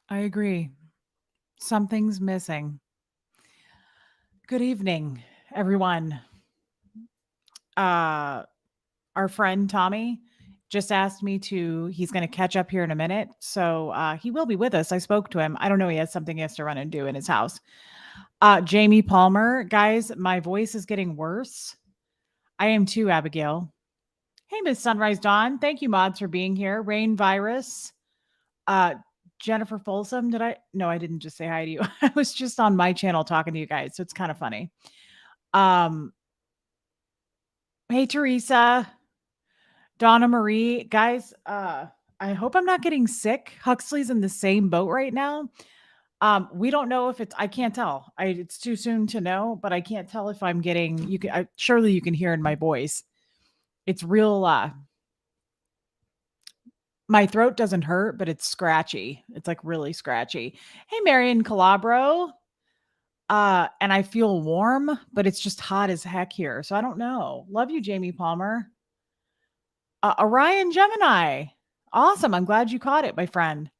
I agree. Something's missing. Good evening, everyone. Uh, our friend Tommy just asked me to, he's going to catch up here in a minute. So he will be with us. I spoke to him. I don't know. He has something he has to run and do in his house. Jamie Palmer, guys, my voice is getting worse. I am too, Abigail. Hey, Miss Sunrise Dawn. Thank you, mods, for being here. Rain Virus. Uh, Jennifer Folsom. Did I? No, I didn't just say hi to you. I was just on my channel talking to you guys. So it's kind of funny. Um, hey, Teresa. Donna Marie, guys, I hope I'm not getting sick. Huxley's in the same boat right now. We don't know if it's, I can't tell. It's too soon to know, but I can't tell if I'm getting, you can, surely you can hear in my voice. It's real, my throat doesn't hurt, but it's scratchy. It's like really scratchy. Hey, Marion Calabro. And I feel warm, but it's just hot as heck here. So I don't know. Love you, Jamie Palmer. Orion Gemini. Awesome. I'm glad you caught it, my friend.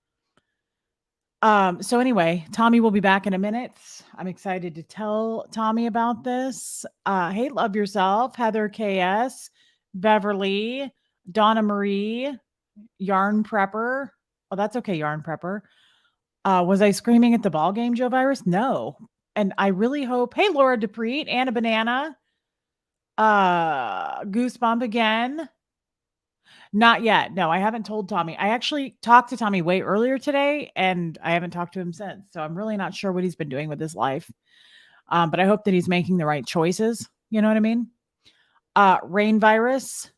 So anyway, Tommy will be back in a minute. I'm excited to tell Tommy about this. Hey, love yourself, Heather KS, Beverly, Donna Marie, Yarn Prepper. Oh, that's okay, Yarn Prepper. Was I screaming at the ball game, Joe Virus? No. And I really hope, hey, Laura Dupreet, Anna Banana, Goosebump again. Not yet. No, I haven't told Tommy. I actually talked to Tommy way earlier today, and I haven't talked to him since. So I'm really not sure what he's been doing with his life. But I hope that he's making the right choices. You know what I mean? Rain Virus,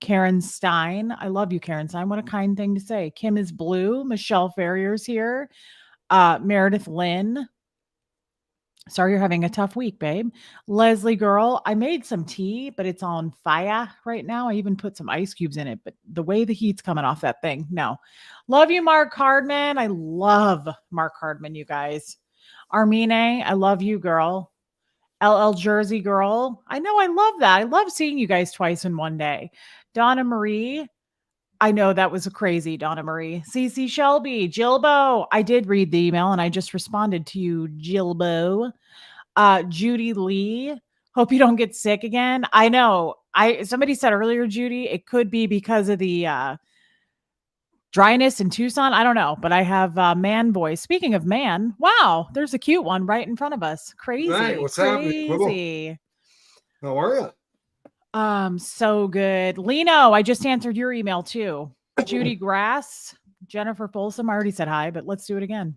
Karen Stein. I love you, Karen Stein. What a kind thing to say. Kim is blue. Michelle Ferrier's here. Meredith Lynn. Sorry you're having a tough week, babe. Leslie girl, I made some tea, but it's on fire right now. I even put some ice cubes in it, but the way the heat's coming off that thing, no. Love you, Mark Hardman. I love Mark Hardman, you guys. Armine, I love you, girl. LL Jersey girl. I know, I love that. I love seeing you guys twice in one day. Donna Marie, I know that was a crazy Donna Marie. CC Shelby, Jilbo. I did read the email and I just responded to you, Jilbo. Judy Lee. Hope you don't get sick again. I know. Somebody said earlier, Judy, it could be because of the dryness in Tucson. I don't know, but I have man voice. Speaking of man, wow, there's a cute one right in front of us. Crazy. Right, what's crazy. How are you? So good. Lino, I just answered your email too. Judy Grass, Jennifer Folsom. I already said hi, but let's do it again.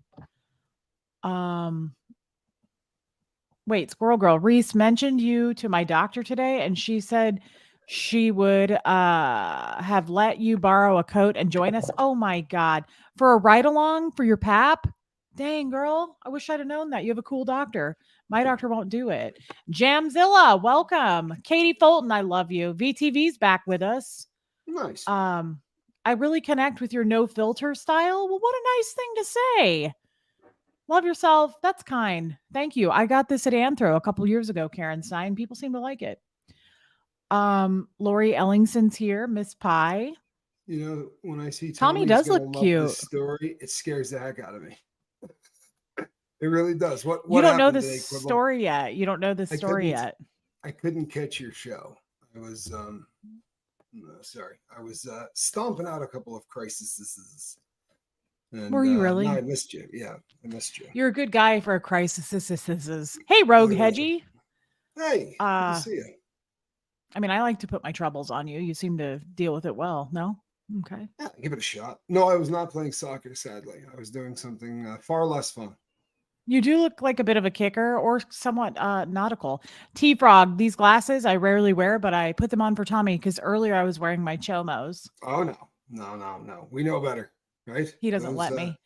Wait, Squirrel Girl, Reese mentioned you to my doctor today, and she said she would have let you borrow a coat and join us. Oh my God. For a ride along for your pap? Dang, girl. I wish I'd have known that. You have a cool doctor. My doctor won't do it. Jamzilla, welcome. Katie Fulton, I love you. VTV's back with us. Nice. I really connect with your no filter style. Well, what a nice thing to say. Love yourself. That's kind. Thank you. I got this at Anthro a couple years ago, Karen Stein. People seem to like it. Lori Ellingson's here. Miss Pie. You know, when I see Tommy does look cute. This story, it scares the heck out of me. It really does. What you don't know the story yet. You don't know the story yet. I couldn't catch your show. I was sorry. I was stomping out a couple of crises. And, were you really? No, I missed you. Yeah, I missed you. You're a good guy for a crisis. Hey, Rogue Hedgie. Hey, good to see you. I mean, I like to put my troubles on you. You seem to deal with it well. No? Okay. Yeah, give it a shot. No, I was not playing soccer, sadly. I was doing something far less fun. You do look like a bit of a kicker or somewhat nautical. T-Frog, these glasses I rarely wear, but I put them on for Tommy because earlier I was wearing my Chomos. Oh, no. We know better. Right? He doesn't let me.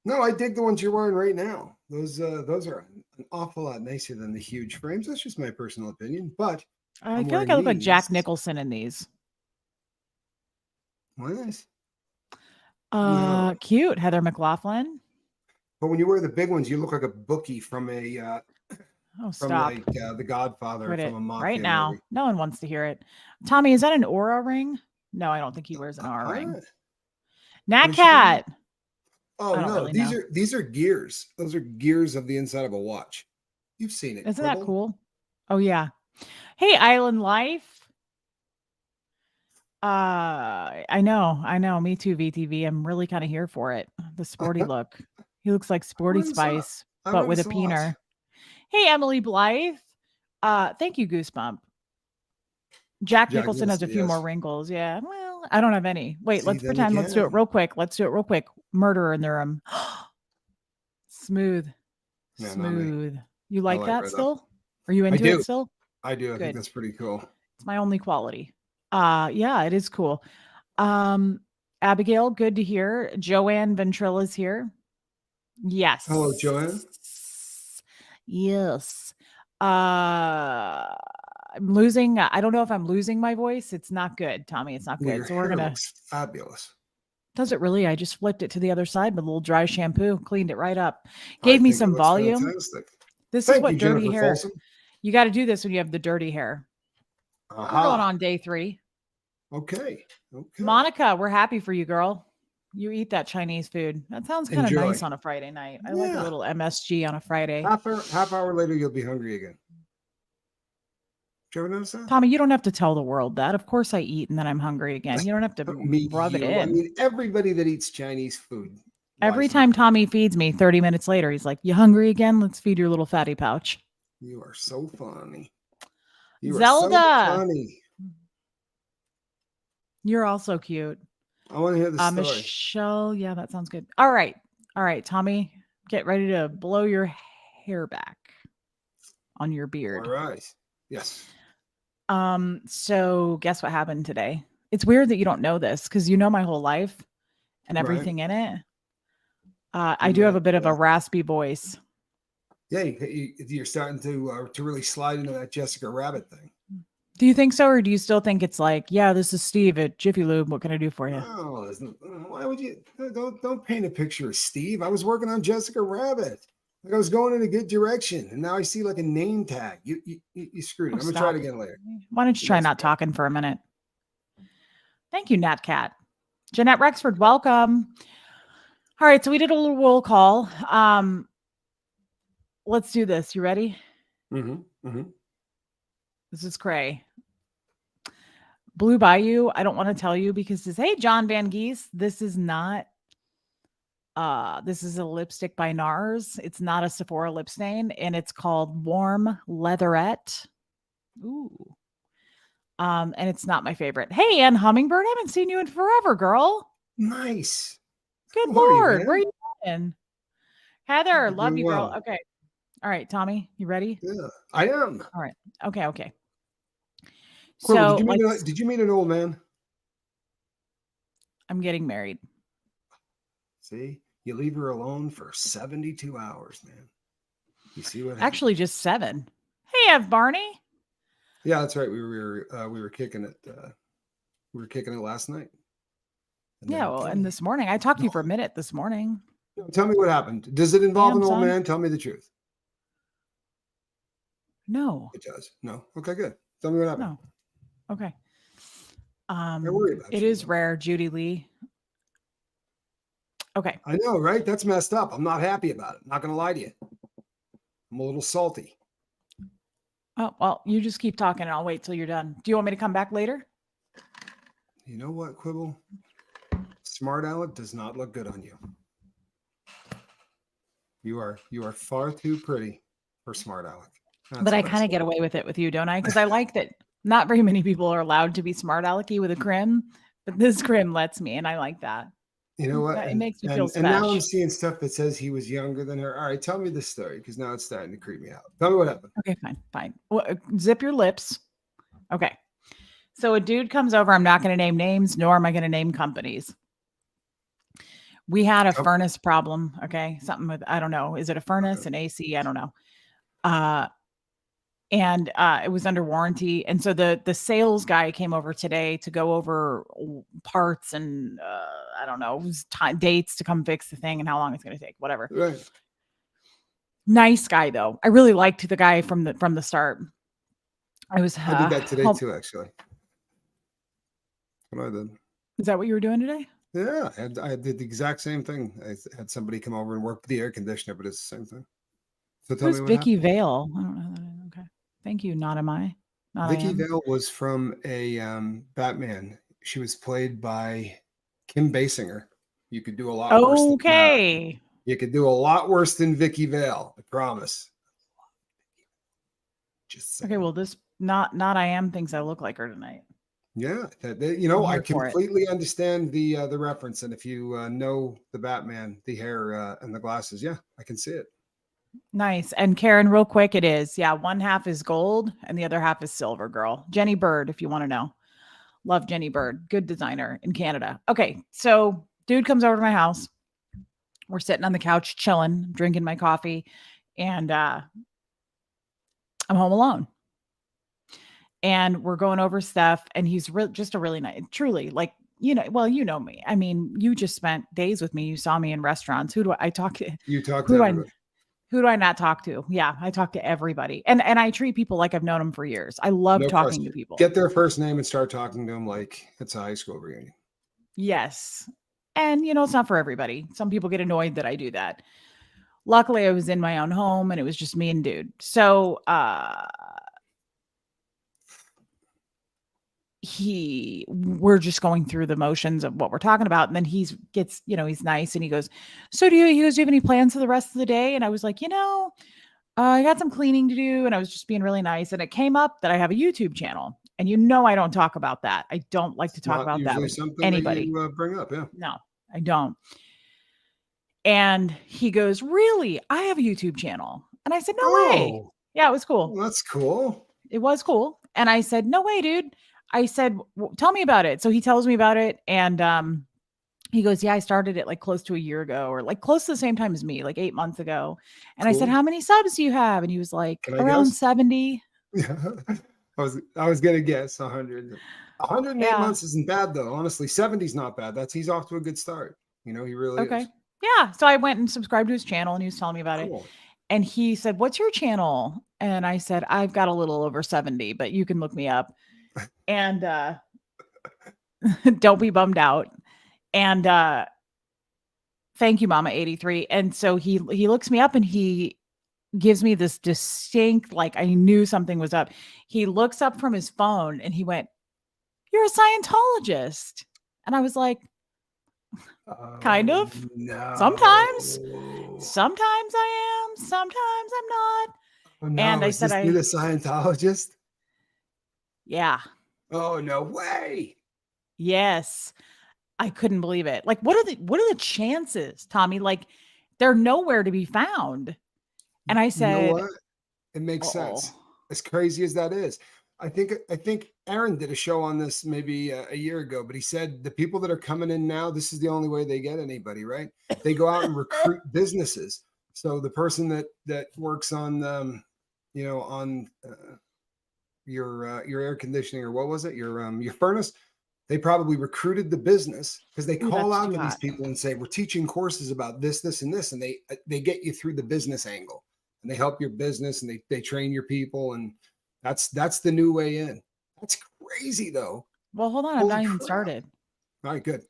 No, I dig the ones you're wearing right now. Those are an awful lot nicer than the huge frames. That's just my personal opinion. But I feel like I look like Jack Nicholson in these. Nice. No. Cute, Heather McLaughlin. But when you wear the big ones, you look like a bookie from a stop. Like The Godfather. Quit from it a mafia right now. movie. No one wants to hear it. Tommy, is that an aura ring? No, I don't think he wears an R ring. What Nat is she talking about? Cat. Oh I don't no, really know. these are gears. Those are gears of the inside of a watch. You've seen it, Isn't that Quibble. cool? Oh yeah. Hey, Island Life. I know. Me too, VTV. I'm really kind of here for it. The sporty look. He looks like I Sporty went and saw it. Spice, I but went and with a saw it. peener. Hey, Emily Blythe. Thank you, Goosebump. Jack Jack Nicholson has a Nicholson, few more yes. wrinkles. Yeah. Well, I don't have any. Wait, See let's them pretend. Let's do it again. real quick. Let's do it real quick. Murder in the room. Smooth. Yeah, not me. Smooth. You I like like that red up. still? Are you I into it do. still? I do. I think Good. that's pretty cool. It's my only quality. Yeah, it is cool. Um, Abigail, good to hear. Joanne Ventrilla's here. Hello, Joanne. Yes. Yes. I'm losing. I don't know if I'm losing my voice. It's not good, Tommy. It's not Well, your good. So we're hair gonna. looks fabulous. Does it really? I just flipped it to the other side with a little dry shampoo, cleaned it right up, I gave me think it some looks volume. fantastic. This is Thank you, what dirty Jennifer hair. Folsom. You got to do this when you have the dirty hair. We're going Aha. on day 3. Okay. Okay. Monica, we're happy for you, girl. You eat that Chinese food. That sounds kind of Enjoy. nice on a Friday night. I like a Yeah. little MSG on a Friday. Half hour later, you'll be hungry again. Did you ever notice that? Tommy, you don't have to tell the world that. Of course I eat and then I'm hungry again. You don't have to Don't mean rub it you. I in. mean everybody that eats Chinese food. Every lies in time the- Tommy feeds me 30 minutes later, he's like, "You hungry again? Let's feed your little fatty pouch." You are so funny. You are so Zelda, funny. you're also cute. I want to hear the story. Michelle, yeah, that sounds good. All right. All right, Tommy, get ready to blow your hair back on your All beard. right. Yes. So guess what happened today? It's weird that you don't know this because you know my whole life and Right. everything in it. I do have a bit of a raspy voice. Yeah, you're starting to really slide into that Jessica Rabbit thing. Do you think so, or do you still think it's like, yeah, this is Steve at Jiffy Lube. What can I do for you? Oh, why would you don't paint a picture of Steve? I was working on Jessica Rabbit. Like I was going in a good direction, and now I see like a name tag. You screwed it. I'm gonna try it again later. Why don't you try not talking for a minute? Thank you, Nat Cat. Jeanette Rexford, welcome. All right, so we did a little roll call. Let's do this. You ready? This is cray. Blue Bayou, I don't want to tell you because this, hey, John Van Geese, this is not, this is a lipstick by NARS. It's not a Sephora lip stain, and it's called Warm Leatherette. Ooh. And it's not my favorite. Hey, Ann Hummingbird, I haven't seen you in forever, girl. Nice. Good Lord. Where are you going? Heather, love you, girl. Well. Okay. All right, Tommy, you ready? Yeah, I am. All right. Okay. Quibble, So, did you meet an old man? I'm getting married. See, you leave her alone for 72 hours, man. You see what? Actually, just 7. Hey, Ev Barney. Yeah, that's right. We were kicking it. We were kicking it last night. And this morning I talked to you for a minute this morning. Tell me what happened. Does it involve an old man? Tell me the truth. No, it does. No. Okay, good. Tell me what happened. No. Okay. I worry about it is rare, Judy Lee. Okay. I know, right? That's messed up. I'm not happy about it. Not going to lie to you. I'm a little salty. Oh, well, you just keep talking and I'll wait till you're done. Do you want me to come back later? You know what, Quibble? Smart Alec does not look good on you. You are far too pretty for Smart Alec. But I kind of get away with it with you, don't I? Because I like that not very many people are allowed to be smart alecky with a crim, but this crim lets me, and I like that. You know what? It makes me feel special. And now I'm seeing stuff that says he was younger than her. All right, tell me this story because now it's starting to creep me out. Tell me what happened. Okay, fine. Well, zip your lips. Okay. So a dude comes over. I'm not going to name names, nor am I going to name companies. We had a furnace problem. Okay. Something with, I don't know. Is it a furnace, an AC? I don't know. And it was under warranty. And so the sales guy came over today to go over parts and I don't know, it was dates to come fix the thing and how long it's going to take, whatever. Right. Nice guy though. I really liked the guy from the start. I did that today too, actually. what I did. Is that what you were doing today? Yeah, I did the exact same thing. I had somebody come over and work with the air conditioner, but it's the same thing. So tell me Who's what Vicky happened. Vale? I don't know who that is. Okay. Thank you. Not am I. Not I Vicky am. Vale was from a Batman. She was played by Kim Basinger. You could do a lot worse than Okay. you could do a lot worse than Vicky Vale. I promise. Just Okay. saying. Well, this not I am thinks I look like her tonight. Yeah, I'm I here for it. completely understand the reference, and if you know the Batman, the hair and the glasses, yeah, I can see it. Nice. And Karen, real quick, it is. Yeah, one half is gold and the other half is silver, girl. Jenny Bird, if you want to know. Love Jenny Bird. Good designer in Canada. Okay. So dude comes over to my house. We're sitting on the couch chilling, drinking my coffee, and I'm home alone. And we're going over stuff, and he's just a really nice, truly, like, well, you know me. I mean, you just spent days with me. You saw me in restaurants. Who do I talk to? You talk Who to do I everybody. who do I not talk to? Yeah, I talk to everybody. And I treat people like I've known them for years. I love No talking to question. people. Get their first name and start talking to them like it's a high school reunion. Yes. And it's not for everybody. Some people get annoyed that I do that. Luckily, I was in my own home and it was just me and dude. So, we're just going through the motions of what we're talking about, and then he's nice, and he goes, so do you have any plans for the rest of the day? And I was like, I got some cleaning to do, and I was just being really nice, and it came up that I have a YouTube channel, and I don't talk about that. I don't like to It's talk not about that usually with something that anybody. you bring up. Yeah. No, I don't. And he goes, really, I have a YouTube channel? And I said, no way. Oh, Yeah, it was cool. well, that's cool. It was cool. And I said, no way, dude. I said, tell me about it. So he tells me about it. And he goes, yeah, I started it like close to a year ago, or like close to the same time as me, like 8 months ago. And I said, Cool. how many subs do you have? And he was like, Can I around guess? 70. Yeah. I was gonna guess 100. 108 Yeah. months isn't bad though. Honestly, 70 is not bad. He's off to a good start. He really Okay. is. Yeah. So I went and subscribed to his channel, and he was telling me about it. Cool. And he said, what's your channel? And I said, I've got a little over 70, but you can look me up. And don't be bummed out. And thank you, Mama 83. And so he looks me up, and he gives me this distinct, like, I knew something was up. He looks up from his phone and he went, you're a Scientologist. And I was like, kind Oh of. Sometimes. no. Sometimes I am. Sometimes I'm not. Oh And no, I is said, this dude a Scientologist? yeah, Oh no way. yes. I couldn't believe it. Like, what are the chances, Tommy? Like, they're nowhere to be found. And I You know said, what? It makes uh-oh. sense. As crazy as that is. I think Aaron did a show on this maybe a year ago, but he said the people that are coming in now, this is the only way they get anybody, right? They go out and recruit businesses. So the person that works on on your air conditioning, or what was it? Your furnace, they probably recruited the business because they Ooh, call that's out too to these hot. people and say, we're teaching courses about this, and this, and they get you through the business angle, and they help your business, and they train your people, and that's the new way in. That's crazy though. Well, hold on. I'm Holy not even crap. started. All right, good.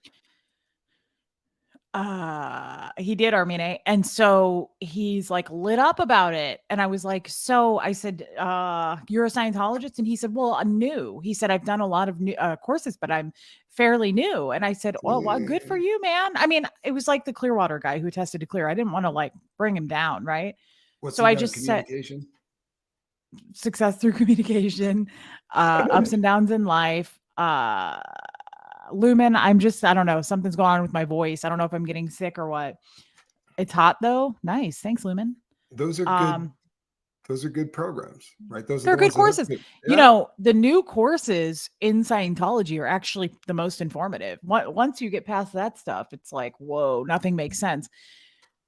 He did Armine, and so he's like lit up about it, and I was like, so I said, you're a Scientologist? And he said, well, I'm new. He said, I've done a lot of new courses, but I'm fairly new. And I said, well, good for Yeah. you, man. I mean, it was like the Clearwater guy who tested to clear. I didn't want to like bring him down, right? What's So he I got? just said, Communication. success through communication, ups and downs in life. Lumen, I don't know, something's going on with my voice. I don't know if I'm getting sick or what. It's hot though. Nice. Thanks, Lumen. Those are good. Um, Those are good programs, right? Those are they're the good ones that hook courses. people. Yeah. The new courses in Scientology are actually the most informative. Once you get past that stuff, it's like, whoa, nothing makes sense.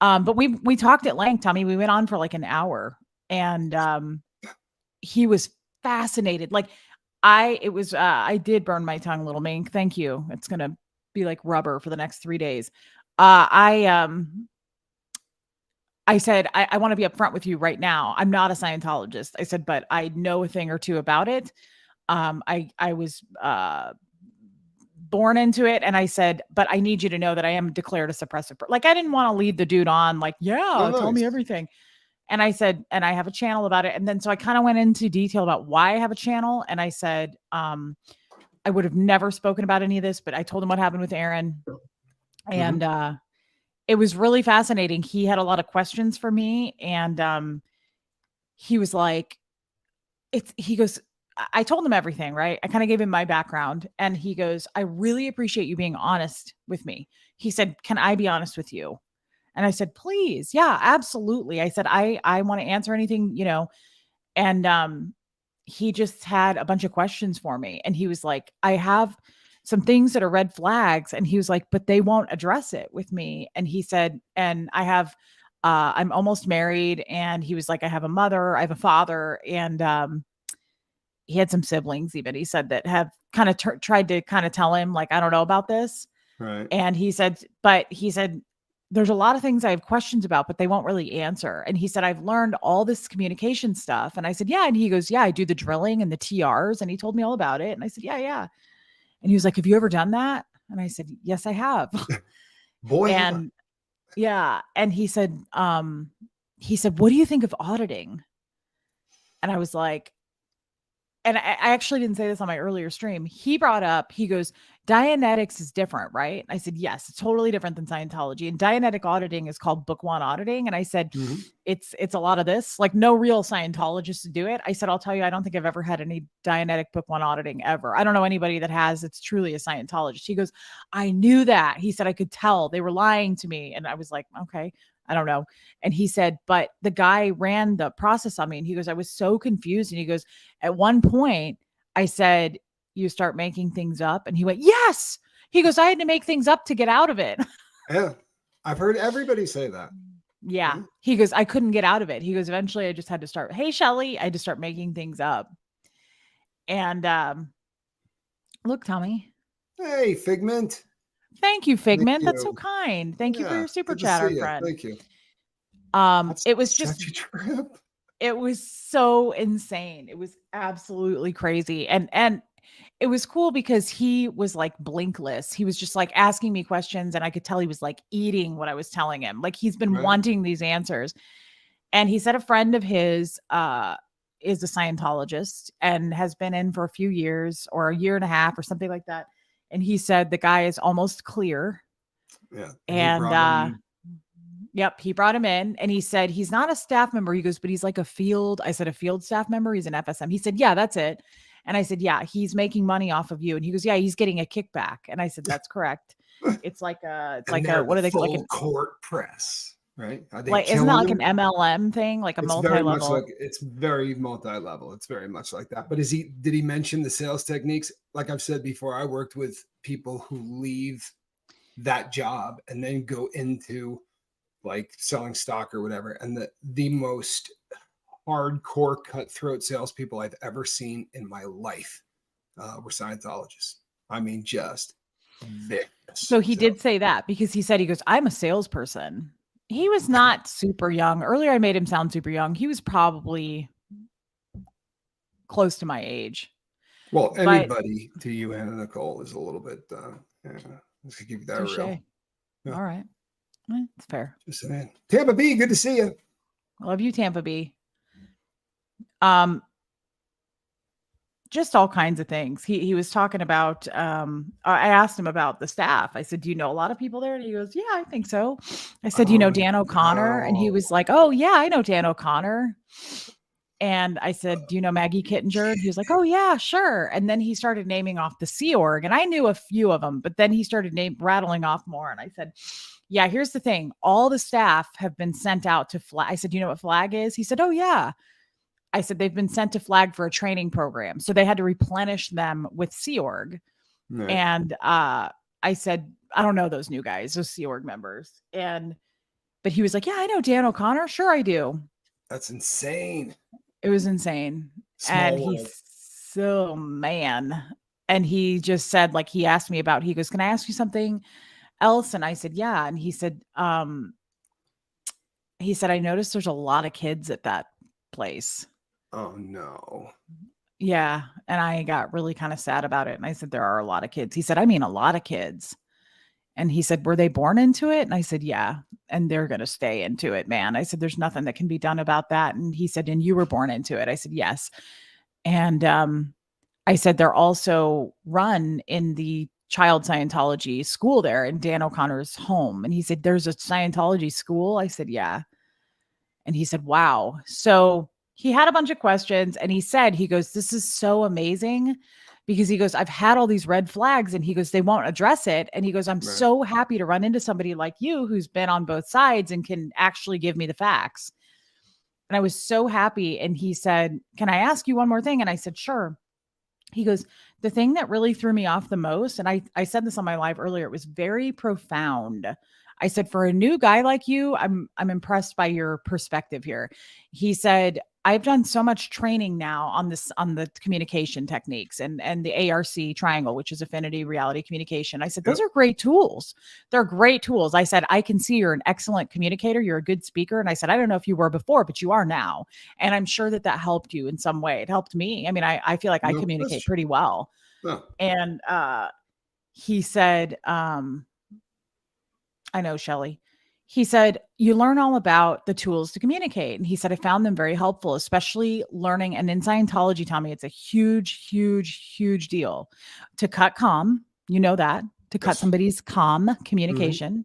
But we talked at length, Tommy. We went on for like an hour, and he was fascinated. Like, I did burn my tongue, little mink. Thank you. It's gonna be like rubber for the next 3 days. I said, I want to be upfront with you right now. I'm not a Scientologist. I said, but I know a thing or two about it. I was born into it. And I said, but I need you to know that I am declared a suppressive. Like, I didn't want to lead the dude on, like, Oh, yeah, tell me nice. everything. And I said, and I have a channel about it. And then so I kind of went into detail about why I have a channel. And I said, I would have never spoken about any of this, but I told him what happened with Aaron. And Mhm. it was really fascinating. He had a lot of questions for me. And he was like, he goes, I told him everything, right? I kind of gave him my background. And he goes, I really appreciate you being honest with me. He said, can I be honest with you? And I said, please. Yeah, absolutely. I said, I want to answer anything, and he just had a bunch of questions for me. And he was like, I have some things that are red flags. And he was like, but they won't address it with me. And he said, and I'm almost married. And he was like, I have a mother, I have a father, and he had some siblings even. He said that have kind of tried to kind of tell him, like, I don't know about this. Right. And he said, there's a lot of things I have questions about, but they won't really answer. And he said, I've learned all this communication stuff. And I said, yeah. And he goes, yeah, I do the drilling and the TRs. And he told me all about it. And I said, yeah, yeah. And he was like, have you ever done that? And I said, yes, I have. Boy, have I. And yeah. And he said, what do you think of auditing? And I was like, and I actually didn't say this on my earlier stream. He brought up, he goes, Dianetics is different, right? I said, yes, it's totally different than Scientology. And Dianetic auditing is called book one auditing. And I said, Mhm. it's a lot of this, like no real Scientologists to do it. I said, I'll tell you, I don't think I've ever had any Dianetic book one auditing ever. I don't know anybody that has. It's truly a Scientologist. He goes, I knew that. He said, I could tell they were lying to me. And I was like, okay, I don't know. And he said, but the guy ran the process on me. And he goes, I was so confused. And he goes, at one point, I said, you start making things up. And he went, yes. He goes, I had to make things up to get out of it. Yeah. I've heard everybody say that. Yeah. Yeah. He goes, I couldn't get out of it. He goes, eventually I just had to start, hey, Shelly, I had to start making things up. And look, Tommy, Hey, Figment. thank you, Thank Figment. That's so you. kind. Thank you for Yeah. your super Good to chat, see our you. friend. Thank you. That's It was just such a trip. it was so insane. It was absolutely crazy. And it was cool because he was like blinkless. He was just like asking me questions and I could tell he was like eating what I was telling him. Like he's been Right. wanting these answers. And he said a friend of his is a Scientologist and has been in for a few years or a year and a half or something like that. And he said the guy is almost clear. Yeah. And he And brought him. yep, he brought him in and he said he's not a staff member. He goes, but he's like a field. I said, a field staff member. He's an FSM. He said, yeah, that's it. And I said, yeah, he's making money off of you. And he goes, yeah, he's getting a kickback. And I said, that's correct. It's And like they're the what are they like full court press, right? Are they isn't that killing like an him? MLM thing, like a It's very much multi-level? like it's very multi-level. It's very much like that. But did he mention the sales techniques? Like I've said before, I worked with people who leave that job and then go into like selling stock or whatever. And the most hardcore cutthroat salespeople I've ever seen in my life were Scientologists. I mean, just vicious. So he So did say that because he said, he goes, I'm a salesperson. He was not super young. Earlier, I made him sound super young. He was probably close to my age. well, But anybody to you, Hannah Nicole, is a little bit yeah, let's keep that touche. real. Yeah, All right. It's fair. just saying. Tampa B, good to see you. I love you, Tampa B. Um, just all kinds of things. He was talking about I asked him about the staff. I said, do you know a lot of people there? And he goes, yeah, I think so. I said, do you know Oh Dan O'Connor? And he no. was like, oh yeah, I know Dan O'Connor. And I said, do you know Maggie Kittinger? And he was like, oh yeah, sure. And then he started naming off the Sea Org, and I knew a few of them, but then he started rattling off more. And I said, yeah, here's the thing. All the staff have been sent out to flag. I said, you know what flag is? He said, oh yeah. I said, they've been sent to flag for a training program. So they had to replenish them with Sea Org. Right. And I said, I don't know those new guys, those Sea Org members. But he was like, yeah, I know Dan O'Connor. Sure, I do. That's insane. It was insane. And Small world. he's so man. And he just said, like, he asked me about, he goes, can I ask you something else? And I said, yeah. And he said, I noticed there's a lot of kids at that place. Oh no. Yeah, and I got really kinda sad about it, and I said, "There are a lot of kids." He said, "I mean a lot of kids." And he said, "Were they born into it?" And I said, "Yeah, and they're gonna stay into it, man." I said, "There's nothing that can be done about that." And he said, "And you were born into it." I said, "Yes." And, I said, "They're also run in the child Scientology school there in Dan O'Connor's home." And he said, "There's a Scientology school?" I said, "Yeah." And he said, "Wow." So he had a bunch of questions and he said, he goes, "This is so amazing," because he goes, "I've had all these red flags," and he goes, "They won't address it." And he goes, "I'm Right. so happy to run into somebody like you who's been on both sides and can actually give me the facts." And I was so happy. And he said, "Can I ask you one more thing?" And I said, "Sure." He goes, "The thing that really threw me off the most," and I said this on my live earlier, it was very profound. I said, "For a new guy like you, I'm impressed by your perspective here." He said, "I've done so much training now on this on the communication techniques and the ARC triangle, which is affinity, reality, communication." I said, "Those Yep. are great tools. They're great tools." I said, "I can see you're an excellent communicator. You're a good speaker." And I said, "I don't know if you were before, but you are now." And I'm sure that that helped you in some way. It helped me. I mean, I feel like I No communicate question. pretty well. No. And he said, I know, Shelly. He said, "You learn all about the tools to communicate." And he said, "I found them very helpful, especially learning." And in Scientology, Tommy, it's a huge, huge, huge deal to cut calm. You know that, to cut Yes. somebody's calm Mhm. communication.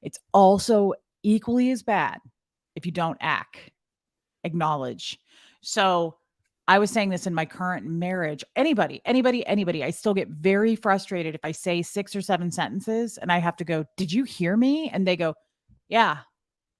It's also equally as bad if you don't act, acknowledge. So I was saying this in my current marriage. Anybody, I still get very frustrated if I say 6 or 7 sentences and I have to go, "Did you hear me?" And they go, "Yeah."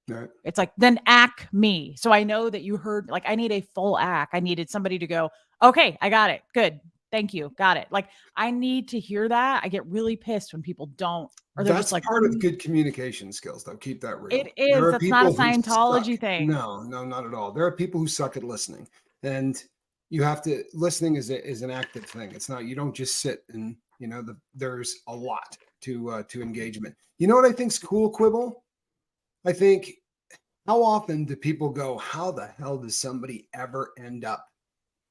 Right. It's like, then act me. So I know that you heard, like, I need a full act. I needed somebody to go, "Okay, I got it. Good. Thank you. Got it." Like, I need to hear that. I get really pissed when people don't, or they're just That's like, part of good communication skills, though. Keep that "It real. There is. are That's not a people who suck. Scientology thing." No, no, not at all. There are people who suck at listening, and you have to. Listening is an active thing. It's not. You don't just sit and there's a lot to engagement. You know what I think's cool, Quibble? I think how often do people go, "How the hell does somebody ever end up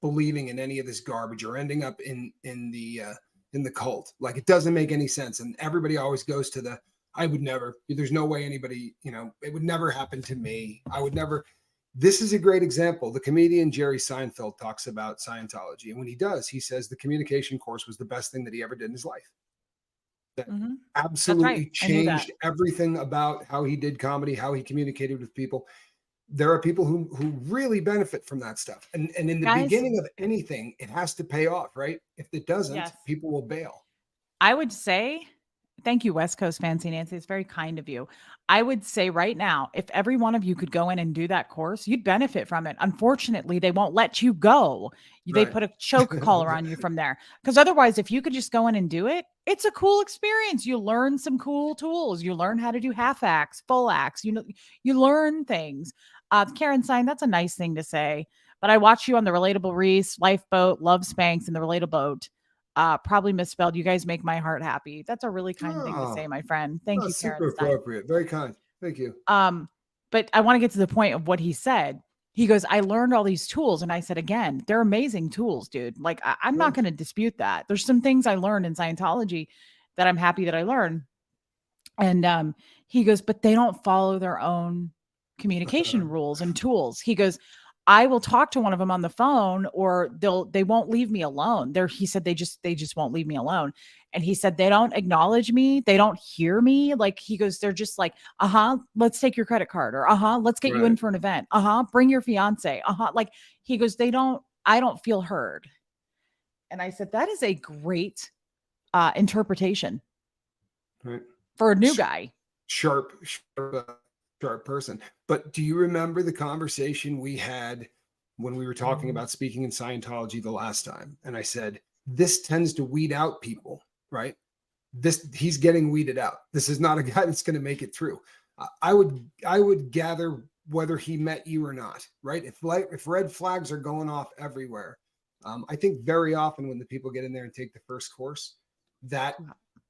believing in any of this garbage or ending up in the cult? Like it doesn't make any sense." And everybody always goes to the "I would never. There's no way anybody. It would never happen to me. I would never." This is a great example. The comedian Jerry Seinfeld talks about Scientology, and when he does, he says the communication course was the best thing that he ever did in his life. That Mhm. That's right. absolutely I knew that. changed everything about how he did comedy, how he communicated with people. There are people who really benefit from that stuff. And in the Guys, beginning of anything, it has to pay off, right? If it doesn't, yes. people will bail. I would say, thank you, West Coast Fancy Nancy. It's very kind of you. I would say right now, if every one of you could go in and do that course, you'd benefit from it. Unfortunately, they won't let you go. They Right. put a choke collar on you from there. Because otherwise, if you could just go in and do it, it's a cool experience. You learn some cool tools. You learn how to do half acts, full acts. You learn things. Karen Sign, that's a nice thing to say. But I watched you on the Relatable Reese, Lifeboat, Love Spanx, and the Relatable Boat. Probably misspelled. You guys make my heart happy. That's a really kind thing to say, Oh, my friend. Thank you, that's super Karen Stein. appropriate. Very kind. Thank you. Um, but I want to get to the point of what he said. He goes, "I learned all these tools." And I said, "Again, they're amazing tools, dude. Like, I'm not Right. going to dispute that. There's some things I learned in Scientology that I'm happy that I learned." And he goes, "But they don't follow their own communication rules and tools." He goes, "I will talk to one of them on the phone, or they won't leave me alone." He said they just won't leave me alone. And he said they don't acknowledge me, they don't hear me. Like, he goes, they're just like, "Uh-huh, let's take your credit card," or, "Uh-huh, let's get you in Right. for an event. Uh-huh, bring your fiance." Uh-huh. Like, he goes, I don't feel heard. And I said, that is a great interpretation Right. for a new Sh- guy. sharp person. But do you remember the conversation we had when we were talking about speaking in Scientology the last time? And I said, this tends to weed out people, right? He's getting weeded out. This is not a guy that's going to make it through. I would gather whether he met you or not, right? If red flags are going off everywhere, I think very often when the people get in there and take the first course, that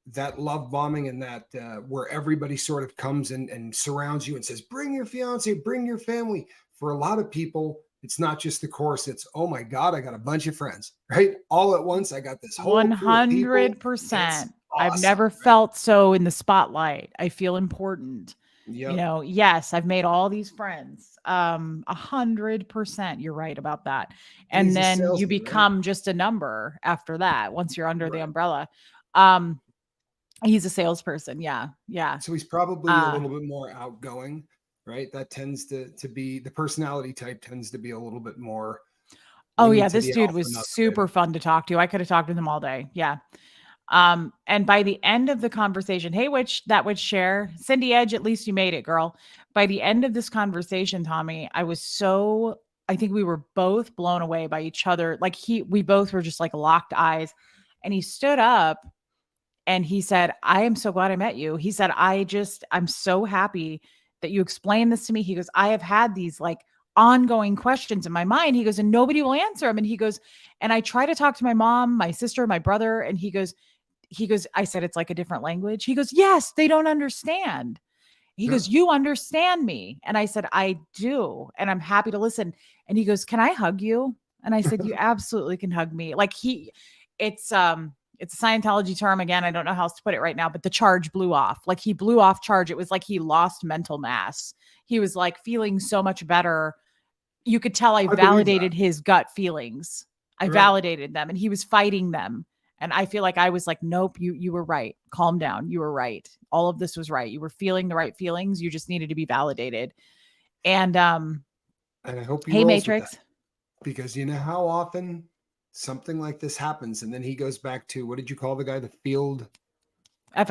that love bombing and that where everybody sort of comes and surrounds you and says, "Bring your fiance, bring your family." For a lot of people, It's not just the course. It's, oh my God, I got a bunch of friends, right? All at once. I got this whole crew of people. It's 100%. I've awesome, never right? felt so in the spotlight. I feel important. You Yep. know, yes, I've made all these friends. 100%. You're right about that. And And he's a then you salesman, right? become just a number after that once you're under the Right. umbrella. Um, he's a salesperson. Yeah. Yeah. So he's probably a Uh, little bit more outgoing, right? That tends to be the personality type tends to be a little bit more. We oh yeah, need to this the dude alpha, was not the super beta. fun to talk to. I could have talked with him all day. Yeah. And by the end of the conversation, hey, that witch share, Cindy Edge, at least you made it, girl. By the end of this conversation, Tommy, I think we were both blown away by each other. Like we both were just like locked eyes. And he stood up and he said, I am so glad I met you. He said, I'm so happy that you explained this to me. He goes, I have had these like ongoing questions in my mind. He goes, and nobody will answer them. And he goes, and I try to talk to my mom, my sister, my brother. And he goes, I said, it's like a different language. He goes, yes, they don't understand. He Yeah. goes, you understand me. And I said, I do. And I'm happy to listen. And he goes, can I hug you? And I said, you absolutely can hug me. Like it's a Scientology term again. I don't know how else to put it right now, but the charge blew off. Like he blew off charge. It was like he lost mental mass. He was like feeling so much better. You could tell I I believe that. validated his gut feelings. I Right. validated them and he was fighting them. And I feel like I was like, nope, you were right. Calm down. You were right. All of this was right. You were feeling the right feelings. You just needed to be validated. And And I hope he hey rolls with that Matrix, because you know how often something like this happens. And then he goes back to, what did you call the guy? The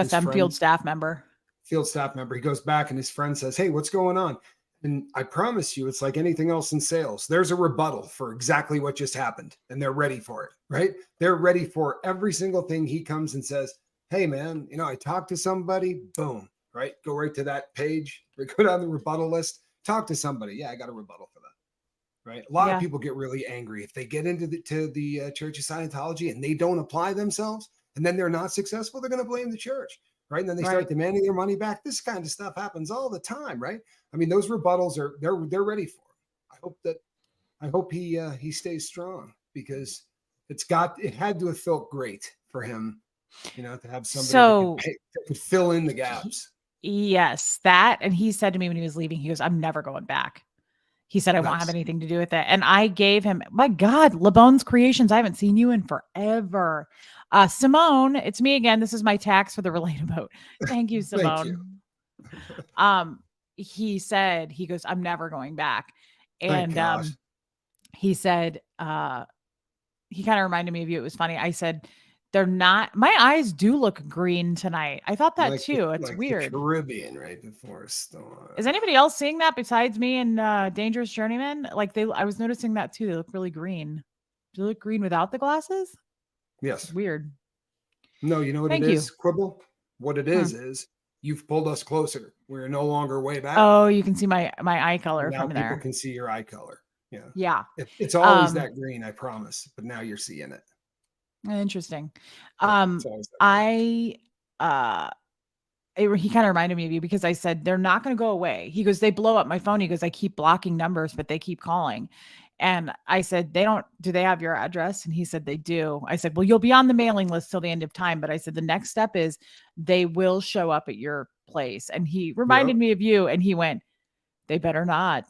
his FSM friend, field staff member. field staff member. He goes back and his friend says, hey, what's going on? And I promise you, it's like anything else in sales. There's a rebuttal for exactly what just happened, and they're ready for it, right? They're ready for every single thing he comes and says, hey, man, I talked to somebody, boom, right? Go right to that page, go down the rebuttal list, talk to somebody. Yeah, I got a rebuttal for that, right? A lot of Yeah, people get really angry if they get into the Church of Scientology and they don't apply themselves, and then they're not successful. They're going to blame the church, right? And then they start right. demanding their money back. This kind of stuff happens all the time, right? I mean, those rebuttals they're ready for him. I hope he stays strong because it had to have felt great for him, to have somebody So that could fill in the he, gaps. yes, that. And he said to me when he was leaving, he goes, I'm never going back. He said, I won't have Nice. anything to do with it. And I gave him, my God, LeBone's Creations. I haven't seen you in forever. Simone, it's me again. This is my tax for the Relate Boat. Thank you, Thank you. Simone. He goes, I'm never going back. Thank And God. he said, he kind of reminded me of you. It was funny. I said, they're not, my eyes do look green tonight. I thought that too. It's Like the weird. Caribbean right before a Is storm. anybody else seeing that besides me and Dangerous Journeyman? Like I was noticing that too. They look really green. Do they look green without the glasses? It's Yes. weird. No, you know what it Thank you. is, Quibble? What it Hmm. is you've pulled us closer. We're no longer way back. Oh, you can see my eye color Now from people there. can see your eye color. Yeah. Yeah. It's always Um, that green, I promise. But now you're seeing it. interesting. Yeah, it's always that way. I uh he kind of reminded me of you because I said they're not going to go away. He goes, they blow up my phone. He goes, I keep blocking numbers, but they keep calling. And I said, do they have your address? And he said, they do. I said, well, you'll be on the mailing list till the end of time. But I said, the next step is they will show up at your place. And he reminded Yep. me of you and he went, they better not.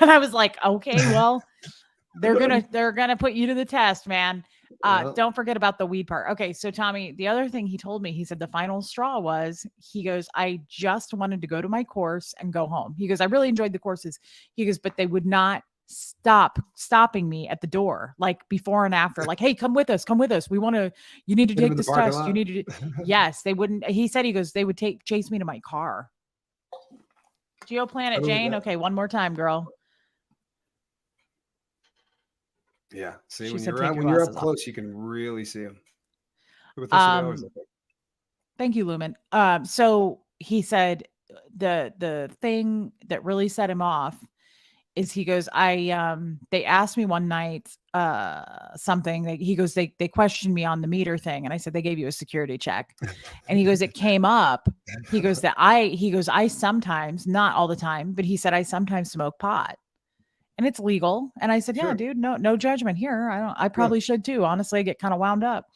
And I was like, okay, well, they're gonna put you to the test, man. Yeah. Don't forget about the weed part. Okay, so Tommy, the other thing he told me, he said the final straw was he goes, I just wanted to go to my course and go home. He goes, I really enjoyed the courses. He goes, but they would not stopping me at the door, like before and after, like, hey, come with us, come with us. You need to Hit him take in the this parking test. You lot. need to yes, they wouldn't. He said he goes, they would chase me to my car. I Geoplanet believe Jane. that. Okay, one more time, girl. Yeah. See, She said, take your when you're up glasses off. close, you can really see them. With this video, I was Um, like, Thank you, Lumen. So he said the thing that really set him off is he goes, they asked me one night something. He goes, they questioned me on the meter thing. And I said, they gave you a security check. And he goes, it came up. He goes, I sometimes, not all the time, but he said, I sometimes smoke pot. and it's legal. And I said, yeah, Sure. dude, no judgment here. I Yeah. probably should too. Honestly, I get kind of wound up.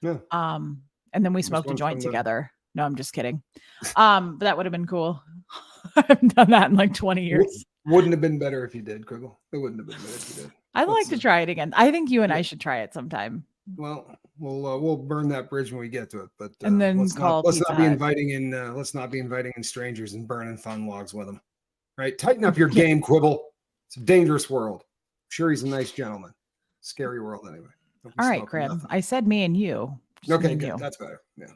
Yeah. Um, and then we Just smoked a one joint from the together. No, I'm just kidding. But that would have been cool. I haven't done that in like 20 years. wouldn't have been better if you did, Quibble. It wouldn't have been better if you did. I'd like Let's to try it again. I think you and I yeah. should try it sometime Well, we'll burn that bridge when we get to it. But and then call let's Pizza not be Hut. inviting in strangers and burning fun logs with them. Right? Tighten up your Yeah. game, Quibble. It's a dangerous world. I'm sure he's a nice gentleman. Scary world anyway. Don't be All right, smoking Crib. nothing. I said me and you. Just me Okay, and good. you. That's better. Yeah.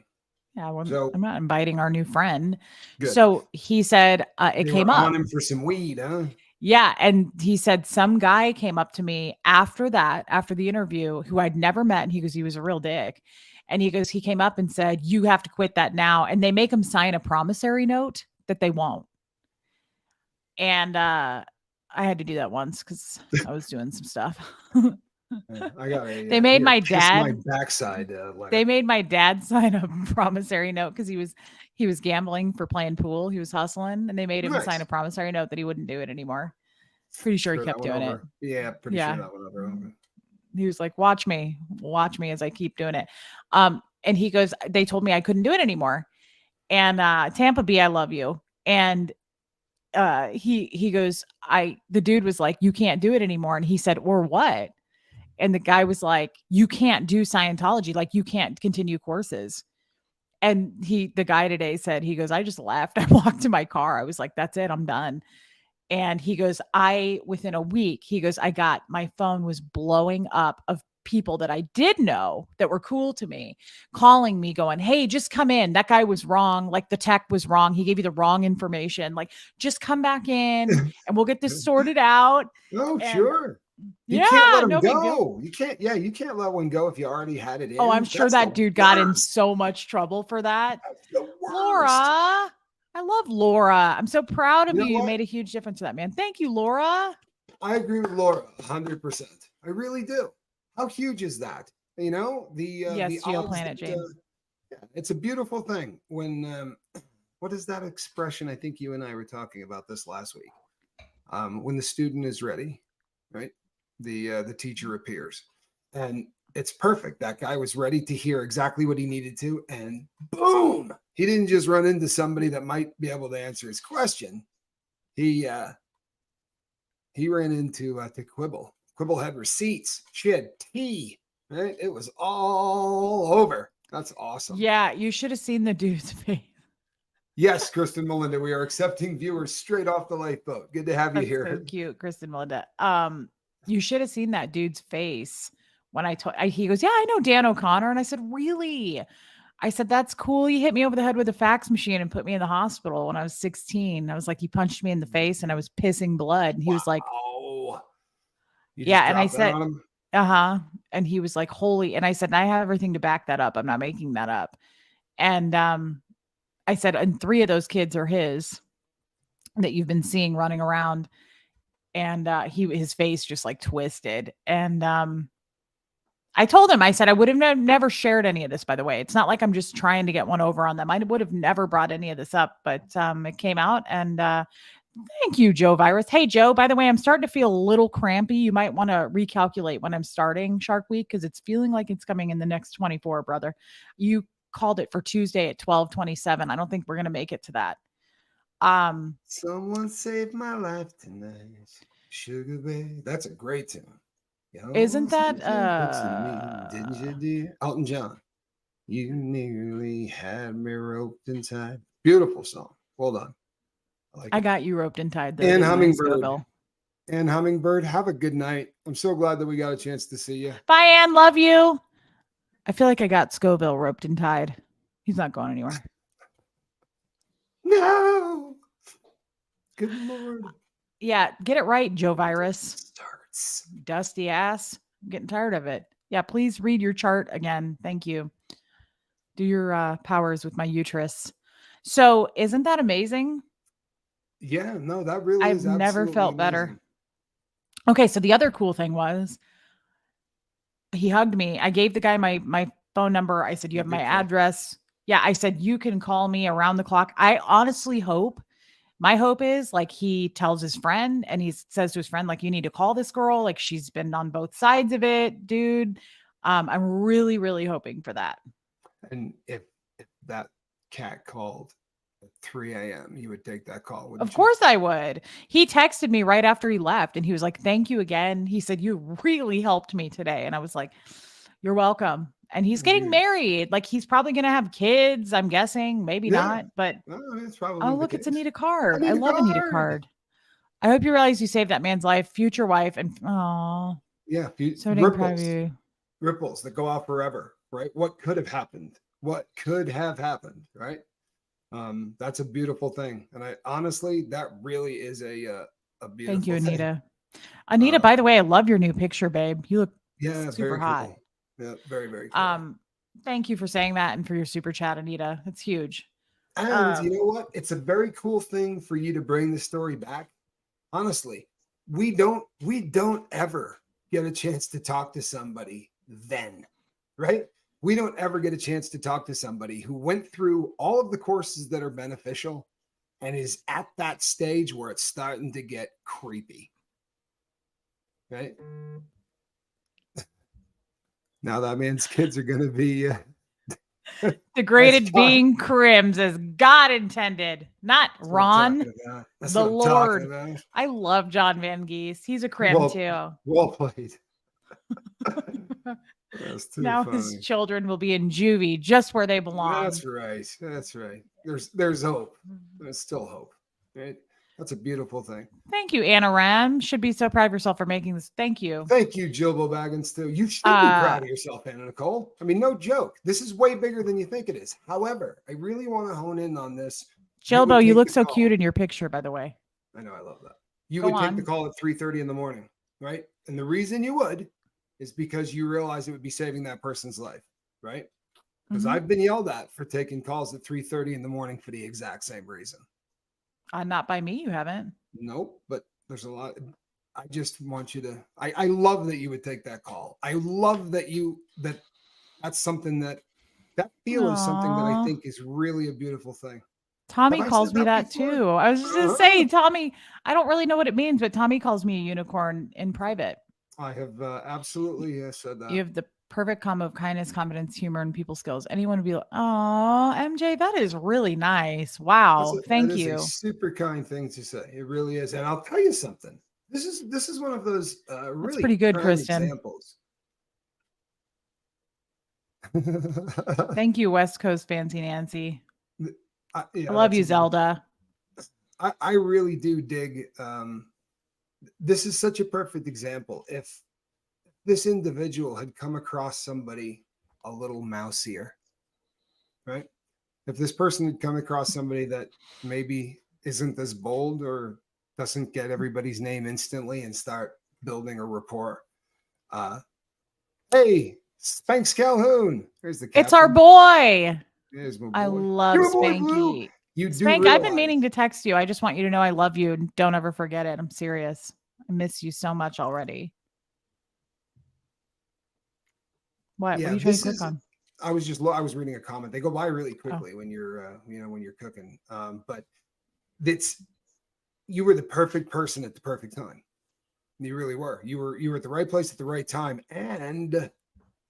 Yeah, well, So I'm not inviting our new friend. good. So he said it They came were up. on him for some weed, huh? Yeah. And he said some guy came up to me after that, after the interview, who I'd never met. And he goes, he was a real dick. And he goes, he came up and said, you have to quit that now. And they make him sign a promissory note that they won't. And I had to do that once because I was doing some stuff. I got They made here, my kiss my dad backside they letter. made my dad sign a promissory note because he was gambling for playing pool. He was hustling, and they made him sign Nice. a promissory note that he wouldn't do it anymore. Pretty sure he Screw that kept one doing it. over. Yeah, pretty sure Yeah. that one over. Okay. He was like, watch me as I keep doing it. And he goes, they told me I couldn't do it anymore. And Tampa B, I love you. And he goes, the dude was like, you can't do it anymore. And he said, or what? And the guy was like, you can't do Scientology, like you can't continue courses. And the guy today said, he goes, I just left. I walked to my car. I was like, that's it, I'm done. And he goes, within a week, he goes, my phone was blowing up of people that I did know that were cool to me, calling me, going, hey, just come in. That guy was wrong. Like the tech was wrong. He gave you the wrong information. Like, just come back in and we'll get this sorted out. Oh, And sure. You can't yeah, let them no big deal. go. You can't let one go if you already had it Oh, I'm in. sure That's the that dude got in worst. so much trouble for that. That's the Laura, worst. I love Laura. I'm so proud of You you. know You what? made a huge difference to that man. Thank you, Laura. I agree with Laura 100%. I really do. How huge is that? You know, Yes, the Geo odds Planet that, Jane. yeah, it's a beautiful thing when what is that expression? I think you and I were talking about this last week. When the student is ready, right? The teacher appears, and it's perfect. That guy was ready to hear exactly what he needed to, and boom! He didn't just run into somebody that might be able to answer his question. He ran into to Quibble. Quibble had receipts. She had tea. Right? It was all over. That's awesome. Yeah, you should have seen the dude's face. Yes, Kristen Melinda, we are accepting viewers straight off the lifeboat. Good to have you That's here. so cute, Kristen Melinda. You should have seen that dude's face when he goes, yeah, I know Dan O'Connor. And I said, really? I said, that's cool. You hit me over the head with a fax machine and put me in the hospital when I was 16. I was like, he punched me in the face and I was pissing blood. And he was like, Wow. You yeah. just And I dropped that said, on him? uh-huh. And he was like, holy. And I said, I have everything to back that up. I'm not making that up. And I said, and 3 of those kids are his that you've been seeing running around. And his face just like twisted. And I told him, I said, I would have never shared any of this, by the way. It's not like I'm just trying to get one over on them. I would have never brought any of this up, but it came out. And thank you, Joe Virus. Hey, Joe, by the way, I'm starting to feel a little crampy. You might want to recalculate when I'm starting Shark Week because it's feeling like it's coming in the next 24, brother. You called it for Tuesday at 12:27. I don't think we're going to make it to that. Someone saved my life tonight. Sugar Bay. That's a great tune. Isn't that Didn't you, dear? Elton John. You nearly had me roped and tied. Beautiful song. Well done. I got you roped and tied though. And didn't I, Hummingbird. Scoville? And Hummingbird, have a good night. I'm so glad that we got a chance to see you. Bye, Ann. Love you. I feel like I got Scoville roped and tied. He's not going anywhere. No. Good Lord. Yeah, get it right, Joe Virus. Starts. Dusty ass. I'm getting tired of it. Yeah, please read your chart again. Thank you. Do your powers with my uterus. So isn't that amazing? Yeah, no, that really I've is never absolutely felt amazing. better. Okay, so the other cool thing was he hugged me. I gave the guy my phone number. I said, you have my address. Yeah, I said, you can call me around the clock. I honestly hope My hope is like he tells his friend and he says to his friend, like, you need to call this girl. Like she's been on both sides of it, dude. I'm really, really hoping for that. And if that cat called at 3 a.m., you would take that call, Of wouldn't you? course I would. He texted me right after he left and he was like, thank you again. He said, you really helped me today. And I was like, you're welcome. And he's getting You, married. Like he's probably going to have kids, I'm guessing. Maybe yeah, not. But well, that's oh, probably the look, it's case. Anita I Card. I need a love Anita card. Card. I hope you realize you saved that man's life, future wife. And oh, Yeah, so dang proud of ripples, you. ripples that go off forever, right? What could have happened? What could have happened, right? That's a beautiful thing, and I honestly, that really is a Thank you, beautiful thing. Anita. Anita, Uh, by the way, I love your new picture, babe. You look yeah, super very hot. cool. Yeah, very very cool. Um, Thank you for saying that and for your super chat, Anita. It's huge. And you Um, know what? It's a very cool thing for you to bring the story back. Honestly, we don't ever get a chance to talk to somebody then, right? We don't ever get a chance to talk to somebody who went through all of the courses that are beneficial and is at that stage where it's starting to get creepy, right? Now that man's kids are going to be that's degraded fine. being crims as God intended, not That's what I'm Ron, talking about. That's the what I'm talking Lord. about. I love John Van Geese. He's a crim Well, too. well played. That's too Now his funny. children will be in juvie, just where they belong. That's right. That's right. There's hope. There's still hope. Right? That's a beautiful thing. Thank you, Anna Ram. Should be so proud of yourself for making this. Thank you. Thank you, Jilbo Baggins, too. You should be Uh, proud of yourself, Anna Nicole. I mean, no joke. This is way bigger than you think it is. However, I really want to hone in on this. You would Jilbo, you take look the so cute call. in your picture, by the way. I know, I love that. You Go would take the on. call at 3:30 in the morning, right? And the reason you would is because you realize it would be saving that person's life, right? Because Mhm. I've been yelled at for taking calls at 3:30 in the morning for the exact same reason. Not by me, you haven't. Nope, but there's a lot. I just want you to. I love that you would take that call. I love that that's something that feel is something that I Aw. think is really a beautiful thing. Have Tommy I said calls me that that before? too. I was just gonna Uh-huh. say, Tommy, I don't really know what it means, but Tommy calls me a unicorn in private. I have absolutely said You that. have the perfect combo of kindness, confidence, humor, and people skills. Anyone would be like, oh, MJ, that is really nice. Wow. That Thank is a you. super kind thing to say. It really is, and I'll tell you something. This is one of those That's really pretty good, prime Kristen. examples. Thank you, West Coast Fancy Nancy. I Yeah, love that's you, a beautiful. Zelda. I really do dig. This is such a perfect example. If this individual had come across somebody a little mousier, right? If this person had come across somebody that maybe isn't as bold or doesn't get everybody's name instantly and start building a rapport. Uh, hey, Spanx Calhoun. There's the It's our captain. boy. There's my I boy. love You're my boy, Blue. Spanky. You do Spank, I've been meaning realize, to text you. I just want you to know I love you and don't ever forget it. I'm serious. I miss you so much already. What? What are yeah, you trying to this click is. on? I was reading a comment. They go by really Oh, quickly when you're when you're cooking. But it's you were the perfect person at the perfect time. You really were. You were at the right place at the right time, and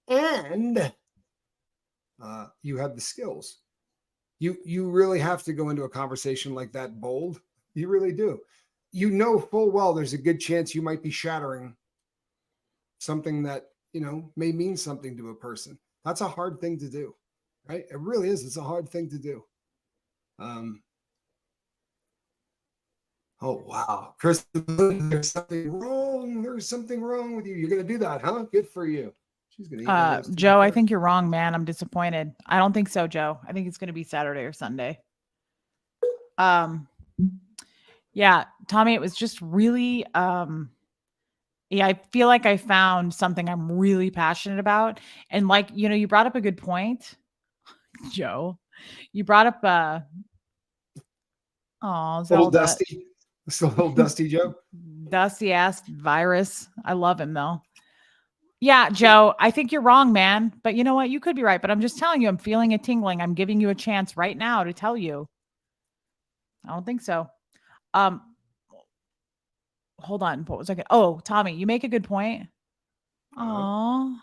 you have the skills. You really have to go into a conversation like that bold. You really do. You know full well there's a good chance you might be shattering something that may mean something to a person. That's a hard thing to do, right? It really is. It's a hard thing to do. Um, oh wow, Chris, there's something wrong. There's something wrong with you. You're gonna do that, huh? Good for you. She's gonna eat my roasted Joe, I carrot. think you're wrong, man. I'm disappointed. I don't think so, Joe. I think it's going to be Saturday or Sunday. Um, yeah, Tommy, it was just really, yeah, I feel like I found something I'm really passionate about. And like, you brought up a good point, Joe. You brought up, oh, Little Zelda, Dusty. It's a little Dusty Joe. dusty ass virus. I love him though. Yeah, Joe, I think you're wrong, man. But you know what? You could be right. But I'm just telling you, I'm feeling a tingling. I'm giving you a chance right now to tell you. I don't think so. Um, hold on. What was I gonna Oh, Tommy, you make a good point. Uh-huh. Oh,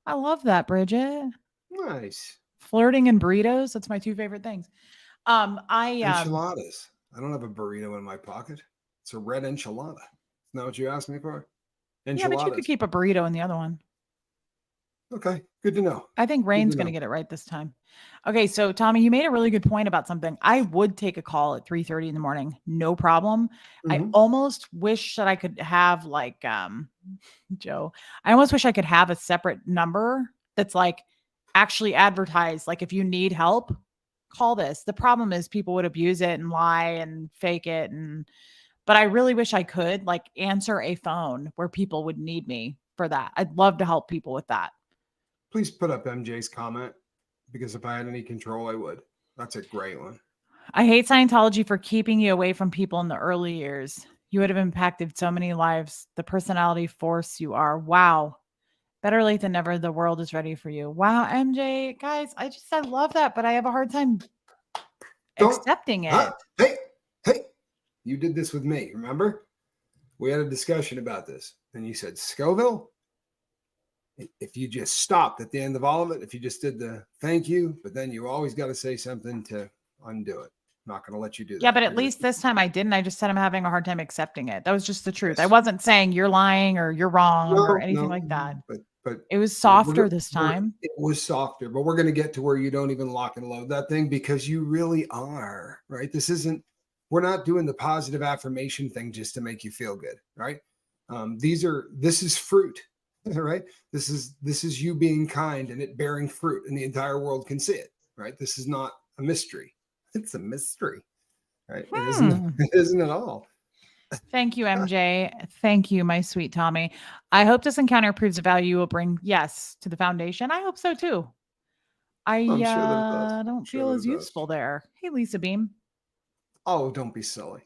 I love that, Bridget. Nice. Flirting and burritos, that's my 2 favorite things. I Enchiladas. I don't have a burrito in my pocket. It's a red enchilada. Isn't that what you asked me for? Yeah, but you could Enchiladas. keep a burrito in the other one. Okay, good to know. I think Good Rain's to gonna know. get it right this time. Okay, so Tommy, you made a really good point about something. I would take a call at 3:30 in the morning, no problem. I Mhm. almost wish that I could have like Joe, I almost wish I could have a separate number that's like actually advertised. Like if you need help, call this. The problem is people would abuse it and lie and fake it. But I really wish I could like answer a phone where people would need me for that. I'd love to help people with that. Please put up MJ's comment because if I had any control, I would. That's a great one. I hate Scientology for keeping you away from people in the early years. You would have impacted so many lives. The personality force you are. Wow. Better late than never. The world is ready for you. Wow, MJ. Guys, I love that, but I have a hard time Don't. accepting Huh? it. Hey, hey. You did this with me. Remember? We had a discussion about this, and you said Scoville. If you just stopped at the end of all of it, if you just did the thank you, but then you always got to say something to undo it. I'm not going to let you do Yeah, that. but We're at going to least keep this time I didn't. I just said I'm having a hard time accepting it. That was just the truth. I this. wasn't saying you're lying or you're wrong or No, anything no, like that. but It was we're, softer this we're time. it was softer, but we're going to get to where you don't even lock and load that thing because you really are right. This isn't. We're not doing the positive affirmation thing just to make you feel good, right? This is fruit, right? This is you being kind and it bearing fruit, and the entire world can see it, right? This is not a mystery. It's a mystery, right? It isn't. Hmm. It isn't at all. Thank you, MJ. Thank you, my sweet Tommy. I hope this encounter proves a value you will bring, yes, to the foundation. I hope so too. I I'm sure that it does. I'm don't sure feel that as it does. useful there. Hey, Lisa Beam. Oh, don't be silly.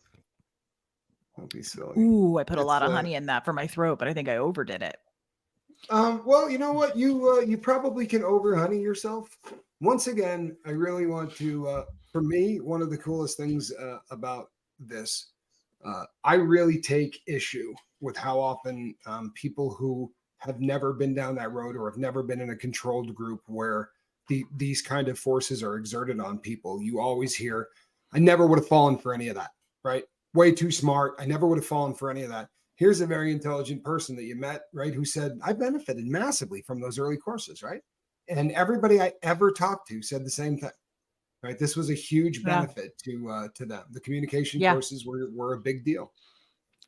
Don't be silly. Ooh, I put a It's lot of honey in that for my throat, but I think I overdid it. well, you know what? You probably can over honey yourself. Once again, I really want to. For me, one of the coolest things about this, I really take issue with how often people who have never been down that road or have never been in a controlled group where these kind of forces are exerted on people. You always hear, "I never would have fallen for any of that." Right? Way too smart. I never would have fallen for any of that. Here's a very intelligent person that you met, right? Who said, I benefited massively from those early courses, right? And everybody I ever talked to said the same thing, right? This was a huge Yeah. benefit to them. The communication Yeah. courses were a big deal.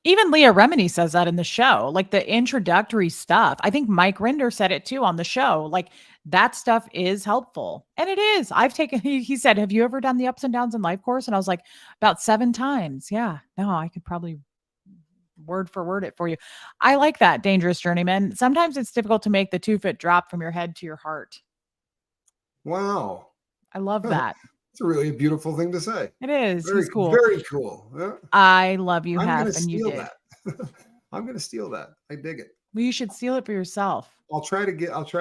Even Leah Remini says that in the show, like the introductory stuff. I think Mike Rinder said it too on the show. Like that stuff is helpful. And it is. I've taken, he said, have you ever done the ups and downs in life course? And I was like, about 7 times. Yeah. No, I could probably word for word it for you. I like that, dangerous journeyman. Sometimes it's difficult to make the 2-foot drop from your head to your heart. Wow. I love that. It's a really beautiful thing to say. It is. Very, He's cool. very cool. Yeah. I love you, I'm going Hef, to and you steal did. that. I'm going to steal that. I dig it. Well, you should steal it for yourself. I'll try to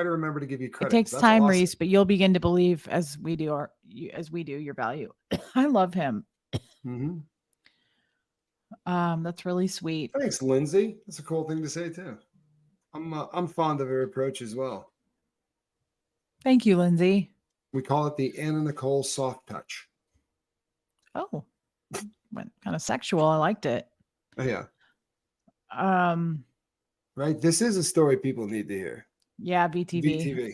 remember to give you It credit because takes that's time, awesome. Reese, but you'll begin to believe as we do your value. I love him. Mm-hmm. That's really sweet. Thanks, Lindsay. That's a cool thing to say too. I'm fond of her approach as well. Thank you, Lindsay. We call it the Anna Nicole soft touch. Oh, went kind of sexual. I liked it. Oh, yeah, Um, right. This is a story people need to hear. yeah, VTV. VTV.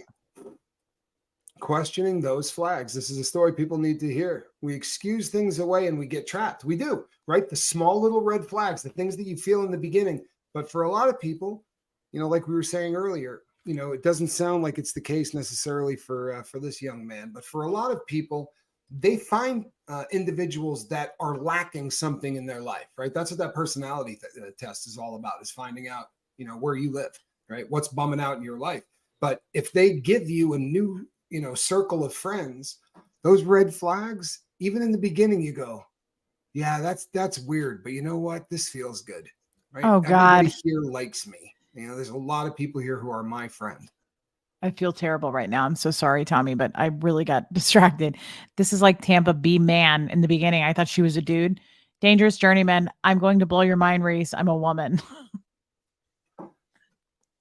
Questioning those flags. This is a story people need to hear. We excuse things away and we get trapped. We do, right? The small little red flags, the things that you feel in the beginning. But for a lot of people, like we were saying earlier, it doesn't sound like it's the case necessarily for this young man. But for a lot of people, they find individuals that are lacking something in their life, right? That's what that personality test is all about: is finding out, where you live, right? What's bumming out in your life. But if they give you a new circle of friends, those red flags, even in the beginning, you go, yeah, that's weird, but you know what? This feels good, right? Oh Everybody God, here likes me. There's a lot of people here who are my friend. I feel terrible right now. I'm so sorry, Tommy, but I really got distracted. This is like Tampa B man in the beginning. I thought she was a dude. Dangerous journeyman. I'm going to blow your mind, Reese. I'm a woman.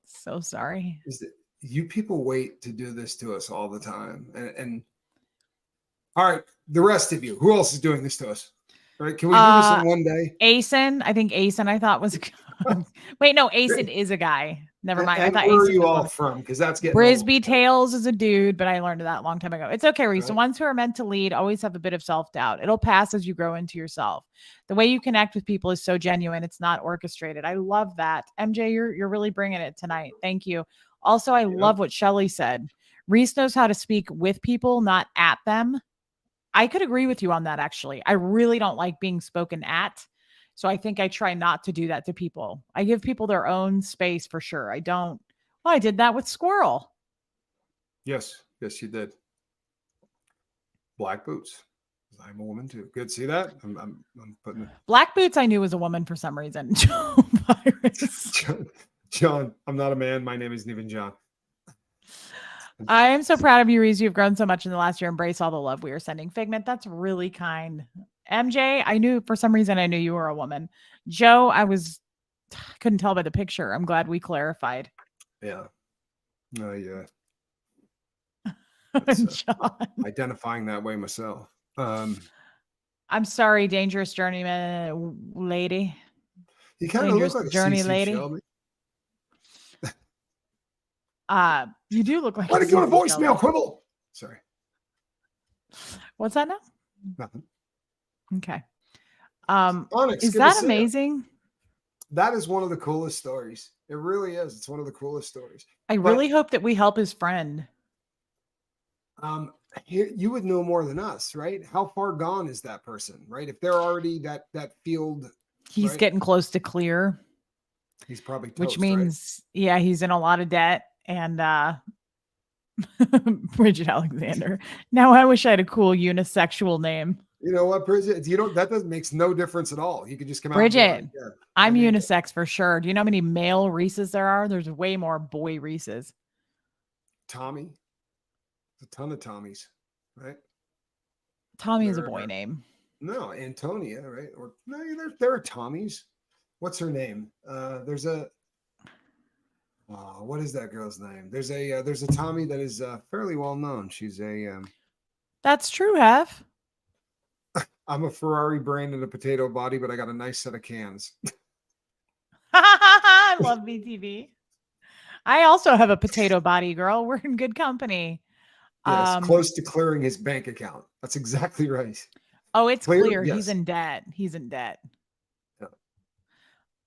So sorry. Is that you people wait to do this to us all the time. And all right, the rest of you, who else is doing this to us? All right, can we do this in Uh one day? Asen. I think Asen I thought was wait, no, Asen is a guy. Never mind. I And thought where are Asen you was a all woman. from? Because that's getting old. Brisby Tales is a dude, but I learned that a long time ago. It's okay, Reese. The Right? ones who are meant to lead always have a bit of self-doubt. It'll pass as you grow into yourself. The way you connect with people is so genuine. It's not orchestrated. I love that. MJ, you're really bringing it tonight. Thank you. Also, I Yep. love what Shelly said. Reese knows how to speak with people, not at them. I could agree with you on that, actually. I really don't like being spoken at. So I think I try not to do that to people. I give people their own space for sure. I don't. Well, I did that with Squirrel. Yes. Yes, you did. Black boots. I'm a woman too. Good. See that? I'm putting it. Black Boots, I knew was a woman for some reason. Joe Virus. John, I'm not a man. My name isn't even John. I am so proud of you, Reese. You've grown so much in the last year. Embrace all the love we are sending. Figment, that's really kind. MJ, I knew for some reason I knew you were a woman. Joe, couldn't tell by the picture. I'm glad we clarified. Yeah. Yeah. John. Identifying that way myself. I'm sorry, dangerous journeyman lady. You kind of look Dangerous like a journey CC lady. Shelby. You do look like Why a did you go to CC voicemail, Shelby. Quibble? Sorry. What's that now? Nothing. Okay. Onyx, Is good to that see you. amazing? That is one of the coolest stories. It really is. It's one of the coolest stories. I really hope that we help his friend. You would know more than us, right? How far gone is that person, right? If they're already that field, He's right? getting close to clear. He's probably toast, Which right? means, yeah, he's in a lot of debt. And Bridget Alexander. Now I wish I had a cool unisexual name. You know what, Bridget? That makes no difference at all. You could just come out Bridget, and be like, yeah, I'm unisex for sure. Do you know how many male Reeses there are? There's way more boy Reeses. Tommy. There's a ton of Tommies, right? Tommy is a boy name. No, Antonia, right? Or no, there are Tommies. What's her name? There's a what is that girl's name? There's a Tommy that is fairly well known. She's a That's true, Hef. I'm a Ferrari brain and a potato body, but I got a nice set of cans. I love BTV. I also have a potato body, girl. We're in good company. Yes, close to clearing his bank account. That's exactly right. Oh, it's clear. Yes. He's in debt. He's in debt. Yeah.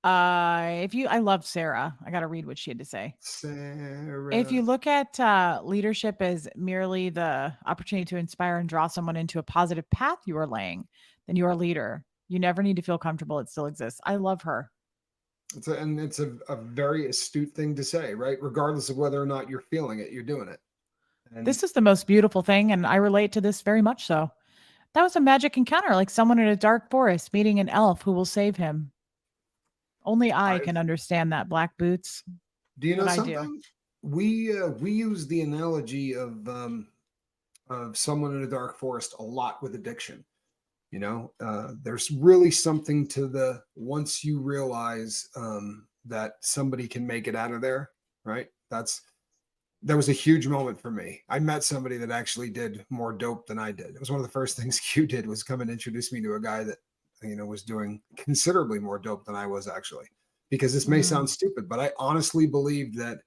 I loved Sarah. I got to read what she had to say. Sarah. If you look at leadership as merely the opportunity to inspire and draw someone into a positive path you are laying, then you are a leader. You never need to feel comfortable. It still exists. I love her. It's a very astute thing to say, right? Regardless of whether or not you're feeling it, you're doing it. And this is the most beautiful thing, and I relate to this very much so. That was a magic encounter, like someone in a dark forest meeting an elf who will save him. Only I can understand that, Black Boots. Do you know something? We use the analogy of someone in a dark forest a lot with addiction. You know, there's really something to the once you realize that somebody can make it out of there, right? That was a huge moment for me. I met somebody that actually did more dope than I did. It was one of the first things Q did was come and introduce me to a guy that, was doing considerably more dope than I was actually. Because this may sound stupid, but I honestly believed that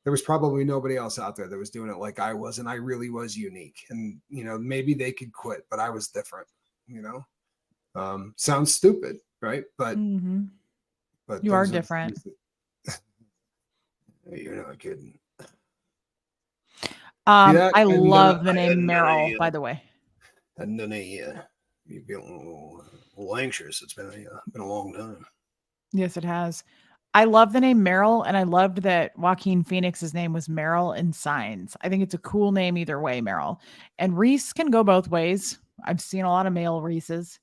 there was probably nobody else out there that was doing it like I was, and I really was unique. And maybe they could quit, but I was different. Sounds stupid, right? But but you are different. You're not kidding. I love the name Meryl, by the way. And then you feel a little anxious. It's been a long time. Yes, it has. I love the name Meryl, and I loved that Joaquin Phoenix's name was Meryl in Signs. I think it's a cool name either way, Meryl. And Reese can go both ways. I've seen a lot of male Reeses.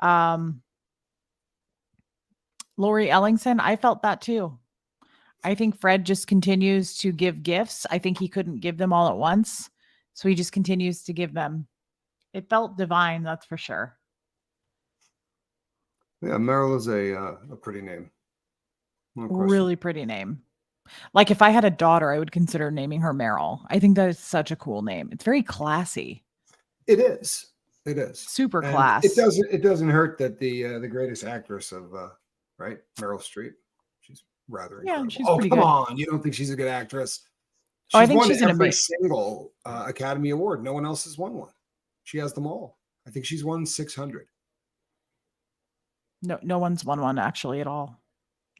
Lori Ellingson, I felt that too. I think Fred just continues to give gifts. I think he couldn't give them all at once, so he just continues to give them. It felt divine, that's for sure. Yeah, Meryl is a pretty name. No question. Really pretty name. Like if I had a daughter, I would consider naming her Meryl. I think that is such a cool name. It's very classy. It is. It is. Super And class. it doesn't hurt that the greatest actress of right, Meryl Streep. She's rather Yeah, incredible. she's Oh, pretty come good. on. You don't think she's a good actress? Oh, I She's think won she's an every amazing. single Academy Award. No one else has won one. She has them all. I think she's won 600. No one's won one actually at all.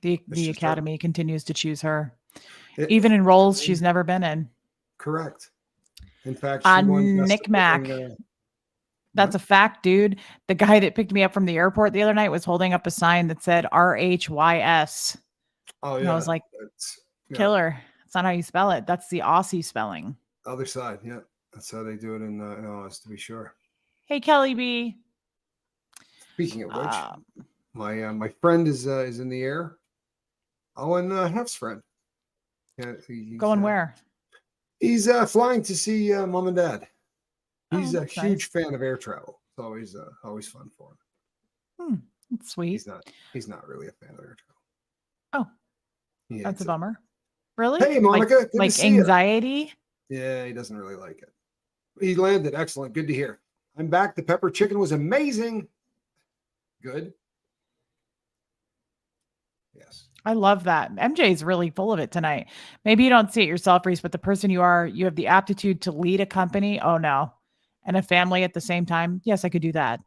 The It's the just her. Academy continues to choose her, It, even in I roles she's mean, never been in. correct. In fact, she won Best Nick Supporting. Mack. That's What? a fact, dude. The guy that picked me up from the airport the other night was holding up a sign that said RHYS. Oh And I was yeah, like, it's yeah. killer. That's not how you spell it. That's the Aussie spelling. Other side. Yeah, that's how they do it in Oz, to be sure. Hey, Kelly B. Speaking of which, Uh, my friend is in the air. Oh, and Hef's friend. Yeah, going where? he's flying to see mom and dad. Oh, He's a that's nice. huge fan of air travel. It's always fun for him. Hmm, that's sweet. He's not really a fan of air travel. Oh, He that's a hates it. bummer. Really? Hey, Monica, good to Like see you. anxiety? Yeah, he doesn't really like it. He landed. Excellent. Good to hear. I'm back. The pepper chicken was amazing. Good. Yes. I love that. MJ is really full of it tonight. Maybe you don't see it yourself, Reese, but the person you are, you have the aptitude to lead a company. Oh no. And a family at the same time. Yes, I could do that.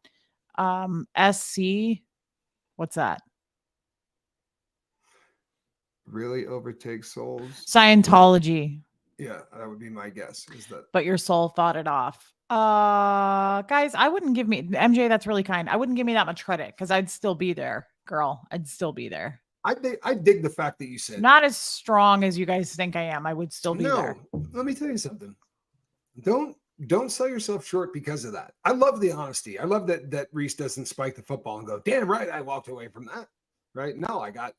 SC, what's that? Really overtake souls. Scientology, Yeah, that would be my guess. Is that but your soul thought it off. Guys, I wouldn't give me MJ, that's really kind. I wouldn't give me that much credit because I'd still be there, girl. I'd still be there. I dig the fact that you said Not as strong as you guys think I am. I would still be no. there. Let me tell you something. Don't sell yourself short because of that. I love the honesty. I love that Reese doesn't spike the football and go, damn right, I walked away from that. Right. No, I got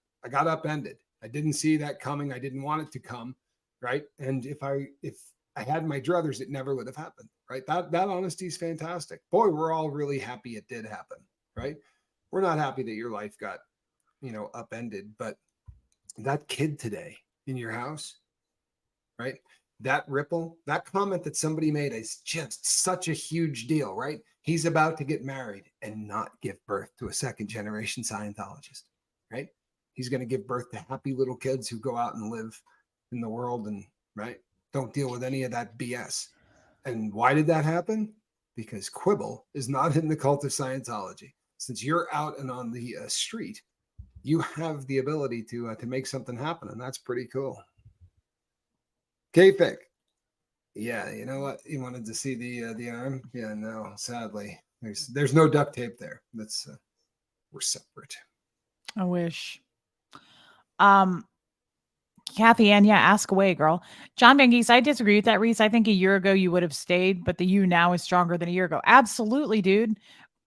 upended. I didn't see that coming. I didn't want it to come. Right. And if I had my druthers, it never would have happened. Right. That honesty is fantastic. Boy, we're all really happy it did happen. Right. We're not happy that your life got, upended, but that kid today in your house, right? That ripple, that comment that somebody made is just such a huge deal, right? He's about to get married and not give birth to a second generation Scientologist, right? He's going to give birth to happy little kids who go out and live in the world and, right, don't deal with any of that BS. And why did that happen? Because Quibble is not in the cult of Scientology. Since you're out and on the street, you have the ability to make something happen, and that's pretty cool. K-Pick. Yeah, you know what? You wanted to see the arm? Yeah, no, sadly. There's no duct tape there. That's we're separate. I wish. Um, Kathy Ann, yeah, ask away, girl. John Van Geese, I disagree with that, Reese. I think a year ago you would have stayed, but the you now is stronger than a year ago. Absolutely, dude.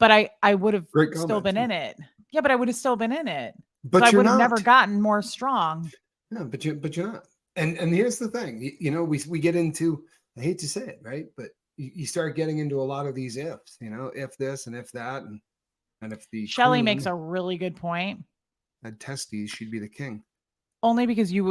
But I would have Great still comment been too. in it. Yeah, but I would have still been in it. So I But you're would have never not. gotten more strong. No, but you're not. And here's the thing. We get into, I hate to say it, right? But you start getting into a lot of these ifs, if this and if that, and if the Shelly makes queen a really good point. had testes, she'd be the king. Only because you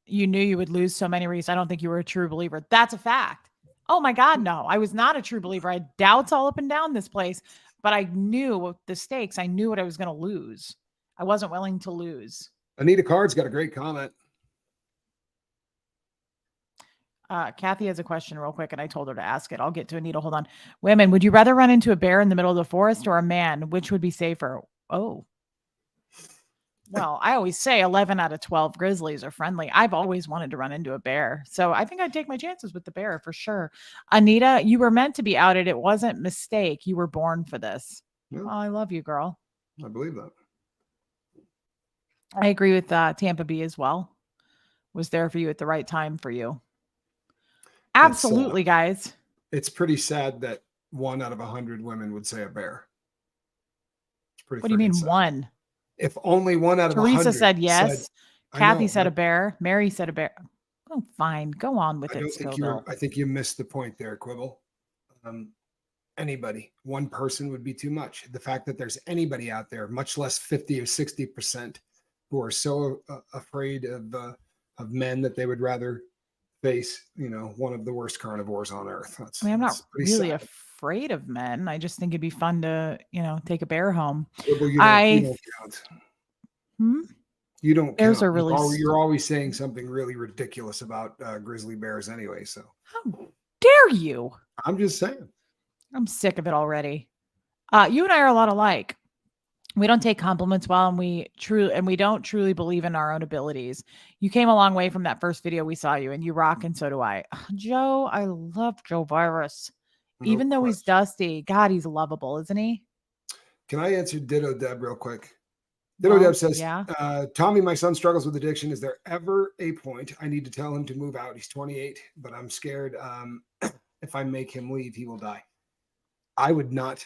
knew you would lose so many, Reese. I don't think you were a true believer. That's a fact. Oh my God, no. I was not a true believer. I had doubts all up and down this place, but I knew the stakes. I knew what I was going to lose. I wasn't willing to lose. Anita Card's got a great comment. Kathy has a question real quick, and I told her to ask it. I'll get to Anita. Hold on. Women, would you rather run into a bear in the middle of the forest or a man? Which would be safer? Oh, well, I always say 11 out of 12 grizzlies are friendly. I've always wanted to run into a bear. So I think I'd take my chances with the bear for sure. Anita, you were meant to be outed. It wasn't mistake. You were born for this. Yeah, Oh, I love you, girl. I believe that. I agree with Tampa B as well. Was there for you at the right time for you. It's Absolutely, guys. it's pretty sad that 1 out of 100 women would say a bear. It's pretty What do you freaking mean sad. one? If only 1 out of 100 Teresa said yes. I Kathy know, said a right? bear. Mary said a bear. Oh, fine. Go on with I it, don't think Scoville. I think you missed the point there, Quibble. anybody. One person would be too much. The fact that there's anybody out there, much less 50 or 60%, who are so afraid of men that they would rather face, one of the worst carnivores on earth. I mean, I'm not That's pretty really sad. afraid of men. I just think it'd be fun to, take a bear home. Well, you I don't count. hmm? You don't Bears count. are really You're always saying something really ridiculous about grizzly bears anyway. So how dare you? I'm just saying. I'm sick of it already. You and I are a lot alike. We don't take compliments well, and we don't truly believe in our own abilities. You came a long way from that first video we saw you, and you rock, and so do I. Joe, I love Joe Virus. No Even though he's question. dusty, God, he's lovable, isn't he? Can I answer Ditto Deb real quick? Ditto Deb Well, says, yeah. Tommy, my son struggles with addiction. Is there ever a point I need to tell him to move out? He's 28, but I'm scared if I make him leave, he will die. I would not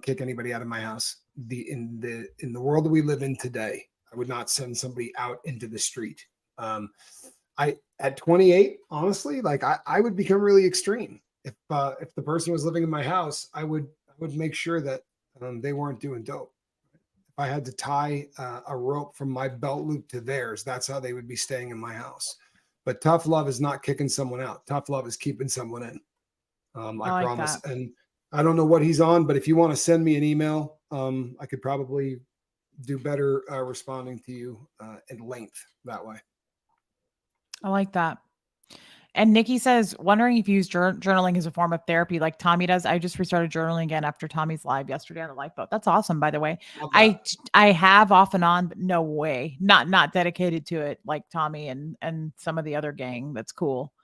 kick anybody out of my house. In the world that we live in today, I would not send somebody out into the street. I at 28, honestly, like I would become really extreme. If the person was living in my house, I would make sure that they weren't doing dope. If I had to tie a rope from my belt loop to theirs, that's how they would be staying in my house. But tough love is not kicking someone out. Tough love is keeping someone in. I I like promise. that. And I don't know what he's on, but if you want to send me an email, I could probably do better responding to you at length that way. I like that. And Nikki says, wondering if you use journaling as a form of therapy like Tommy does. I just restarted journaling again after Tommy's live yesterday on the lifeboat. That's awesome, by the way. Love that. I have off and on, but no way. Not dedicated to it like Tommy and some of the other gang. That's cool.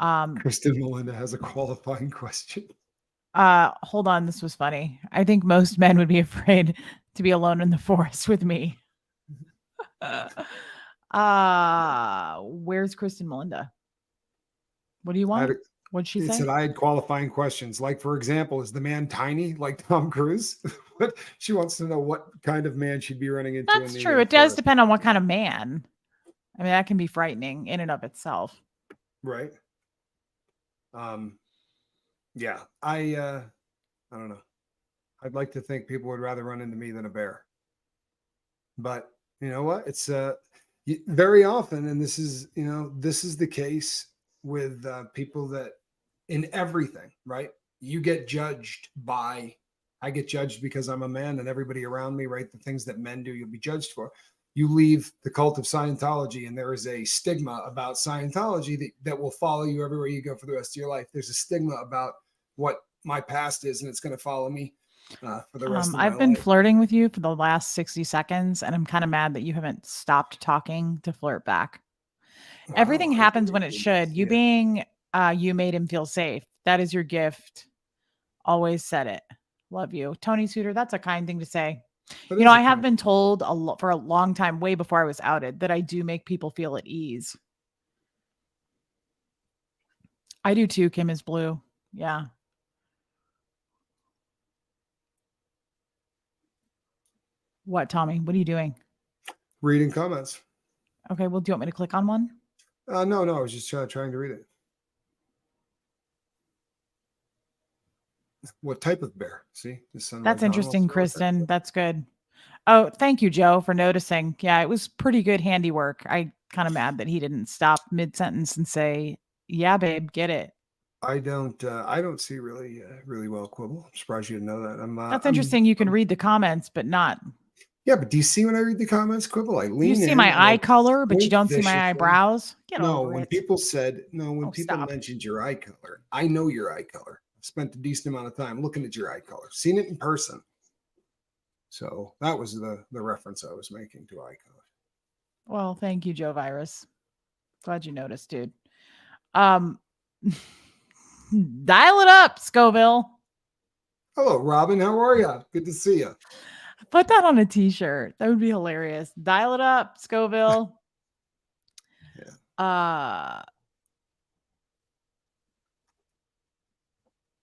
Kristen Melinda has a qualifying question. Hold on, this was funny. I think most men would be afraid to be alone in the forest with me. Where's Kristen Melinda? What do you I had want? a, What'd she it say? said I had qualifying questions. Like, for example, is the man tiny like Tom Cruise? What she wants to know what kind of man she'd be running into in That's the true. It does forest. depend on what kind of man. I mean, that can be frightening in and of itself. Right. Um, yeah. I don't know. I'd like to think people would rather run into me than a bear. But you know what? It's very often, and this is the case with people that in everything, right? You get judged by, I get judged because I'm a man, and everybody around me, right? The things that men do, you'll be judged for. You leave the cult of Scientology, and there is a stigma about Scientology that will follow you everywhere you go for the rest of your life. There's a stigma about what my past is, and it's going to follow me for the rest of my I've been life. flirting with you for the last 60 seconds, and I'm kind of mad that you haven't stopped talking to flirt back. Everything Wow, I happens when really it didn't should. see You it. being you made him feel safe. That is your gift. Always said it. Love you. Tony Suter, that's a kind thing to say. That is a I have kind. been told for a long time, way before I was outed, that I do make people feel at ease. I do too. Kim is blue. Yeah. What, Tommy? What are you doing? Reading comments. Okay. Well, do you want me to click on one? No, I was just trying to read it. What type of bear? See, the That's sunrise on wants interesting, to know what type of Kristen. That's good. Oh, thank you, Joe, for noticing. Yeah, it was pretty good handiwork. I kind of mad that he didn't stop mid sentence and say, "Yeah, babe, get it." I don't see really well quibble. I'm surprised you didn't know that. That's interesting. You can read the comments, but not. Yeah, but do you see when I read the comments quibble? I You lean see in my and I eye color, but you squint don't see my viciously. eyebrows. Get No, over when it. people said no, when Oh, people stop. mentioned your eye color, I know your eye color. I spent a decent amount of time looking at your eye color, seen it in person. So that was the reference I was making to eye color. Well, thank you, Joe Virus. Glad you noticed, dude. Um, dial it up, Scoville. Hello, Robin. How are you? Good to see you. Put that on a t-shirt. That would be hilarious. Dial it up, Scoville. Yeah.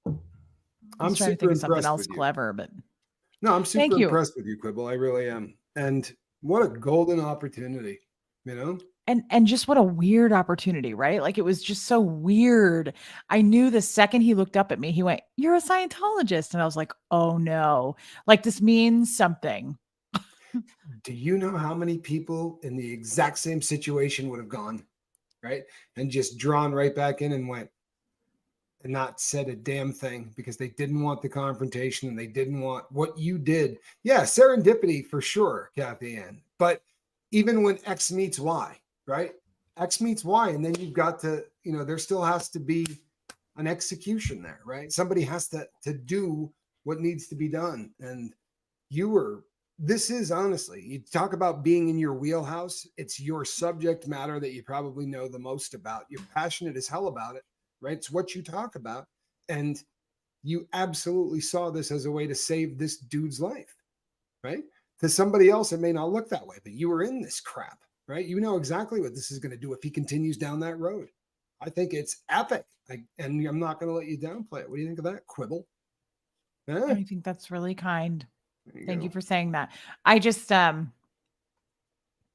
I was I'm trying to think super of something impressed else with you. clever, but No, I'm super thank you. impressed with you, Quibble. I really am. And what a golden opportunity, you know? And just what a weird opportunity, right? Like, it was just so weird. I knew the second he looked up at me, he went, "You're a Scientologist." And I was like, "Oh no. Like, this means something." Do you know how many people in the exact same situation would have gone, right? And just drawn right back in and went and not said a damn thing because they didn't want the confrontation and they didn't want what you did. Yeah, serendipity for sure, Kathy Ann. But even when X meets Y, right? X meets Y, and then you've got to, there still has to be an execution there, right? Somebody has to do what needs to be done. And you were this is honestly, you talk about being in your wheelhouse. It's your subject matter that you probably know the most about. You're passionate as hell about it, right? It's what you talk about. And you absolutely saw this as a way to save this dude's life, right? To somebody else, it may not look that way, but you were in this crap, right? You know exactly what this is going to do if he continues down that road. I think it's epic. And I'm not going to let you downplay it. What do you think of that, Quibble? Huh? I think that's really kind. There you Thank you go. for saying that. I just feel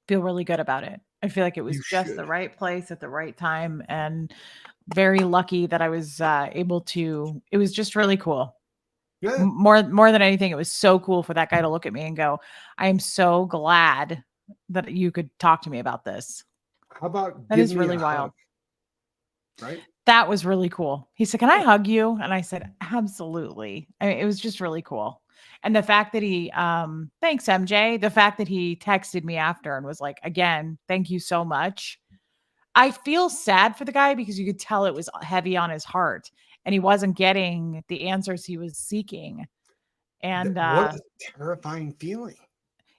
really good about it. I feel like it was You just the should. right place at the right time, and very lucky that I was able to. It was just really cool. Yeah. More than anything, it was so cool for that guy to look at me and go, "I am so glad that you could talk to me about this." How about That give is me a really hug, wild. right? That was really cool. He said, "Can I Yeah. hug you?" And I said, "Absolutely." I mean, it was just really cool. And the fact that he thanks MJ, the fact that he texted me after and was like, "Again, thank you so much." I feel sad for the guy because you could tell it was heavy on his heart and he wasn't getting the answers he was seeking. And What a terrifying feeling.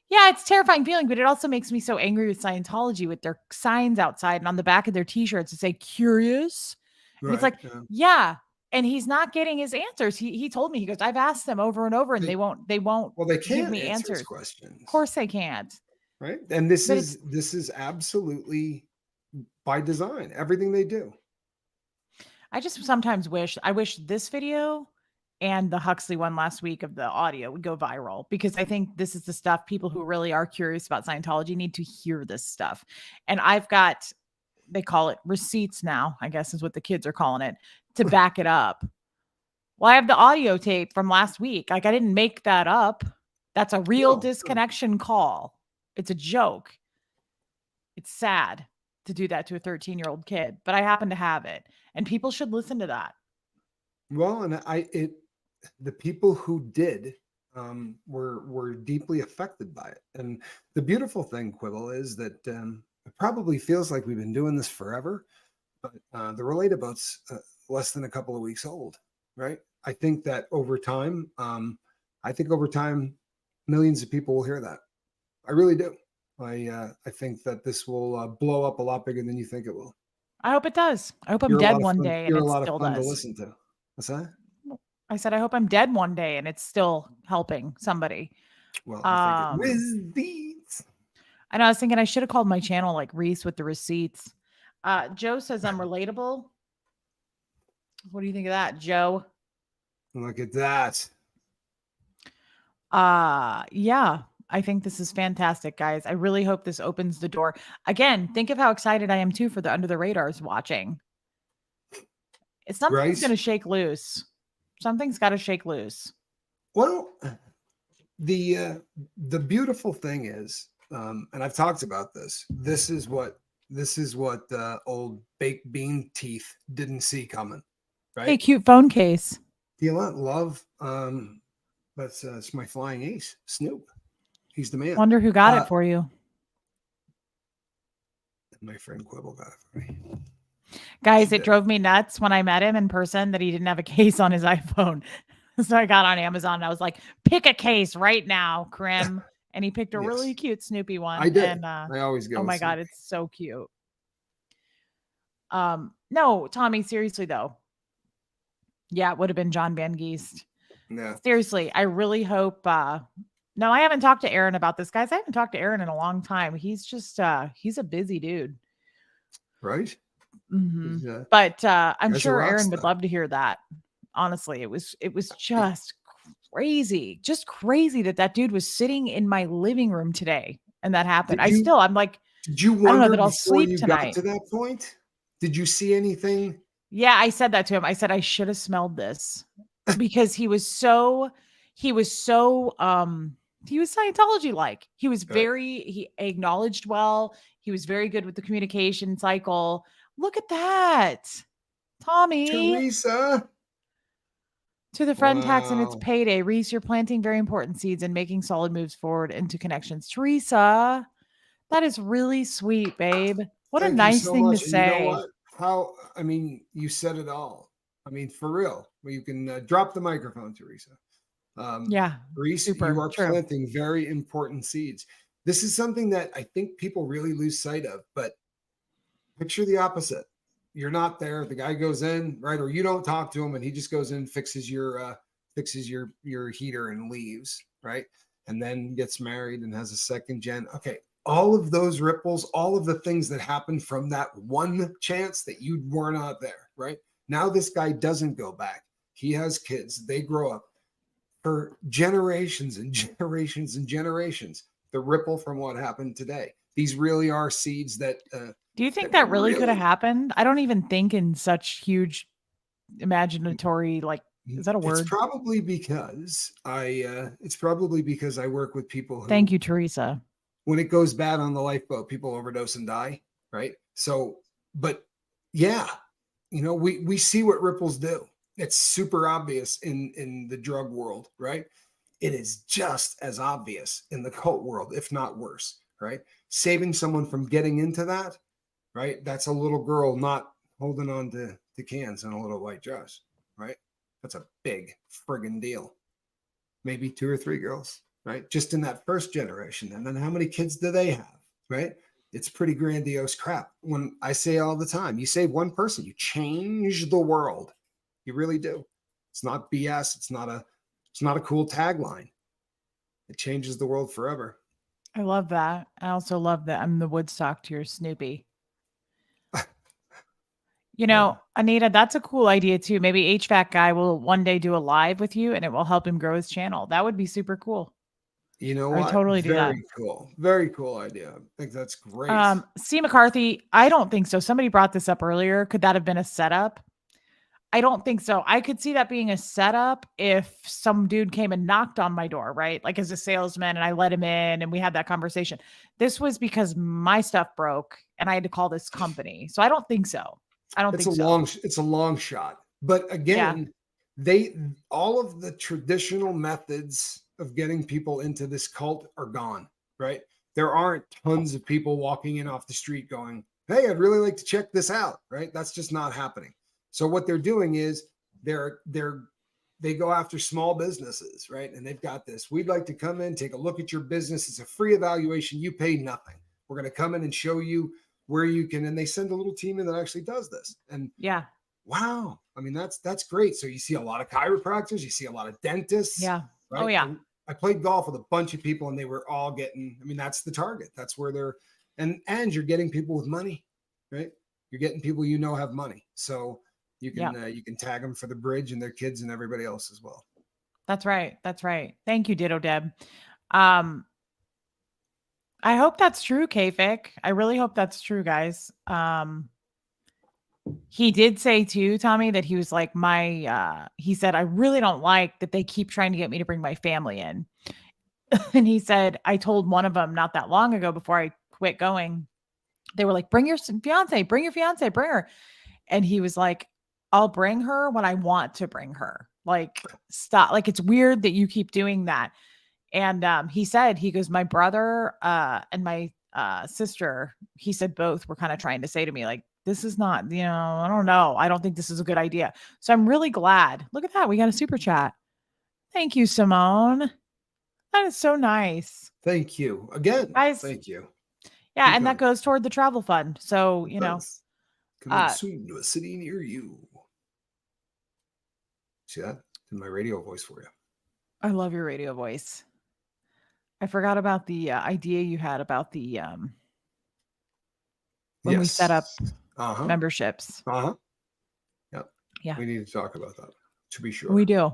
yeah, it's a terrifying feeling, but it also makes me so angry with Scientology with their signs outside and on the back of their t-shirts to say curious. And it's Right. like, yeah, and he's not getting his answers. He told me, he goes, "I've asked them over and over and They, they won't well, they give can't me answer his answers." Of questions, course they can't. right? And this But it's is this is absolutely by design. Everything they do. I just sometimes wish this video and the Huxley one last week of the audio would go viral, because I think this is the stuff people who really are curious about Scientology need to hear this stuff. And I've got, they call it receipts now, I guess is what the kids are calling it, to back it up. Well, I have the audio tape from last week. Like, I didn't make that up. That's a real No, no. disconnection call. It's a joke. It's sad to do that to a 13-year-old kid, but I happen to have it. And people should listen to that. Well, and the people who did were deeply affected by it. And the beautiful thing, Quibble, is that it probably feels like we've been doing this forever, but the Relatabout's less than a couple of weeks old, right? I think that over time, millions of people will hear that. I really do. I think that this will blow up a lot bigger than you think it will. I hope it does. I hope I'm You're a dead lot of one fun. day and You're a it lot of still fun to does. listen to. What's that? I said, I hope I'm dead one day and it's still helping somebody. Well, you think it Um, whiz beats. I know, I was thinking I should have called my channel like Reese with the receipts. Joe says I'm relatable. What do you think of that, Joe? Look at that. Yeah, I think this is fantastic, guys. I really hope this opens the door. Again, think of how excited I am too for the under the radars watching. Something's Right? going to shake loose. Something's got to shake loose. Well, the beautiful thing is, and I've talked about this. This is what old baked bean teeth didn't see coming, Hey, right? cute phone case. Do you love? That's it's my flying ace, Snoop. He's the man. Wonder who got it for you. My friend Quibble got it for me. Guys, She it did. drove me nuts when I met him in person that he didn't have a case on his iPhone. So I got on Amazon and I was like, pick a case right now, Krim. And he picked a really Yes, cute Snoopy I one. did. And I always oh go with my God, Snoopy. it's so cute. No, Tommy, seriously though. Yeah, it would have been John Van Geest. Yeah. Seriously, I really hope no, I haven't talked to Aaron about this, guys. I haven't talked to Aaron in a long time. He's just he's a busy dude. Right. Mhm. He's, But I'm guy's a sure rock Aaron would star. love to hear that. Honestly, it was just crazy. Just crazy that that dude was sitting in my living room today and that happened. Did you I'm like, Did you I don't know wonder that I'll before sleep you got tonight. to that point? Did you see anything? Yeah, I said that to him. I said, "I should have smelled this," because he was so, he was Scientology-like. He was Right. very he acknowledged well, he was very good with the communication cycle. Look at that, Tommy. Teresa. To the friend tax and its Wow. payday. Reese, you're planting very important seeds and making solid moves forward into connections. Teresa, that is really sweet, babe. What a Thank you nice so thing to much. And you know say. what? How, I mean, you said it all. I mean, for real. Well, you can drop the microphone, Teresa. Um, Yeah, Reese, you super are true. planting very important seeds. This is something that I think people really lose sight of, but picture the opposite. You're not there. The guy goes in, right? Or you don't talk to him and he just goes in, fixes your heater and leaves, right? And then gets married and has a second gen. Okay. All of those ripples, all of the things that happened from that one chance that you were not there, right? Now this guy doesn't go back. He has kids. They grow up for generations and generations and generations. The ripple from what happened today. These really are seeds Do you think that that really could have really. happened? I don't even think in such huge imaginatory, like, is that a It's word? probably because I work with people Thank who, you, Teresa. when it goes bad on the lifeboat, people overdose and die, right? So, but yeah, we see what ripples do. It's super obvious in the drug world, right? It is just as obvious in the cult world, if not worse, right? Saving someone from getting into that, right? That's a little girl not holding on to cans in a little white dress, right? That's a big friggin' deal. Maybe two or three girls, right? Just in that first generation. And then how many kids do they have, right? It's pretty grandiose crap. When I say all the time, you save one person, you change the world. You really do. It's not BS. It's not a cool tagline. It changes the world forever. I love that. I also love that I'm the Woodstock to your Snoopy. Yeah. Anita, that's a cool idea too. Maybe HVAC guy will one day do a live with you and it will help him grow his channel. That would be super cool. You know I would what? totally do that. Very cool. Very cool idea. I think that's great. C. McCarthy, I don't think so. Somebody brought this up earlier. Could that have been a setup? I don't think so. I could see that being a setup if some dude came and knocked on my door, right? Like as a salesman, and I let him in and we had that conversation. This was because my stuff broke and I had to call this company. So I don't think so. I don't think so. It's a long shot. But Yeah. again, they all of the traditional methods of getting people into this cult are gone, right? There aren't tons of people walking in off the street going, "Hey, I'd really like to check this out," right? That's just not happening. So what they're doing is they're they go after small businesses, right? And they've got this. We'd like to come in, take a look at your business. It's a free evaluation. You pay nothing. We're going to come in and show you where you can, and they send a little team in that actually does this. And Yeah. wow, I mean that's great. So you see a lot of chiropractors, you see a lot of dentists, Yeah. Oh right? yeah. I played golf with a bunch of people and they were all getting, I mean, that's the target. That's where they're, and you're getting people with money, right? You're getting people have money. So Yeah. you can tag them for the bridge and their kids and everybody else as well. That's right. That's right. Thank you, Ditto Deb. Um, I hope that's true, Kafik. I really hope that's true, guys. He did say too, Tommy, that he was like, he said, I really don't like that they keep trying to get me to bring my family in. And he said, I told one of them not that long ago before I quit going, they were like, bring your fiance, bring her. And he was like, I'll bring her when I want to bring her. Like, stop. Like, it's weird that you keep doing that. And he said, he goes, my brother and my sister, he said both were kind of trying to say to me, like, this is not, I don't know. I don't think this is a good idea. So I'm really glad. Look at that. We got a super chat. Thank you, Simone. That is so nice. Thank you again. Guys, Thank you. yeah, Keep and that coming. goes toward the travel fund. So, Thanks. Coming uh, soon to a city near you. See that? In my radio voice for you. I love your radio voice. I forgot about the idea you had about the when we set Yes. up Uh-huh. memberships. Uh-huh. Yep. Yeah, We need to talk about that, to be we sure. do.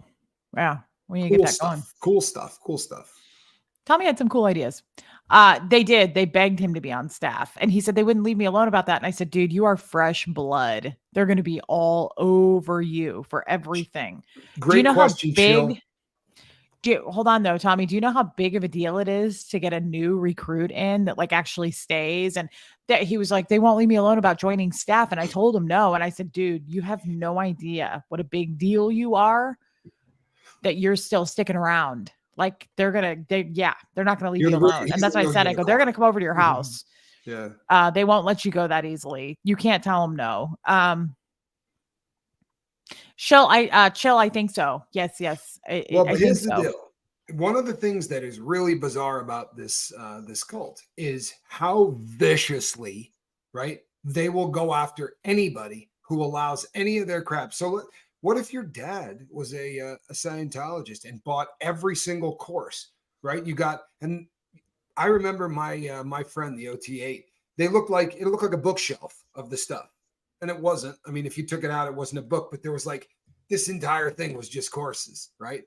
Yeah, we need to get Cool that going. stuff. Cool stuff. Cool stuff. Tommy had some cool ideas. They did. They begged him to be on staff. And he said they wouldn't leave me alone about that. And I said, dude, you are fresh blood. They're going to be all over you for everything. Do you Great know how question, big? Chill. Hold on though, Tommy. Do you know how big of a deal it is to get a new recruit in that like actually stays? And that he was like, they won't leave me alone about joining staff. And I told him no. And I said, dude, you have no idea what a big deal you are that you're still sticking around. Like they're not gonna leave You're you the alone. And he's that's the why I real said, I go, they're unicorn. gonna come over to your house. Yeah. They won't let you go that easily. You can't tell them no. Chill, I think so. Yes, yes. Well, I but think here's the so. deal. One of the things that is really bizarre about this cult is how viciously, right, they will go after anybody who allows any of their crap. So what if your dad was a Scientologist and bought every single course, right? You got, and I remember my friend, the OT8. It looked like a bookshelf of the stuff, and it wasn't. I mean, if you took it out, it wasn't a book, but there was like this entire thing was just courses, right?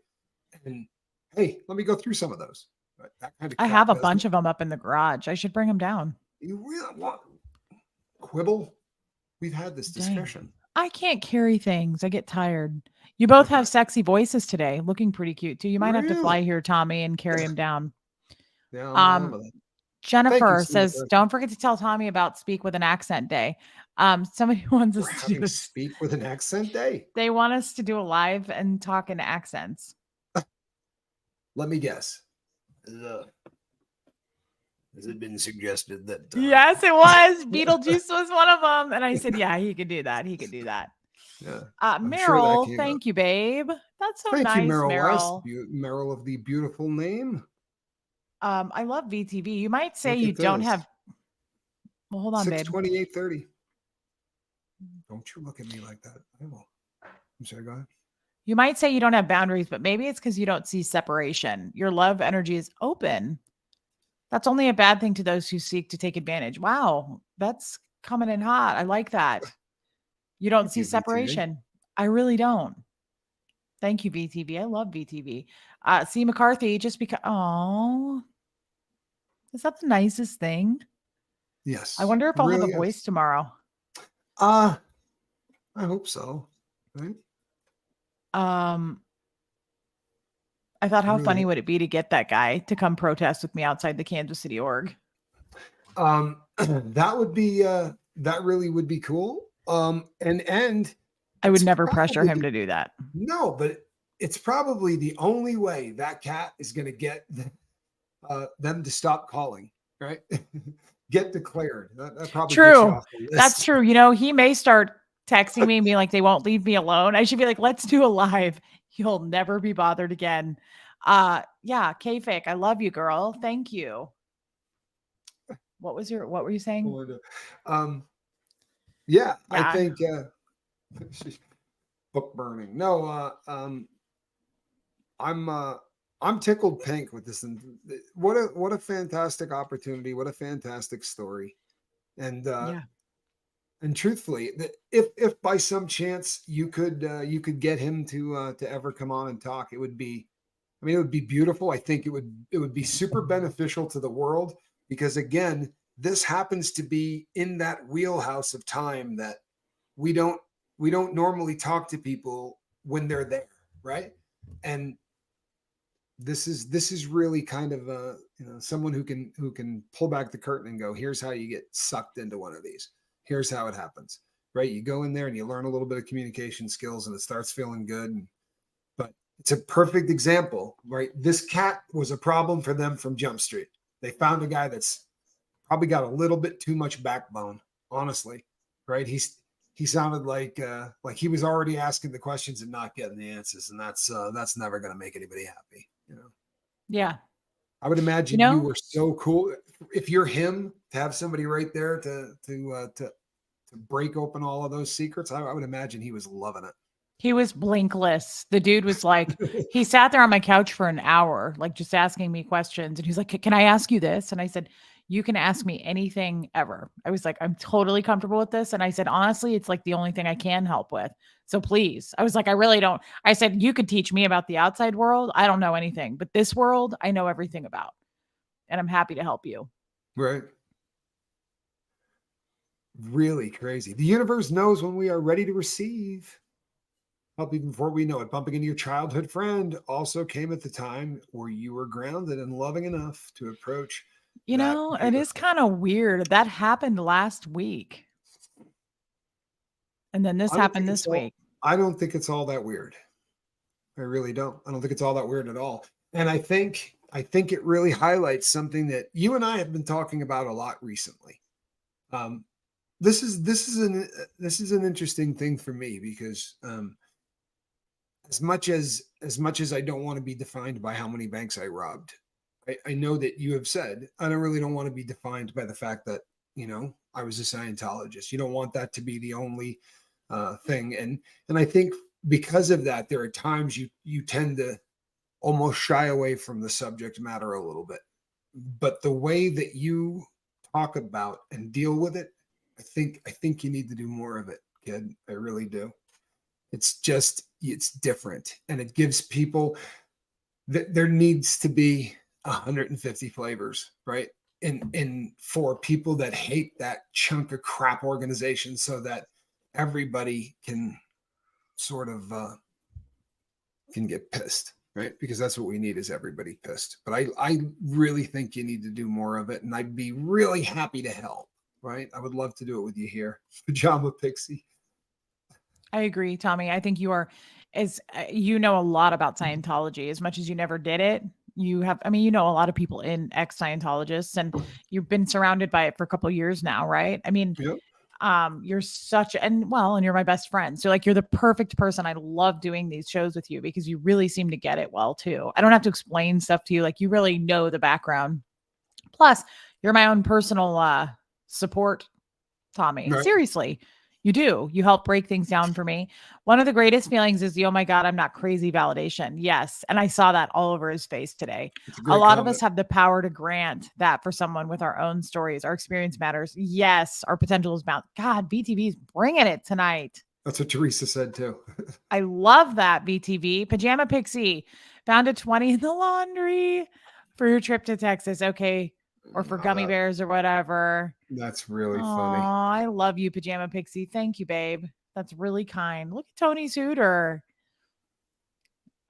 And hey, let me go through some of those. Right? That kind of I have crap a doesn't. bunch of them up in the garage. I should bring them down. You really want quibble? We've had this Dang. discussion. I can't carry things. I get tired. You both Okay, have sexy voices today, looking pretty cute too. You might have to really? fly here, Tommy, and carry him down. Yeah, I'm on Um, with it. Thank you, Jennifer senior says, person. "Don't forget to tell Tommy about Speak with an Accent Day." Somebody wants We're us to do having this. speak with an accent day. They want us to do a live and talk in accents. Let me guess. Has it been suggested that Yes, it was. Beetlejuice was one of them, and I said, "Yeah, he could do that. He could do that." yeah, I'm sure that Meryl, came up. thank you, babe. That's so Thank you, nice, Meryl West, Meryl. Meryl of the beautiful name. I love VTV. You might say Look you at don't this. have. Well, hold on, babe. 62830. Don't you look at me like that. I will. I'm sorry, go ahead. You might say you don't have boundaries, but maybe it's because you don't see separation. Your love energy is open. That's only a bad thing to those who seek to take advantage. Wow, that's coming in hot. I like that. You don't Thank see you, VTV. separation. I really don't. Thank you, VTV. I love VTV. C. McCarthy, just because. Oh, is that the nicest thing? I Yes, wonder if I'll have a really voice is. tomorrow. Uh, I hope so. Right? Um, I thought, I how really funny hope. would it be to get that guy to come protest with me outside the Kansas City org? That would be that really would be cool. And I would it's never pressure probably him to do that. no, but it's probably the only way that cat is going to get them to stop calling, right? Get declared. That probably gets you True. off the That's list. true. He may start texting me and being like, they won't leave me alone. I should be like, let's do a live. You'll never be bothered again. Yeah, K-Fake, I love you, girl. Thank you. What were you saying? um, yeah, I Yeah. think book burning. No, I'm I'm tickled pink with this. And what a fantastic opportunity! What a fantastic story! And Yeah. and truthfully, if by some chance you could get him to ever come on and talk, it would be, I mean, it would be beautiful. I think it would be super beneficial to the world because again, this happens to be in that wheelhouse of time that we don't we don't normally talk to people when they're there, right? And this is really kind of someone who can pull back the curtain and go, here's how you get sucked into one of these. Here's how it happens, right? You go in there and you learn a little bit of communication skills and it starts feeling good. But it's a perfect example, right? This cat was a problem for them from Jump Street. They found a guy that's probably got a little bit too much backbone, honestly, right? He sounded like he was already asking the questions and not getting the answers, and that's never going to make anybody happy, you know. Yeah. I would You imagine you know, were so cool if you're him to have somebody right there to break open all of those secrets. I would imagine he was loving he was blinkless. The dude was like, it. he sat there on my couch for an hour, like just asking me questions. And he's like, can I ask you this? And I said, you can ask me anything ever. I was like, I'm totally comfortable with this. And I said, honestly, it's like the only thing I can help with. So please, I was like, I really don't. I said, you could teach me about the outside world. I don't know anything, but this world, I know everything about. and I'm happy to help you. Right. Really crazy. The universe knows when we are ready to receive. Help even before we know it. Bumping into your childhood friend also came at the time where you were grounded and loving enough to approach You that know, it bigger. is kind of weird. That happened last week. And then this I don't think happened it's this all week. I don't think it's all that weird. I really don't. I don't think it's all that weird at all. And I think it really highlights something that you and I have been talking about a lot recently. Um, this is an interesting thing for me because as much as I don't want to be defined by how many banks I robbed, I know that you have said I don't want to be defined by the fact that I was a Scientologist. You don't want that to be the only thing, and I think because of that, there are times you tend to almost shy away from the subject matter a little bit. But the way that you talk about and deal with it, I think you need to do more of it, kid. I really do. It's different, and it gives people that there needs to be 150 flavors, right? And for people that hate that chunk of crap organization, so that everybody can sort of can get pissed, right? Because that's what we need is everybody pissed. But I really think you need to do more of it, and I'd be really happy to help. Right? I would love to do it with you here, Pajama Pixie. I agree, Tommy. I think you are, as you know a lot about Scientology, as much as you never did it. You have, I mean, you know a lot of people in ex Scientologists, and you've been surrounded by it for a couple years now, right? I mean, Yep. you're such, and you're my best friend. So like, you're the perfect person. I love doing these shows with you because you really seem to get it well too. I don't have to explain stuff to you. Like, you really know the background. Plus, you're my own personal support, Tommy. Right. Seriously, you do. You help break things down for me. One of the greatest feelings is the oh my God, I'm not crazy validation. Yes. And I saw that all over his face today. It's a A great lot of us comment. have the power to grant that for someone with our own stories. Our experience matters. Yes. Our potential is bound. God, BTV's bringing it tonight. That's what Teresa said too. I love that, BTV. Pajama Pixie found a 20 in the laundry for your trip to Texas. Okay. Or for Oh, gummy bears or whatever. that's Oh, really funny. I love you, Pajama Pixie. Thank you, babe. That's really kind. Look at Tony's Hooter.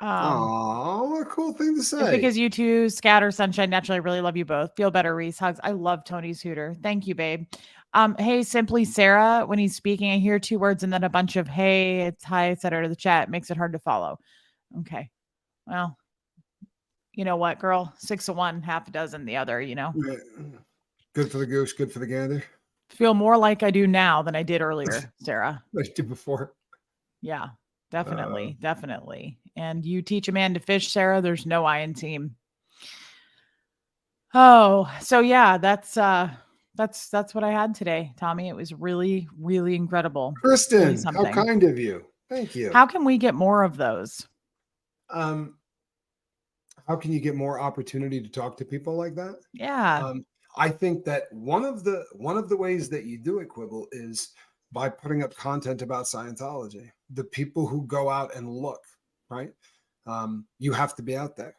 Um, Oh, what a cool thing to just say. because you two scatter sunshine naturally, I really love you both. Feel better, Reese. Hugs. I love Tony's Hooter. Thank you, babe. Hey, simply Sarah, when he's speaking, I hear two words and then a bunch of hey, it's hi, etc. to the chat. Makes it hard to follow. Okay. Well, you know what, girl? 6 of one, half a dozen the other. Yeah. Good for the goose, good for the gander. Feel more like I do now than I did earlier, Sarah. Like I did before. Yeah, Uh, definitely, definitely. And you teach a man to fish, Sarah, there's no I in team. Oh, so yeah, that's what I had today, Tommy. It was really, really incredible. Really Kristen, how something. kind of you. Thank you. How can we get more of those? Um, how can you get more opportunity to talk to people like that? Yeah. Um, I think that one of the ways that you do it, Quibble, is by putting up content about Scientology. The people who go out and look, right? You have to be out there.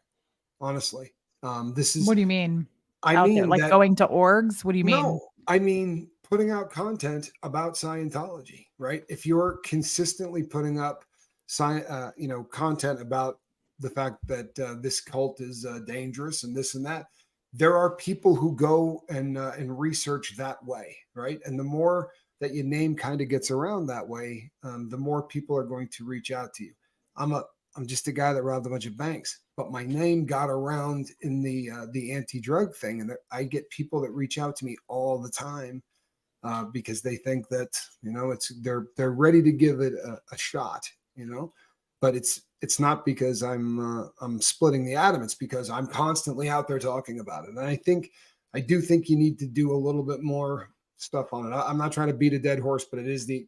Honestly, this is. What do you mean I out there? mean Like that. going to orgs? What do you mean? No, I mean putting out content about Scientology, right? If you're consistently putting up content about the fact that this cult is dangerous and this and that, there are people who go and research that way, right? And the more that your name kind of gets around that way, the more people are going to reach out to you. I'm a I'm just a guy that robbed a bunch of banks, but my name got around in the anti-drug thing, and I get people that reach out to me all the time because they think that they're ready to give it a shot, but it's not because I'm splitting the atom. It's because I'm constantly out there talking about it, and I do think you need to do a little bit more stuff on it. I'm not trying to beat a dead horse, but it is the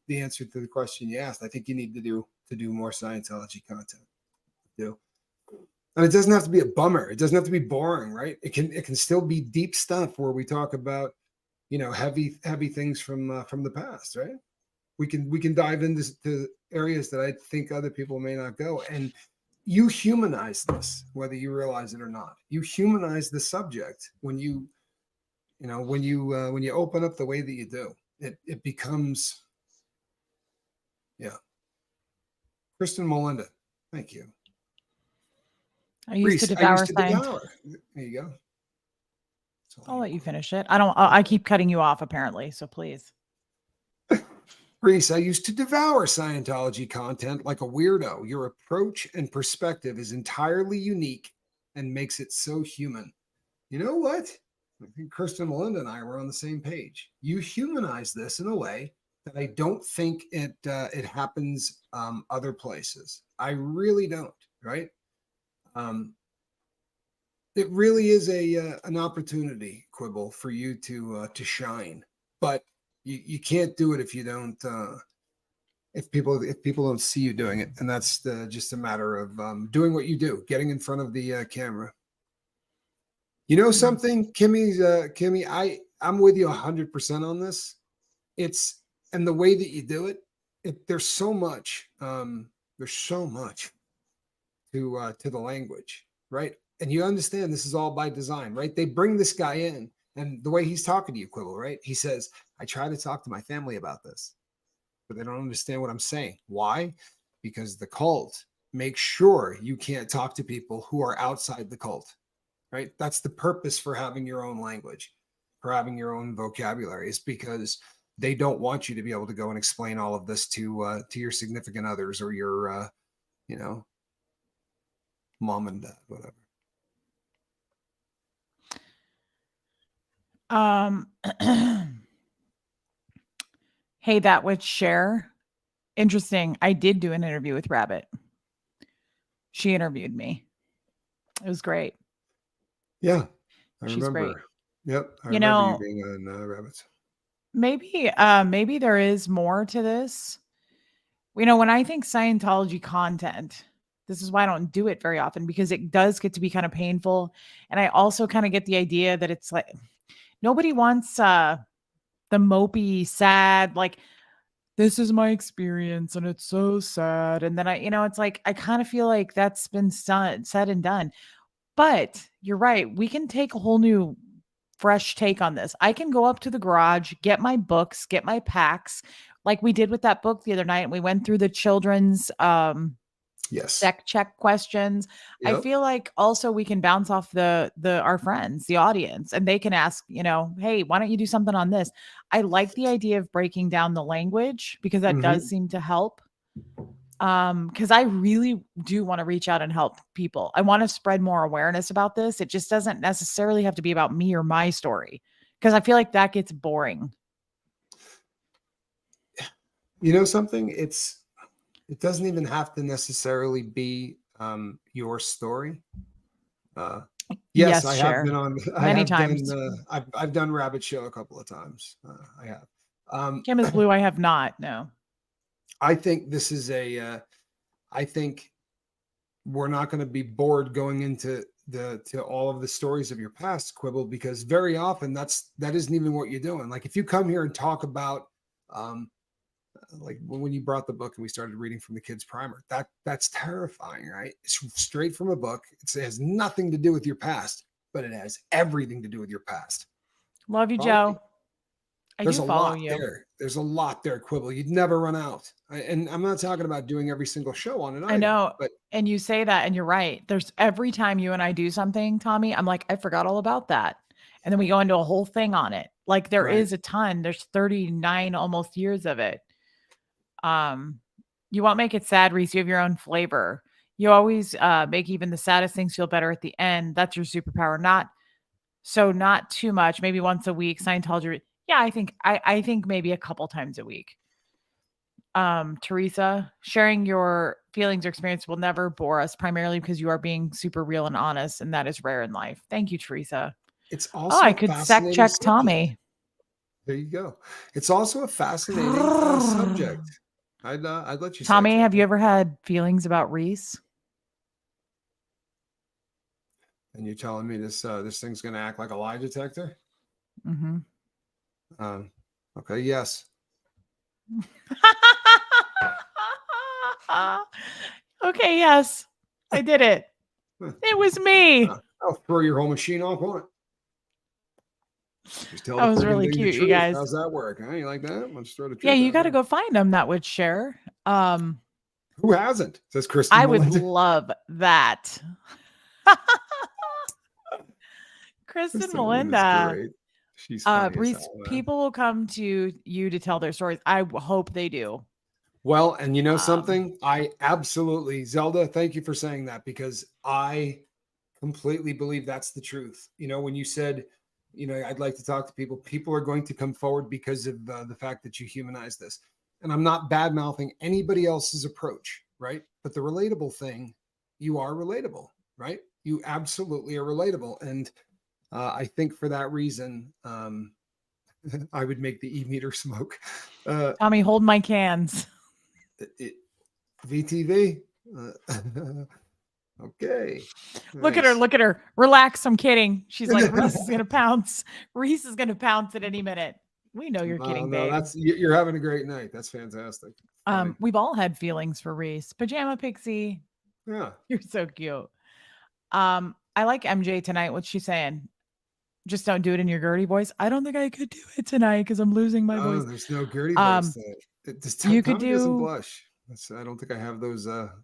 answer to the question you asked. I think you need to do more Scientology content. Do. And it doesn't have to be a bummer. It doesn't have to be boring, right? It can still be deep stuff where we talk about heavy things from the past, right? We can dive into areas that I think other people may not go. And you humanize this, whether you realize it or not. You humanize the subject when when you open up the way that you do. It becomes, yeah. Kristen Melinda, thank you. I used to Reese, I used devour to science. devour. There you go. That's all I'll you let you want. finish it. I don't. I keep cutting you off apparently. So please. Reese, I used to devour Scientology content like a weirdo. Your approach and perspective is entirely unique and makes it so human. You know what? I think Kristen Melinda and I were on the same page. You humanize this in a way that I don't think it happens other places. I really don't. Right? Um, it really is a an opportunity, Quibble, for you to shine, but you can't do it if you don't. If people don't see you doing it, and that's just a matter of doing what you do, getting in front of the camera. You know Mm. something, Kimmy, I'm with you 100% on this. It's and the way that you do it, there's so much there's so much to the language, right? And you understand this is all by design, right? They bring this guy in, and the way he's talking to you, Quibble, right? He says, "I try to talk to my family about this, but they don't understand what I'm saying. Why? Because the cult makes sure you can't talk to people who are outside the cult, right? That's the purpose for having your own language, for having your own vocabulary, is because they don't want you to be able to go and explain all of this to your significant others or your you know mom and dad, whatever." Um. Hey, that would share. Interesting. I did do an interview with Rabbit. She interviewed me. It was great. Yeah, I She's great. remember. Yep, I You remember you know, being on Rabbits. maybe there is more to this. When I think Scientology content, this is why I don't do it very often because it does get to be kind of painful. And I also kind of get the idea that it's like nobody wants the mopey, sad, like this is my experience and it's so sad. And then it's like I kind of feel like that's been said and done. But you're right. We can take a whole new fresh take on this. I can go up to the garage, get my books, get my packs, like we did with that book the other night. And we went through the children's Yes. sec check questions. I Yep. feel like also we can bounce off the our friends, the audience, and they can ask, hey, why don't you do something on this? I like the idea of breaking down the language because that does Hmm. seem to help. Because I really do want to reach out and help people. I want to spread more awareness about this. It just doesn't necessarily have to be about me or my story because I feel like that gets boring. You know something? It doesn't even have to necessarily be your story. Uh, yes, Yes, I have been share on. I many have done. times. I've done Rabbit Show a couple of times. I have. Kim is blue. I have not. No. I think this is I think we're not going to be bored going into to all of the stories of your past, Quibble, because very often that isn't even what you're doing. Like if you come here and talk about um, like when you brought the book and we started reading from the kids primer, that's terrifying, right? It's straight from a book. It has nothing to do with your past, but it has everything to do with your past. Love you, Follow me? Joe. I There's do a follow lot you. there. There's a lot there, Quibble. You'd never run out. And I'm not talking about doing every single show on it I either, know. but And you say that, and you're right. There's every time you and I do something, Tommy, I'm like, I forgot all about that. And then we go into a whole thing on it. Like there right. is a ton. There's 39 almost years of it. Um, you won't make it sad, Reese. You have your own flavor. You always make even the saddest things feel better at the end. That's your superpower. Not too much. Maybe once a week. Scientology. Yeah, I think maybe a couple times a week. Teresa, sharing your feelings or experience will never bore us, primarily because you are being super real and honest, and that is rare in life. Thank you, Teresa. It's Oh, also I a could sec fascinating check subject. Tommy. There you go. It's also a fascinating subject. I'd let you sec Tommy, check have you him. ever had feelings about Reese? And you're telling me this thing's going to act like a lie detector? Mm-hmm. Um, okay, yes. Okay, yes. I did it. It was me. I'll throw your whole machine off on it. Just tell That the was friggin' really thing the cute, you truth. guys. How's that work? Huh? You like that? Let's throw the Yeah, truth you out got to there. go find them that would share. Who hasn't? Says Kristen I would Melinda. love that. Kristen Kristen Melinda's Melinda. great. She's funny as Reese, hell, man. people will come to you to tell their stories. Hope they do. Well, and you know Um, something? I absolutely, Zelda, thank you for saying that because I completely believe that's the truth. You know, when you said, you know, I'd like to talk to people, people are going to come forward because of the fact that you humanize this. And I'm not bad mouthing anybody else's approach, right? But the relatable thing, you are relatable, right? You absolutely are relatable. And I think for that reason, I would make the e-meter smoke. Tommy, hold my cans. It, VTV. Okay. Look at her. Nice. Look at her. Relax. I'm kidding. She's like, Reese is going to pounce. Reese is going to pounce at any minute. We know you're No, kidding, no, babe. that's you're having a great night. That's fantastic. Funny. We've all had feelings for Reese. Pajama Pixie. Yeah. You're so cute. I like MJ tonight. What's she saying? Just don't do it in your Gertie voice. I don't think I could do it tonight because I'm losing my No, voice. there's no Gertie voice. Um, you could Tommy doesn't do blush. I don't think I have those Oh,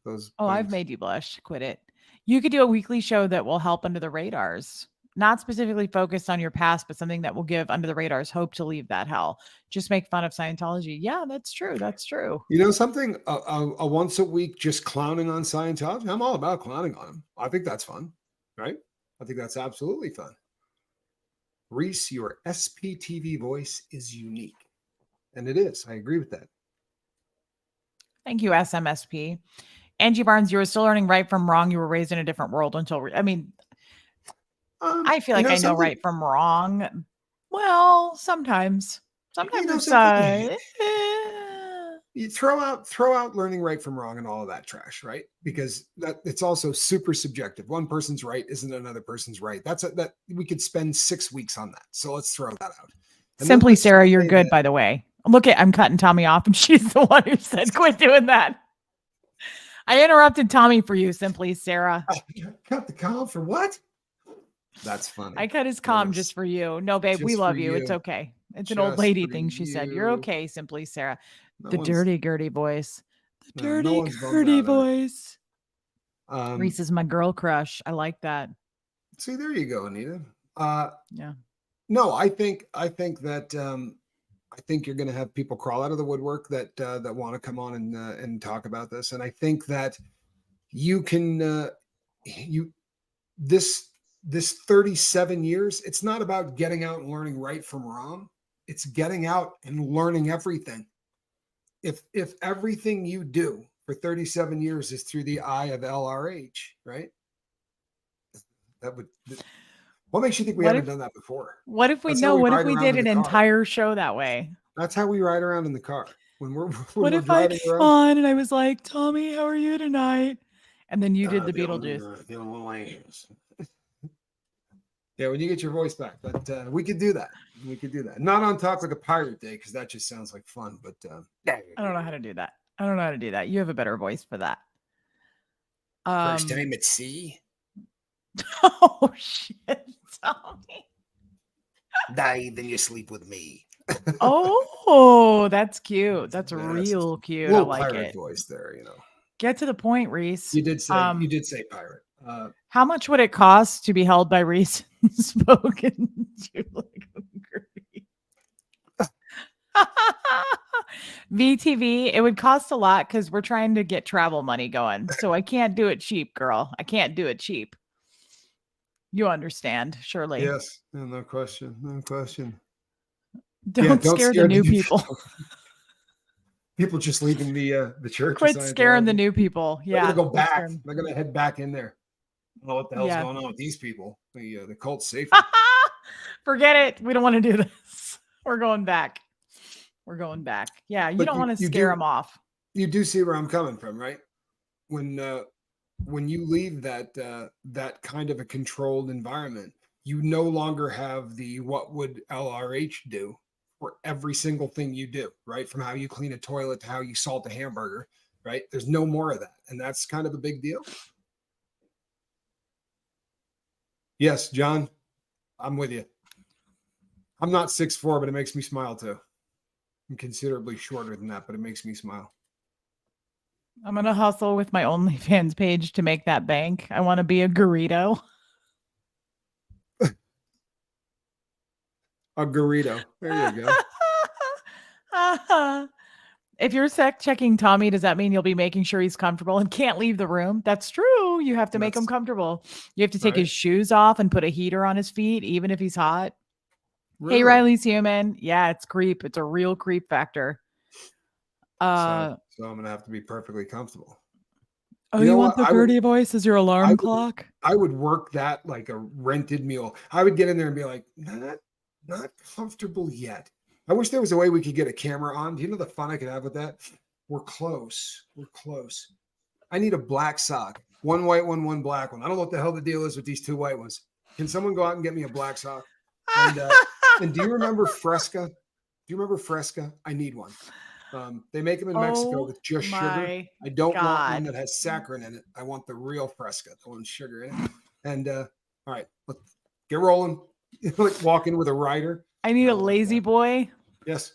I've things. made you blush. Quit it. You could do a weekly show that will help under the radars. Not specifically focused on your past, but something that will give under the radars hope to leave that hell. Just make fun of Scientology. Yeah, that's true. That's true. You know something? A once a week just clowning on Scientology. I'm all about clowning on them. I think that's fun, right? I think that's absolutely fun. Reese, your SPTV voice is unique. And it is. I agree with that. Thank you, SMSP. Angie Barnes, you were still learning right from wrong. You were raised in a different world I mean, I feel You like know I know something? right from wrong. Well, sometimes. You Sometimes know it's something? You throw out learning right from wrong and all of that trash, right? Because that it's also super subjective. One person's right isn't another person's right. That we could spend 6 weeks on that. So let's throw that out. And then Simply let's Sarah, just you're say good, that by the way. Look at I'm cutting Tommy off, and she's the one who said, quit doing that. I interrupted Tommy for you, Simply Sarah. cut the call for what? That's I funny. cut his That comm just is for you. No, babe, we just for love you. It's you. okay. It's an old Just lady for thing she said. You're you. okay, Simply Sarah. No The one's dirty Gertie voice. The no dirty one's bummed Gertie out at it. voice. Um, Reese is my girl crush. I like that. see, there you go, Anita. Yeah. No, I think you're going to have people crawl out of the woodwork that want to come on and talk about this, and I think that you can you this this 37 years. It's not about getting out and learning right from wrong. It's getting out and learning everything. If everything you do for 37 years is through the eye of LRH, right? That would. What makes you think we What haven't if done that before? what if we That's how know? we What if ride we around did in an the car. entire show that way? That's how we ride around in the car when we're when What we're if I driving came around. on and I was like, Tommy, how are you tonight? And then you did the Beetlejuice. Feeling little anxious. Yeah, when you get your voice back, but we could do that. We could do that. Not on top like a pirate day because that just sounds like fun. But I don't know how to do that. I don't know how to do that. You have a better voice for that. first Um time at sea, Oh shit, Tommy. die then you sleep with me. Oh, that's cute. That's Yes, real cute. I little like pirate it. voice there. You know, Get to the point, Reese. you did say pirate. How much would it cost to be held by Reese and spoken to like a Gertie? VTV, it would cost a lot because we're trying to get travel money going. So I can't do it cheap, girl. I can't do it cheap. You understand, surely. Yes, no question, no question. Yeah, Don't don't scare the scare the new new people. people just leaving the church of Quit scaring the Scientology. new people. They're gonna Yeah, go quit back. scaring 'em. They're gonna head back in there. I don't know what the hell's Yeah. going on with these people. The cult's safer. Forget it. We don't want to do this. We're going back. We're going back. Yeah, you But don't want to you scare them off. do see where I'm coming from, right? When when you leave that kind of a controlled environment, you no longer have the what would LRH do for every single thing you do, right? From how you clean a toilet to how you salt a hamburger, right? There's no more of that, and that's kind of a big deal. Yes, John, I'm with you. I'm not 6'4", but it makes me smile too. I'm considerably shorter than that, but it makes me smile. I'm gonna hustle with my OnlyFans page to make that bank. I want to be a burrito. A burrito. There you go. If you're checking Tommy, does that mean you'll be making sure he's comfortable and can't leave the room? That's true. You have to make him That's comfortable. You have to take right. his shoes off and put a heater on his feet, even if he's hot. Hey, Really? Riley's human. Yeah, it's creep. It's a real creep factor. So, Uh, so I'm gonna have to be perfectly comfortable. oh, You you know want what? the Gertie voice as your I alarm would, clock? I would work that like a rented mule. I would get in there and be like, not comfortable yet. I wish there was a way we could get a camera on. Do you know the fun I could have with that? We're close. We're close. I need a black sock. One white one, one black one. I don't know what the hell the deal is with these two white ones. Can someone go out and get me a black sock? And and do you remember Fresca? Do you remember Fresca? I need one. They make them in Mexico Oh with just sugar. my I don't want one God. that has saccharin in it. I want the real Fresca, the one with sugar in it. And all right, let's get rolling. Like walking with a rider. I need I a want lazy that. boy. Yes.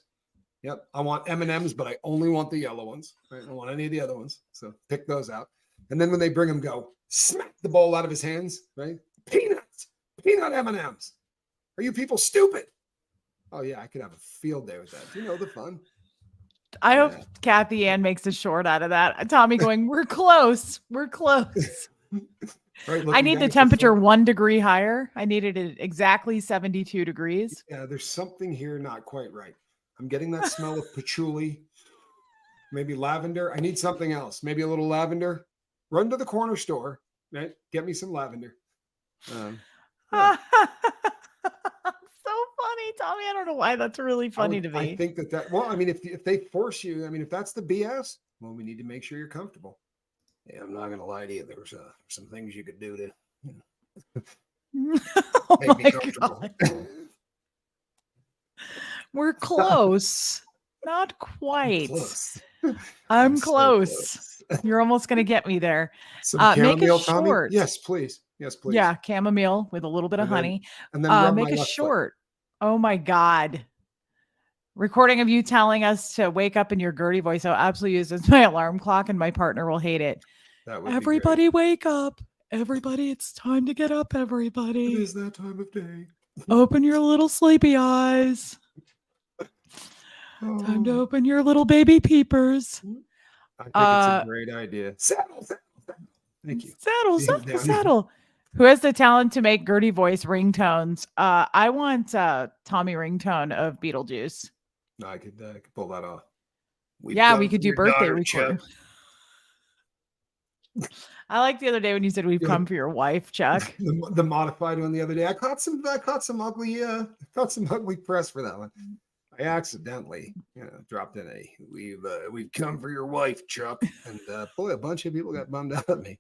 Yep. I want M&Ms, but I only want the yellow ones. Right? I don't want any of the other ones. So pick those out. And then when they bring them, go smack the bowl out of his hands. Right? Peanuts. Peanut M&Ms. Are you people stupid? Oh yeah, I could have a field day with that. Do you know the fun? I hope Yeah. Kathy Ann makes a short out of that. Tommy going, we're close. We're close. Right. I Looking need down the at the temperature phone. 1 degree higher. I needed it exactly 72 degrees. Yeah, there's something here not quite right. I'm getting that smell of patchouli, maybe lavender. I need something else. Maybe a little lavender. Run to the corner store, right? Get me some lavender. Yeah. So funny, Tommy. I don't know why that's really funny to I me. think that well, I mean, if they force you, I mean, if that's the BS, well, we need to make sure you're comfortable. Yeah, I'm not gonna lie to you. There's some things you could do to Oh make me my comfortable. God. We're close. Not I'm quite. close. I'm I'm so close. close. You're almost going to get me there. Some Make it chamomile, Tommy? short. Yes, please. Yes, please. Yeah, chamomile with a little bit of And then honey. rub my Make it left foot. short. Oh my God. Recording of you telling us to wake up in your Gertie voice. I'll absolutely use as my alarm clock and my partner will hate it. That would be great. Everybody wake up. Everybody, it's time to get up, It everybody. is that time of day. Open your little sleepy eyes. Time to Oh, open your little baby peepers. I think it's a Uh great idea. Saddle, saddle, saddle. Thank you. Saddle, See him saddle, down here. saddle. Who has the talent to make Gertie voice ringtones? I want Tommy ringtone of Beetlejuice. No, I could pull that off. We've Yeah, we come could for do your birthday daughter, recording. Chuck. I like the other day when you said we've Yeah, come for your wife, Chuck. the modified one the other day. I caught some ugly press for that one. I accidentally, dropped in we've come for your wife, Chuck, and boy, a bunch of people got bummed out at me.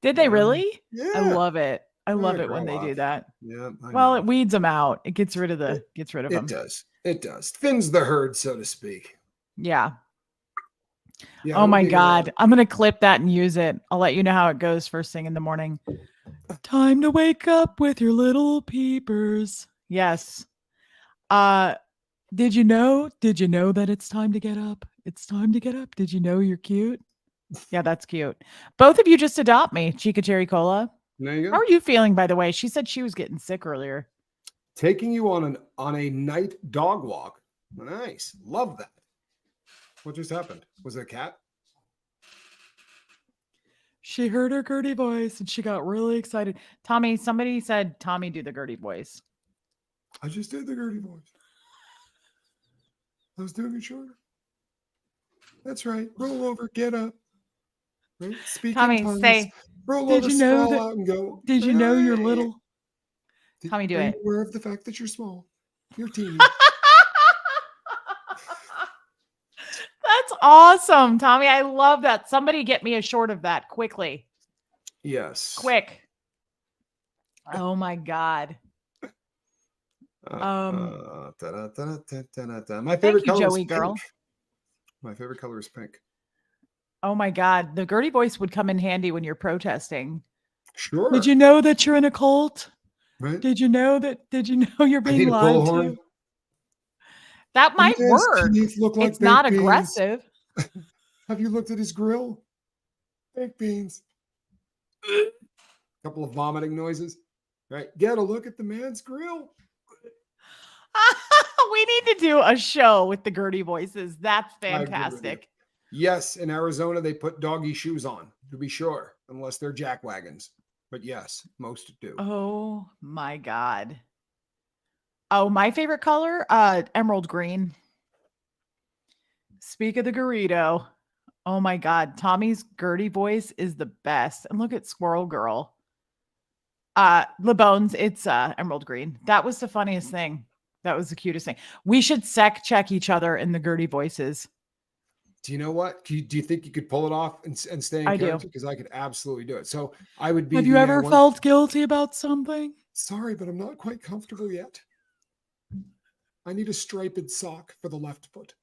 Did they really? I Yeah, love it. I love it when grow they do up. that. Yeah, I Well, it know. weeds them out. It gets rid of It, it them. does. It does. Thins the herd, so to speak. Yeah. Yeah, Oh it'll my be. God. I'm going to clip that and use it. I'll let you know how it goes first thing in the morning. Time to wake up with your little peepers. Yes. Did you know that it's time to get up? It's time to get up. Did you know you're cute? Yeah, that's cute. Both of you just adopt me, Chica Cherry Cola. There you How go. are you feeling, by the way? She said she was getting sick earlier. Taking you on a night dog walk. Nice. Love that. What just happened? Was it a cat? She heard her Gertie voice and she got really excited. Tommy, somebody said Tommy do the Gertie voice. I just did the Gertie voice. I was doing it shorter. That's right. Roll over, get up. Right? Speak in Tommy, tongues. say, Roll did over, you know sprawl that? out, and go. Did you know you're Hey! little? Tommy, do Are you it. aware of the fact that you're small? You're teeny. That's awesome, Tommy. I love that. Somebody get me a short of that quickly. Yes. Quick. Oh my God. My Thank favorite you, color is Joey pink. girl. My favorite color is pink. Oh my God. The Gertie voice would come in handy when you're protesting. Sure. Did you know that you're in a cult? right? Did you know you're I being need a lied bullhorn. to? That A might man's work. teeth look like It's not baked beans. aggressive. Have you looked at his grill? Baked beans. Couple of vomiting noises. Right. Get a look at the man's grill. We need to do a show with the Gertie voices. That's I agree with you. fantastic. Yes, in Arizona they put doggy shoes on, to be sure, unless they're jack wagons. But yes, most do. Oh my God. Oh, my favorite color, emerald green. Speak of the Garrido. Oh my God. Tommy's Gertie voice is the best. And look at Squirrel Girl. LeBones, it's emerald green. That was the funniest thing. That was the cutest thing. We should sec check each other in the Gertie voices. Do you know what? Do you think you could pull it off and stay in I do. character? Because I could absolutely do it. So I would be Have you the ever one. felt guilty about something? Sorry, but I'm not quite comfortable yet. I need a striped sock for the left foot.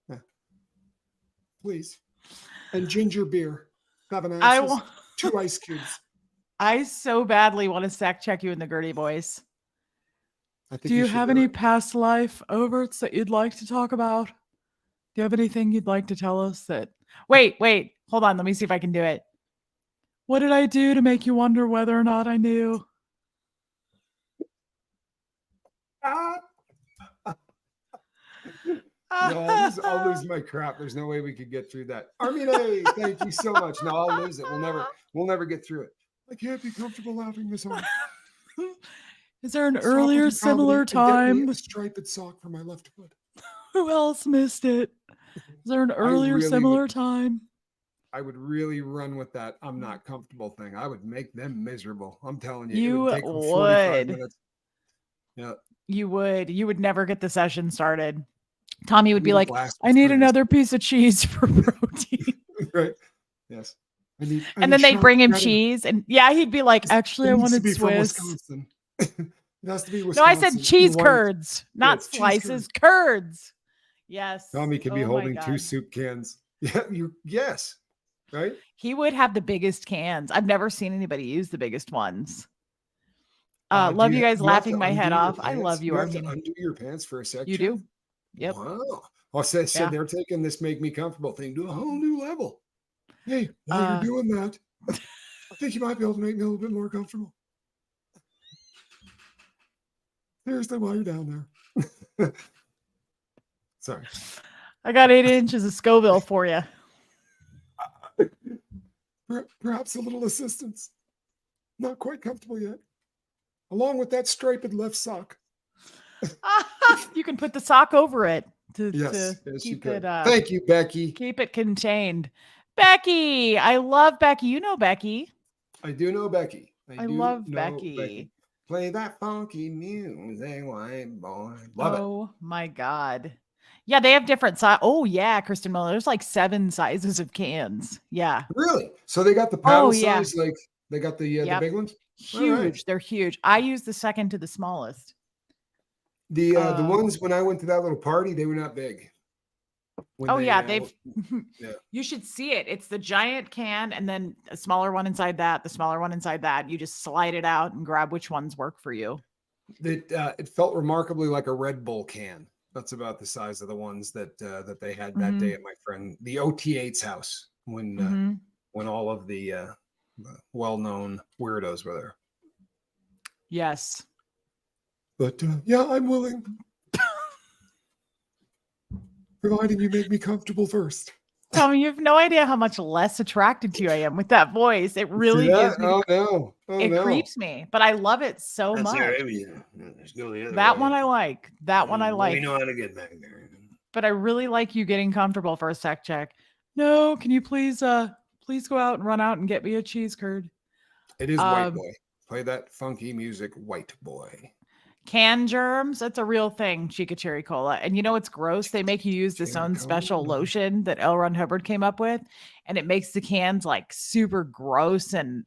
Yeah. Please. And ginger beer. 7 ounces. 2 ice cubes. I so badly want to sec check you in the Gertie voice. I think Do you should have do any it. past life overts that you'd like to talk about? Do you have anything you'd like to tell us that? Wait, hold on. Let me see if I can do it. What did I do to make you wonder whether or not I knew? Ah! No, I'll lose my crap. There's no way we could get through that. Armine, thank you so much. No, I'll lose it. We'll never get through it. I can't be comfortable laughing this hard. Is there an Stop earlier with your comedy similar and get me time? a striped sock for my left foot. Who else missed it? Is there an earlier similar time? I would really run with that I'm not comfortable thing. I would make them miserable. I'm telling you, it You would take them 45 would. minutes. Yeah. You would never get the session started. Tommy would I be need a like, blast I of need trees. another piece of cheese for protein. Right. Yes. I And need then they'd sharp bring him cheddar. cheese. And yeah, he'd be like, actually, It I needs to wanted be from Swiss. Wisconsin. It has to be No, I Wisconsin. said cheese White. curds, Yeah, not it's cheese slices, curds. Yes. Tommy could be Oh my holding 2 God. soup cans. Yeah, yes. Right? He would have the biggest cans. I've never seen anybody use the biggest ones. Love you guys laughing my head off. I love you, You have to Armini. undo your pants for a sec You check? do? Yep. Wow. Well, so Yeah. they're taking this make me comfortable thing to a whole new level. Hey, while you're doing that, I think you might be able to make me a little bit more comfortable. Seriously, while you're down there. Sorry. I got 8 inches of Scoville for you. Perhaps a little assistance. Not quite comfortable yet. Along with that striped left sock. You can put the sock over it to keep it. Thank you, Becky. Keep it contained. Becky, I love Becky. You know Becky. I do know Becky. I love Becky. Play that funky music, white boy. Love it. Oh my God. Yeah, they have different size. Oh yeah, Kristen Miller. There's like 7 sizes of cans. Yeah. Really? So they got the paddle size, like they got the big ones? Huge. Right. They're huge. I use the second to the smallest. The ones when I went to that little party, they were not big. They've you should see it. It's the giant can and then a smaller one inside that, the smaller one inside that. You just slide it out and grab which ones work for you. It felt remarkably like a Red Bull can. That's about the size of the ones that they had that day at my friend the OT8's house when all of the well-known weirdos were there. Yes. But yeah, I'm willing. Providing you make me comfortable first. Tommy, you have no idea how much less attracted to you I am with that voice. It really gives me it creeps me, but I love it so much. That one I like. That one I like. We know how to get back there. But I really like you getting comfortable for a sec check. No, can you please go out and run out and get me a cheese curd? It is White Boy. Play that funky music, White Boy. Can germs, that's a real thing, Chica Cherry Cola. And you know what's gross? They make you use this own special lotion that L. Ron Hubbard came up with, and it makes the cans like super gross, and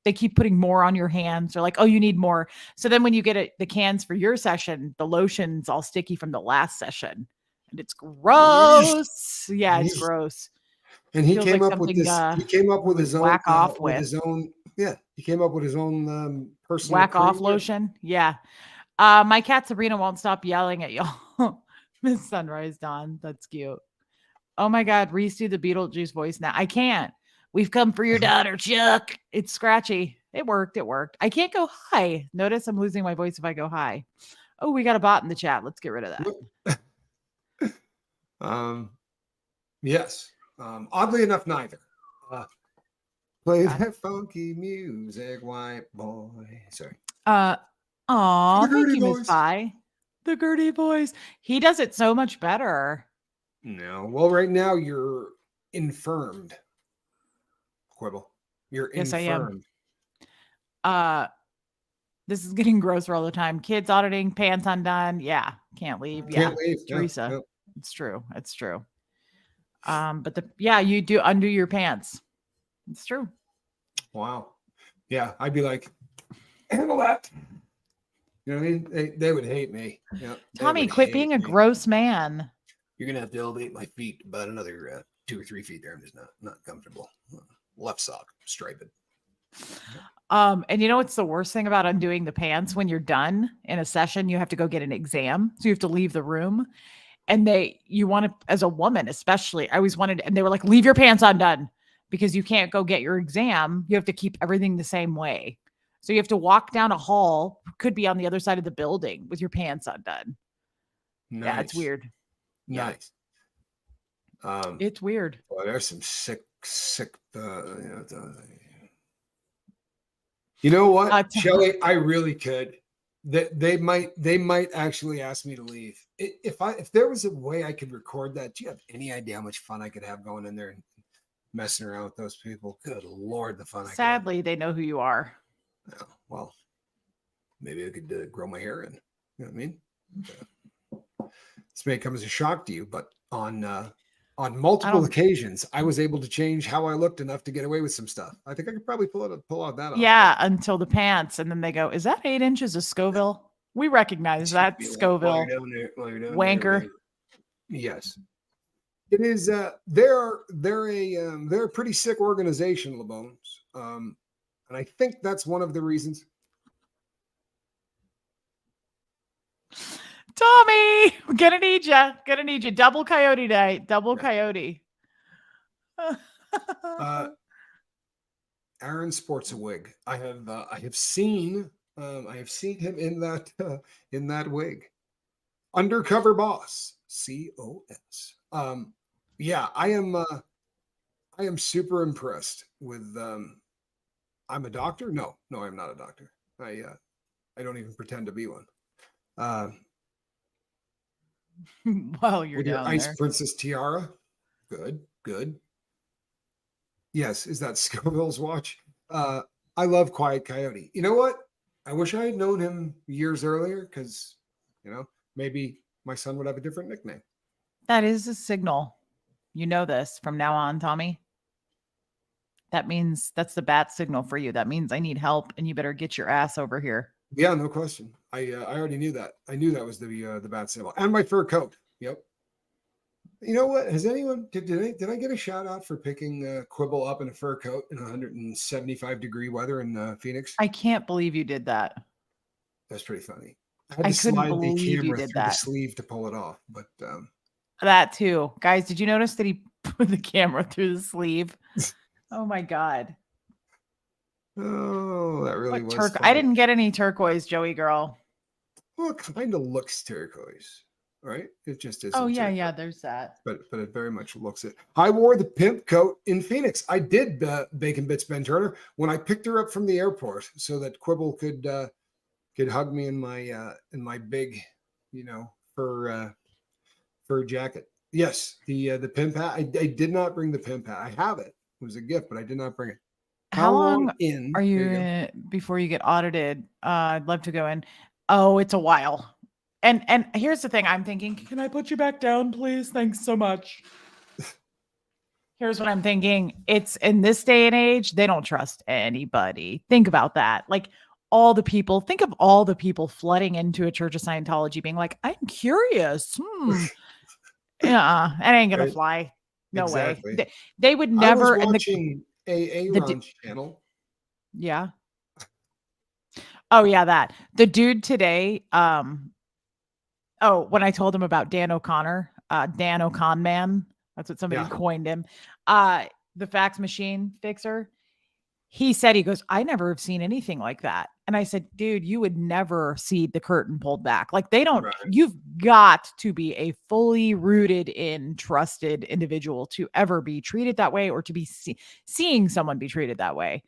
they keep putting more on your hands. They're like, oh, you need more. So then when you get the cans for your session, the lotion's all sticky from the last session, and it's gross. Yeah, it's gross. And he came up with this. He came up with his own Yeah, he came up with his own personal Whack cream off there. lotion. Yeah. My cat Sabrina won't stop yelling at y'all. Miss Sunrise Dawn. That's cute. Oh my God. Reese, do the Beetlejuice voice now. I can't. We've come for your daughter, Chuck. It's scratchy. It worked. It worked. I can't go high. Notice I'm losing my voice if I go high. Oh, we got a bot in the chat. Let's get rid of that. um, yes. Oddly enough, neither. Uh, Play that funky music, white boy. Sorry. Uh, The aw, thank Gertie you, Miss boys. Pie. The Gertie voice. He does it so much better. No. Well, right now you're infirmed. Quibble. You're Yes, I am. infirmed. Uh, this is getting grosser all the time. Kids auditing, pants undone. Yeah, can't leave. Can't Yeah, leave. Yeah. Teresa. Yeah. It's true. It's true. But you do undo your pants. It's true. Wow. Yeah. I'd be like, handle that. You know what I mean? They would hate me. Yeah. They Tommy, would quit hate being a me. gross man. You're gonna have to elevate my feet about another 2 or 3 feet there. I'm just not comfortable. Left sock, striped. And you know what's the worst thing about undoing the pants? When you're done in a session, you have to go get an exam. So you have to leave the room. And you want to, as a woman, especially, I always wanted, and they were like, leave your pants undone because you can't go get your exam. You have to keep everything the same way. So you have to walk down a hall, could be on the other side of the building with your pants undone. Nice. Yeah, it's weird. Nice. Yeah. It's weird. Well, there's some sick. You know what, Shelly? I really could. They might actually ask me to leave. If there was a way I could record that. Do you have any idea how much fun I could have going in there and messing around with those people? Good Lord, the fun! Sadly, they know who you are. Oh, well, maybe I could grow my hair in. You know what I mean? This may come as a shock to you, but on multiple occasions, I was able to change how I looked enough to get away with some stuff. I think I could probably pull out that off. Yeah, until the pants, and then they go, "Is that 8 inches of Scoville?" We recognize that Scoville. While you're down Wanker. there, yes, it is. They're a pretty sick organization, LeBones, and I think that's one of the reasons. Tommy, gonna need you. Double coyote night. Double coyote. Aaron sports a wig. I have seen him in that wig. Undercover boss, COS. Yeah, I am super impressed with. I'm a doctor. No, I'm not a doctor. I don't even pretend to be one. Well, you're with your down Ice there. Princess tiara. Good. Yes, is that Scoville's watch? I love Quiet Coyote. You know what? I wish I had known him years earlier because, maybe my son would have a different nickname. That is a signal. You know this from now on, Tommy. That means that's the bat signal for you. That means I need help and you better get your ass over here. Yeah, no question. I already knew that. I knew that was the bat signal and my fur coat. Yep. You know what? Has anyone did I get a shout out for picking Quibble up in a fur coat in 175-degree weather in Phoenix? I can't believe you did that. That's pretty funny. I had I to couldn't slide the believe you camera did through the that. sleeve to pull it off, but that too. Guys, did you notice that he put the camera through the sleeve? Oh my God. Oh, that really was funny. I didn't get any turquoise, Joey girl. Well, it kind of looks turquoise, right? It just isn't. Oh yeah, turquoise. yeah, there's that. But it very much looks it. I wore the pimp coat in Phoenix. I did Bacon Bits Ben Turner when I picked her up from the airport so that Quibble could hug me in my big, fur jacket. Yes, the pimp hat. I did not bring the pimp hat. I have it. It was a gift, but I did not bring it. How long are you in before you get audited? I'd love to go in. Oh, it's a while. And here's the thing I'm thinking. Can I put you back down, please? Thanks so much. Here's what I'm thinking. It's in this day and age, they don't trust anybody. Think about that. Like think of all the people flooding into a Church of Scientology being like, I'm curious. Yeah, it ain't going to fly. No way. They would never. I was watching a Ron's channel. Yeah. Oh, yeah, that. The dude today, oh, when I told him about Dan O'Connor, Dan O'Con Man, that's what somebody Yeah, coined him. Uh, the fax machine fixer. He said, he goes, "I never have seen anything like that." And I said, "Dude, you would never see the curtain pulled back. Like they don't, right, you've got to be a fully rooted in trusted individual to ever be treated that way or to be seeing someone be treated that way."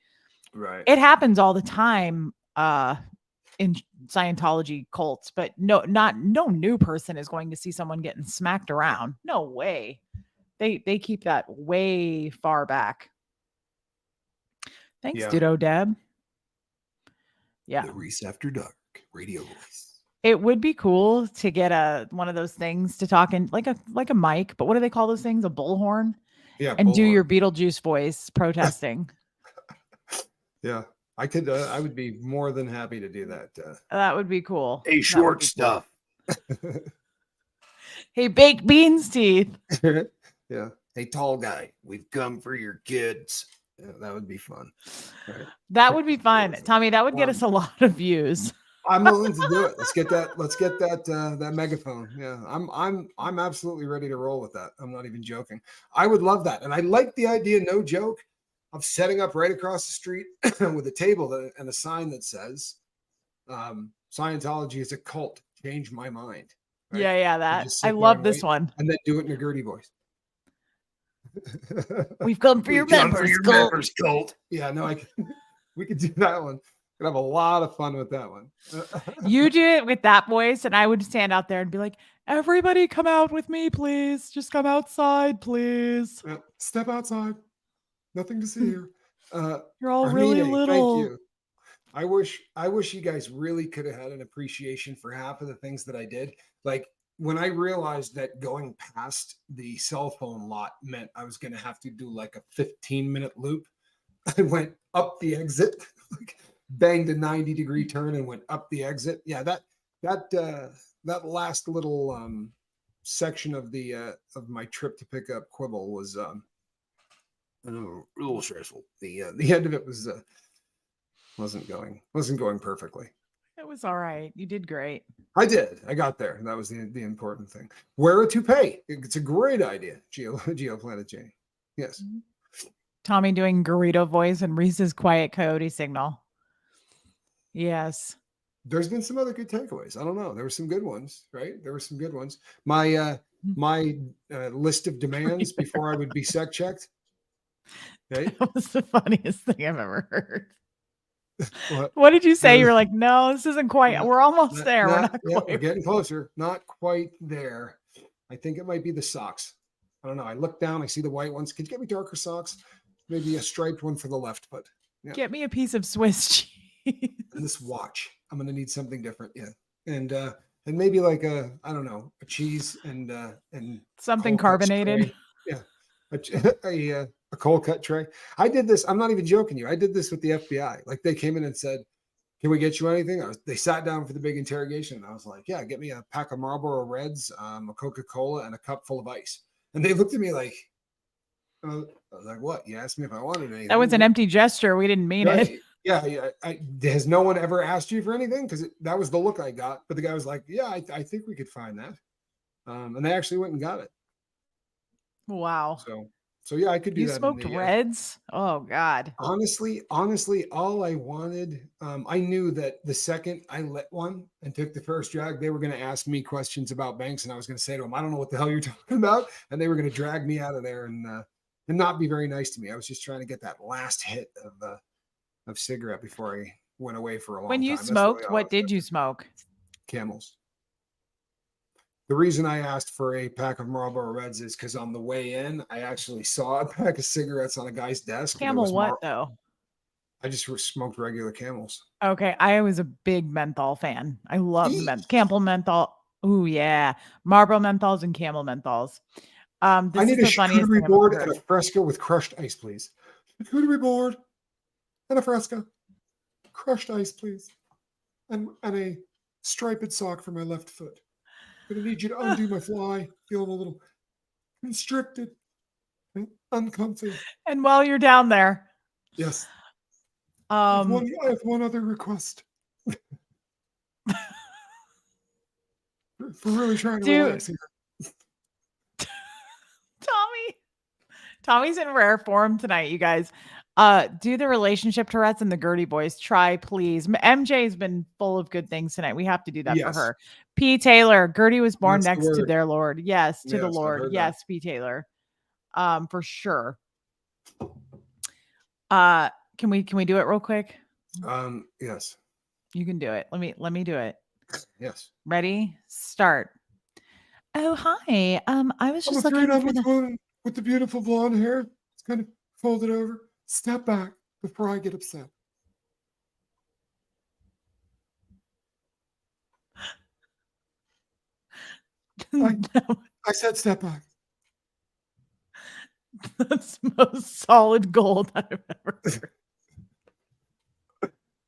right. It happens all the time in Scientology cults, but no new person is going to see someone getting smacked around. No way. They keep that way far back. Thanks, Yeah. Ditto Deb. Yeah. The Reese After Dark radio voice. It would be cool to get a one of those things to talk in like a mic, but what do they call those things? A bullhorn? Yeah, And do your bullhorn. Beetlejuice voice protesting. Yeah, I could. I would be more than happy to do that. That would be cool. Hey, That would short be cool. stuff. Hey, baked beans teeth. Yeah. Hey, tall guy, we've come for your kids. Yeah, that would be fun. Right. That would be fun. Short stuff. Tommy, that would get Um, us a lot of views. I'm willing to do it. Let's get that. Let's get that. That megaphone. Yeah, I'm absolutely ready to roll with that. I'm not even joking. I would love that, and I like the idea. No joke, of setting up right across the street with a table and a sign that says, "Scientology is a cult. Change my mind." Right, Yeah, yeah, and that. just I sit there love and this wait, one. and then do it in a Gertie voice. We've come for your We've come for members, your cult. members, cult. Yeah, no, I can. We could do that one. Could have a lot of fun with that one. You do it with that voice, and I would stand out there and be like, "Everybody come out with me, please. Just come outside, please. Step outside. Nothing to see here. Uh, You're all really Armine, thank little." you. I wish you guys really could have had an appreciation for half of the things that I did. Like when I realized that going past the cell phone lot meant I was going to have to do like a 15-minute loop, I went up the exit, like banged a 90-degree turn and went up the exit. Yeah, that last little section of the of my trip to pick up Quibble was a little stressful. The end of it was wasn't going perfectly. It was all right. You did great. I did. I got there. That was the important thing. Wear a toupee. It's a great idea. Geoplanet Jane. Yes. Tommy doing Garrido voice and Reese's quiet coyote signal. Yes. There's been some other good takeaways. I don't know. There were some good ones, right? There were some good ones. My list of demands before I would be sec checked. Right? That was the funniest thing I've ever heard. What? What did you say? You were like, "No, this isn't quite. Not, We're almost there. We're not yeah, we're quite." getting closer. Not quite there. I think it might be the socks. I don't know. I look down. I see the white ones. Could you get me darker socks? Maybe a striped one for the left foot. Yeah. Get me a piece of Swiss cheese. And this watch. I'm gonna need something different. Yeah. And maybe like I don't know, a cheese and Something cold cuts carbonated. tray. Yeah. A cold cut tray. I did this. I'm not even joking you. I did this with the FBI. Like they came in and said, "Can we get you anything?" They sat down for the big interrogation. And I was like, "Yeah, get me a pack of Marlboro Reds, a Coca-Cola, and a cup full of ice." And they looked at me like, I was like, "What? You asked me if I wanted anything." That was an empty gesture. We didn't mean it. Right? Yeah, yeah. Has no one ever asked you for anything? Because that was the look I got. But the guy was like, "Yeah, I think we could find that," and they actually went and got it. Wow. So yeah, I could do You that in smoked the Reds? Oh God. honestly, all I wanted, I knew that the second I lit one and took the first drag, they were going to ask me questions about banks, and I was going to say to them, "I don't know what the hell you're talking about," and they were going to drag me out of there and not be very nice to me. I was just trying to get that last hit of cigarette before I went away for a long When you time. That's really smoked, all I what was did doing. you smoke? Camels. The reason I asked for a pack of Marlboro Reds is because on the way in, I actually saw a pack of cigarettes on a guy's desk. And it Camel was what though? I just smoked regular Camels. Okay, I was a big menthol fan. I love the Eek. Camel menthol. Ooh yeah, Marlboro menthols and Camel menthols. I This need is a the funniest thing charcuterie I've ever board and heard. a fresca with crushed ice, please. Charcuterie board and a fresca. Crushed ice, please. And a striped sock for my left foot. I'm gonna need you to undo my fly. Feeling a little constricted and uncomfy. And while you're down there, Yes. I have one other request. For really trying to do relax here. Tommy's in rare form tonight, you guys. Do the relationship Tourette's and the Gertie boys. Try, please. MJ's been full of good things tonight. We have to do that for Yes, her. P. Taylor, Gertie was born that's the next to word. their Lord. Yes, to the Yes, I've Lord. heard that. Yes, P. Taylor. For sure. Can we do it real quick? Yes, You can do it. Let me do it. yes. Ready? Start. Oh, hi. I was I'm just afraid looking I'm for with the the woman with the beautiful blonde hair. It's kind of folded over. Step back before I get upset. I I said step back. That's the most solid gold I've ever heard.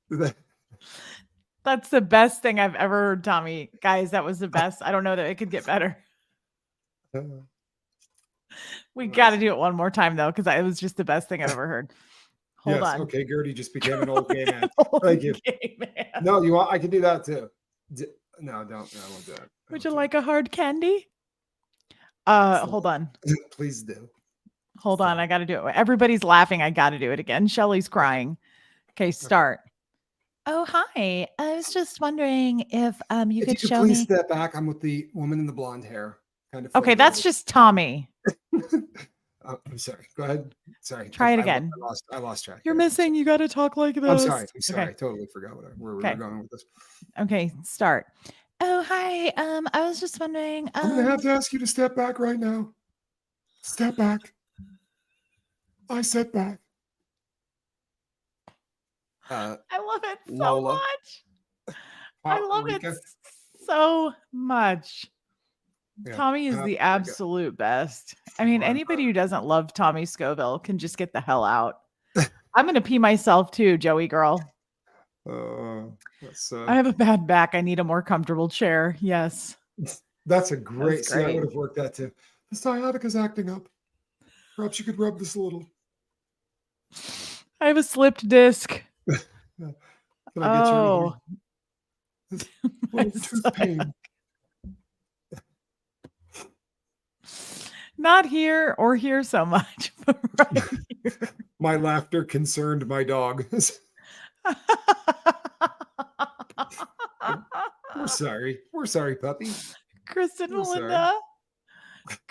That- That's the best thing I've ever heard, Tommy. Guys, that was the best. I don't know that it could get better. uh, We got to nice. do it one more time though, because it was just the best thing I've ever heard. Hold Yes. on. Okay. Gertie just became an old gay man. Old Thank you. gay man. No, you want? I can do that too. No, don't. No, I won't do it. Would you like a hard candy? Hold on. Please do. Hold on. I got to do it. Everybody's laughing. I got to do it again. Shelly's crying. Okay, start. Oh, hi. I was just wondering if you If you could could show please me. step back, I'm with the woman in the blonde hair, kind of Okay, folded that's over. just Tommy. I'm sorry. Go ahead. Sorry, Try it I again. lost track. You're There. missing. You got to talk like this. I'm sorry. I'm sorry. Okay. I totally forgot where we were Okay. going with this. Okay, start. Oh, hi. I was just wondering. I'm gonna have to ask you to step back right now. Step back. I said back. I love it so Lola. much. I love Rika. it so much. Yeah. Tommy is the absolute best. I mean, anybody who doesn't love Tommy Scoville can just get the hell out. I'm gonna pee myself too, Joey girl. I have a bad back. I need a more comfortable chair. Yes. That's a great. That's See, I great. would have worked that too. The sciatica's acting up. Perhaps you could rub this a little. I have a slipped disc. Can I get you this little My tooth pain? Not here or here so much, but right here. My laughter concerned my dog. We're sorry. We're sorry, puppy. Kristen We're sorry. Melinda.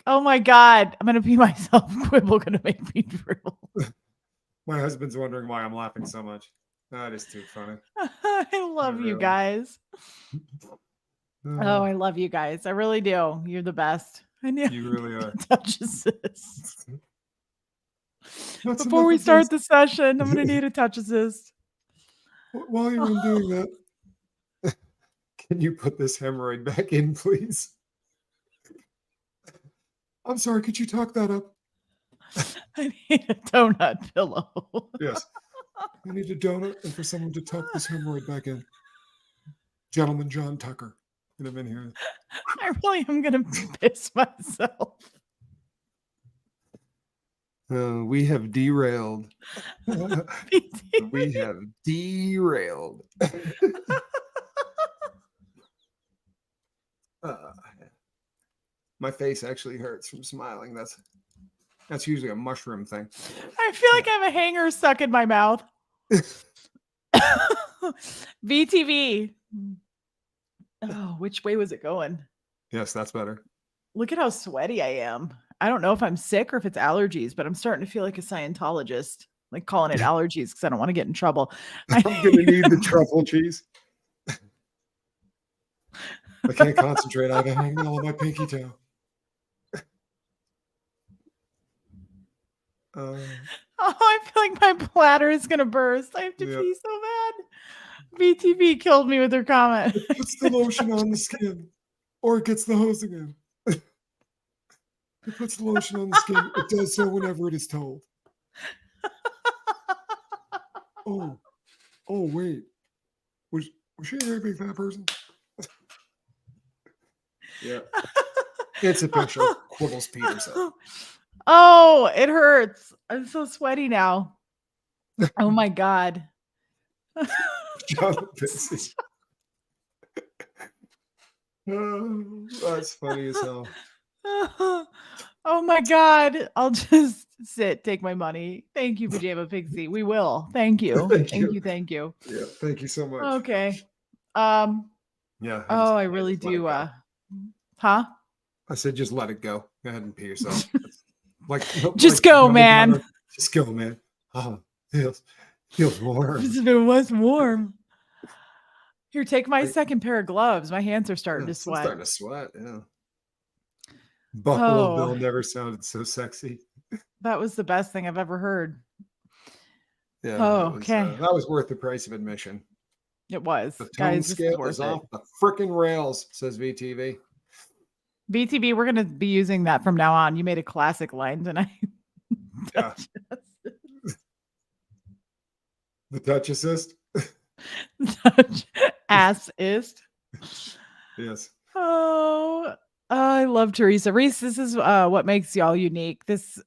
Oh my God. I'm gonna pee myself. Quibble gonna make me drool. My husband's wondering why I'm laughing so much. That is too funny. I love you guys. Oh, I love you guys. I really do. You're the best. I knew you really are. Touch assist. Before we start the session, I'm gonna need a touch assist. While you're doing that, can you put this hemorrhoid back in, please? I'm sorry, could you talk that up? I need a donut pillow. Yes. I need a donut and for someone to tuck this hemorrhoid back in. Gentleman John Tucker. Get him in here. I really am gonna piss myself. We have derailed. We have derailed. My face actually hurts from smiling. That's usually a mushroom thing. I feel like I have a hanger stuck in my mouth. VTV. Oh, which way was it going? Yes, that's better. Look at how sweaty I am. I don't know if I'm sick or if it's allergies, but I'm starting to feel like a Scientologist, like calling it allergies because I don't want to get in trouble. I'm going to need the truffle cheese. I can't concentrate. I have a hangnail on my pinky toe. Oh, I feel like my bladder is going to burst. I have to pee so bad. BTV killed me with their comment. It puts the lotion on the skin, or it gets the hose again. It puts the lotion on the skin. It does so whenever it is told. Oh, wait. Was she a very big fat person? Yeah. It's official. Quibbles Peterson. Oh, it hurts. I'm so sweaty now. Oh my God. John Pixie. Oh, that's funny as hell. Oh my God. I'll just sit, take my money. Thank you, Pajama Pixie. We will. Thank you. Thank Thank you. you. Thank you. Yeah, thank you so much. Okay. Um, Yeah, oh, I yeah, really just let it do. go. Huh? I said, just let it go. Go ahead and pee yourself. Like Just go, Dumb and man. Dumber. Just go, man. Oh, feels warm. It was warm. Here, take my Like, second pair of gloves. My hands are starting yeah, to I'm sweat. starting to sweat. Yeah. Buffalo Oh, Bill never sounded so sexy. that was the best thing I've ever heard. Yeah, Oh, okay. that was worth the price of admission. It was. The tone Guys, this is scale is worth it. off the freaking rails, says VTV. BTB, we're going to be using that from now on. You made a classic line tonight. Yeah. The touch assist. Touch assist. Yes. Oh, I love Teresa. Reese, this is what makes y'all unique. This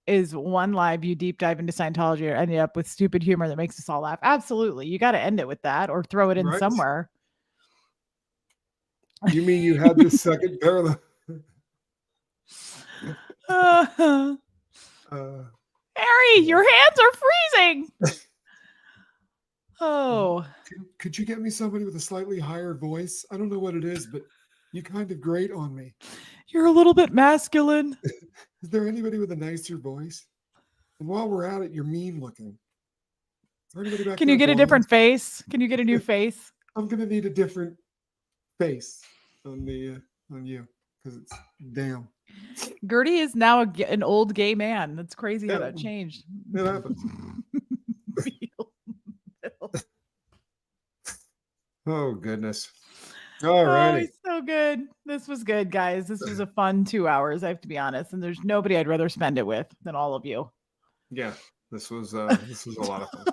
is one live you deep dive into Scientology or ended up with stupid humor that makes us all laugh. Absolutely. You got to end it with that or throw it in Right? somewhere. You mean you had the second pair of Harry, yeah. your hands are freezing. Oh, Could you get me somebody with a slightly higher voice? I don't know what it is, but you kind of grate on me. you're a little bit masculine. Is there anybody with a nicer voice? And while we're at it, you're mean looking. Is there anybody back Can there you get a blonde? different face? Can you get a new face? I'm gonna need a different face on the on you because it's damn. Gertie is now an old gay man. That's crazy how Yeah, that changed. it happens. Oh goodness. All Oh, righty. he's so good. This was good, guys. This was a fun 2 hours, I have to be honest, and there's nobody I'd rather spend it with than all of you. Yeah, this was a lot of fun.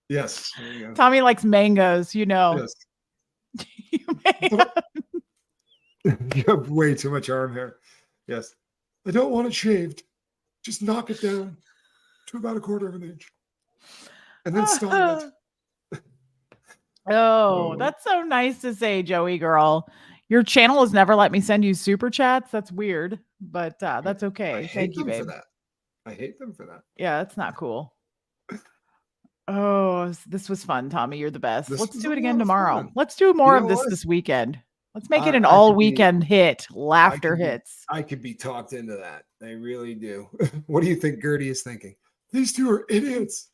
Yes. There you go. Tommy likes mangoes, you know. Yes. You may have- You have way too much arm hair. Yes. I don't want it shaved. Just knock it down to about a quarter of an inch. And then style it. Oh, that's so nice to say, Joey girl. Your channel has never let me send you super chats. That's weird, but that's I okay. hate Thank you, them for babe. that. I hate them for that. Yeah, that's not cool. Oh, this was fun, Tommy. You're the best. This Let's was do a it again lot of tomorrow. fun. Let's do more You of know this what? this weekend. Let's make it an I all could be- weekend hit. Laughter hits. I could be talked into that. I really do. What do you think Gertie is thinking? These two are idiots.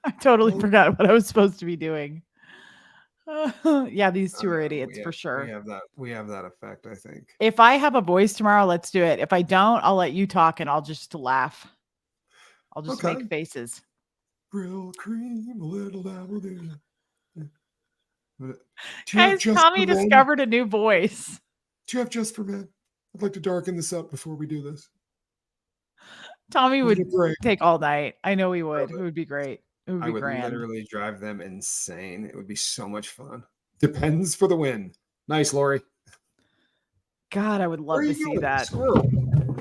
I totally Well- forgot what I was supposed to be doing. Yeah, these two are idiots for sure. We have that effect, I think. If I have a voice tomorrow, let's do it. If I don't, I'll let you talk and I'll just laugh. I'll just Okay. make faces. Brill cream, a little apple. Do you have Guys, just Tommy for men? discovered a new voice. Do you have just for men? I'd like to darken this up before we do this. Tommy would Little gray. take all night. I know he would. Love It it. would be great. It would I be would grand. literally drive them insane. It would be so much fun. Depends for the win. Nice, Lori. God, I would love Where are to you see going? that. Squirrel.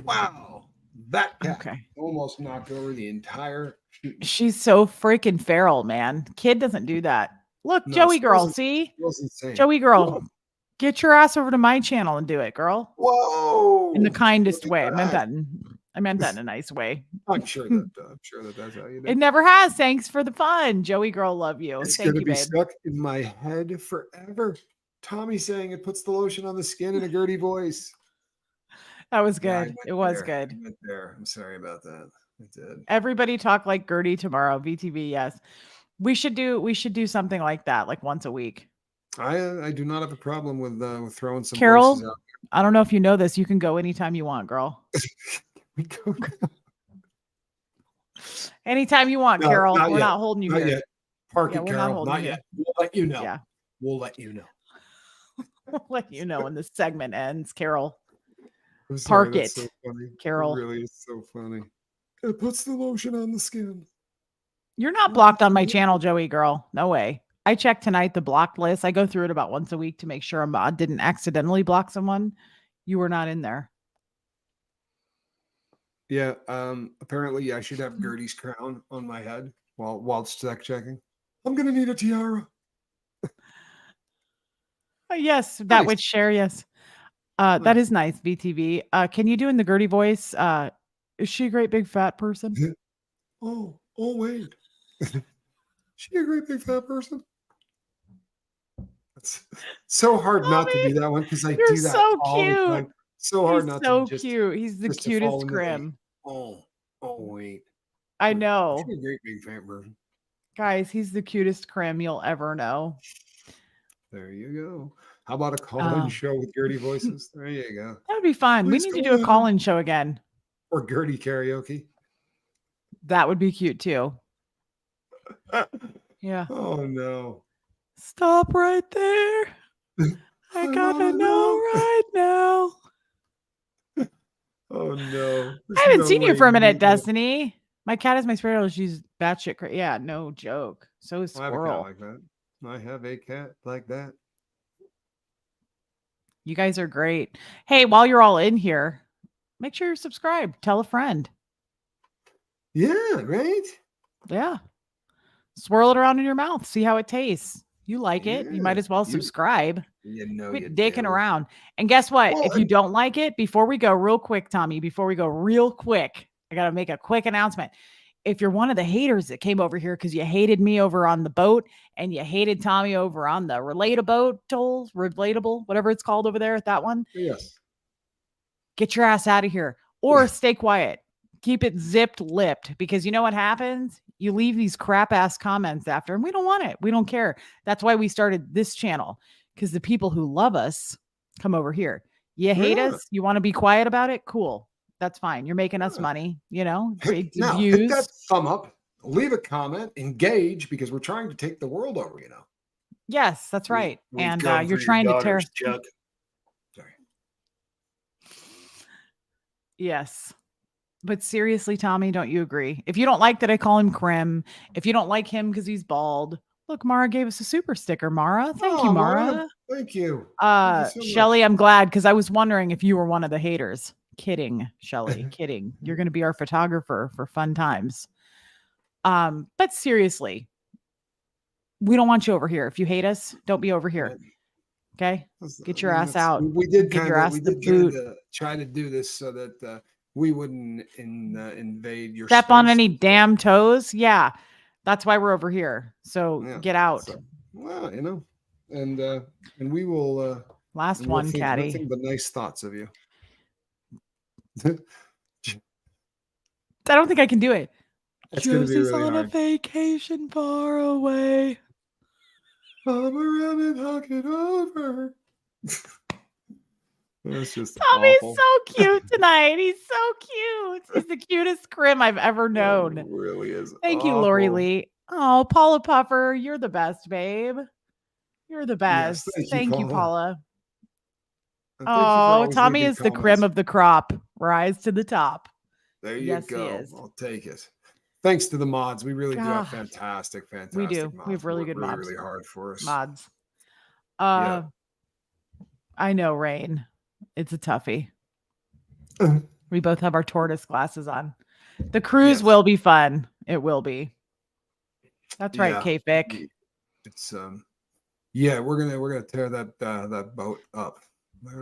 Wow. That cat Okay. almost knocked over the entire shooting. She's so freaking feral, man. Kid doesn't do that. Look, No, Joey girl, Squirrel's- see? Squirrel's insane. Joey girl, get your ass over to my channel and do it, girl. Whoa. In the kindest Look way. at I meant that in a nice way. I'm sure that that's how you do It never has. Thanks for the fun. Joey girl, love you. It's Thank going to you, be babe. stuck in my head forever. Tommy saying it puts the lotion on the skin in a Gertie voice. That was Yeah, I good. went It was there. good. I went there. I'm sorry about that. I did. Everybody talk like Gertie tomorrow. VTV, yes. We should do something like that, like once a week. I do not have a problem with throwing some Carol, voices out. I don't know if you know this. You can go anytime you want, girl. We go. Anytime you want, No, Carol. not We're yet. not holding you Not here. yet. Park Yeah, it, we're not Carol. holding Not you yet. We'll let you know. Yeah. We'll let you know. We'll let you know when this segment ends, Carol. I'm sorry, Park that's it, so funny. Carol. It really is so funny. It puts the lotion on the skin. You're not blocked on my channel, Joey girl. No way. I checked tonight the blocked list. I go through it about once a week to make sure I didn't accidentally block someone. You were not in there. Yeah. Apparently, I should have Gertie's crown on my head while sex checking. I'm gonna need a tiara. Yes, that Nice. would share. Yes. That Nice. is nice, BTV. Can you do in the Gertie voice? Is she a great big fat person? Oh, wait. She a great big fat person? It's so hard not to Tommy, do that one because I you're do that so all the cute. time. So hard He's not to so cute. He's the to fall cutest into the, Grim. oh, oh, wait. I She know. a great big fat person. Guys, he's the cutest Grim you'll ever know. There you go. How about a call-in Uh, show with Gertie voices? There you go. that would be fun. We Please need to call do a in. call-in show again. Or Gertie karaoke. That would be cute too. Yeah. Oh, no. Stop right there. I I gotta wanna know know. right now. Oh, no. I There's haven't no seen you way for a minute, you Destiny. My cat is my spirit animal. She's batshit crazy. Yeah, no joke. So is I have a cat Squirrel. like that. I have a cat like that. You guys are great. Hey, while you're all in here, make sure you're subscribed. Tell a friend. Yeah, right? Yeah. Swirl it around in your mouth. See how it tastes. You like it. You Yeah. might as well You subscribe. you Quit dicking do. around. And guess what? Well, If you don't like it, before we go real quick, Tommy, before we go real quick, I got to make a quick announcement. If you're one of the haters that came over here because you hated me over on the boat and you hated Tommy over on the relatable, whatever it's called over there, that one, yes. get your ass out of here or stay quiet. Keep it zipped lipped because you know what happens? You leave these crap ass comments after, and we don't want it. We don't care. That's why we started this channel because the people who love us come over here. You hate Yeah. us? You want to be quiet about it? Cool. That's fine. You're making us Yeah. money, it's Now, hit that views. thumb up, leave a comment, engage because we're trying to take the world over, Yes, that's right. We've And come for you're your trying to tear. daughters, Chuck. Sorry. Yes. But seriously, Tommy, don't you agree? If you don't like that I call him Krim, if you don't like him because he's bald, look, Mara gave us a super sticker. Mara, thank you, Oh, Mara, Mara. thank you. Thank you so much. Shelly, I'm glad because I was wondering if you were one of the haters. Kidding, Shelly, kidding. You're going to be our photographer for fun times. But seriously, we don't want you over here. If you hate us, don't be over here. Okay, get your ass out. We did Give your kind of ass we the did boot. try to do this so that we wouldn't invade your Step on space. any damn toes. Yeah, that's why we're over here. So Yeah. get out. So, well, and we will Last and we'll one, think Caddy. nothing but nice thoughts of you. I don't think I can do it. It's going to be Josie's really on a hard. vacation far away. Come around and hug it over. That's just Tommy's awful. so cute tonight. He's so cute. He's the cutest Krim I've ever known. It really is. Thank you, Lori Awful. Lee. Oh, Paula Puffer, you're the best, babe. You're the Yes, best. thank you, Thank you, Paula. Paula. And thank you for Oh, always Tommy leaving is the comments. Krim of the crop. Rise to the top. There you Yes, he go. is. I'll take it. Thanks to the mods. We really do have God, fantastic we do. mods. We have really Work good really, mods. really hard for us. Mods. Yeah. I know, Rain. It's a toughie. We both have our tortoise glasses on. The cruise will be fun. It will be. That's right, K-Fic. It's yeah, we're gonna tear that boat up.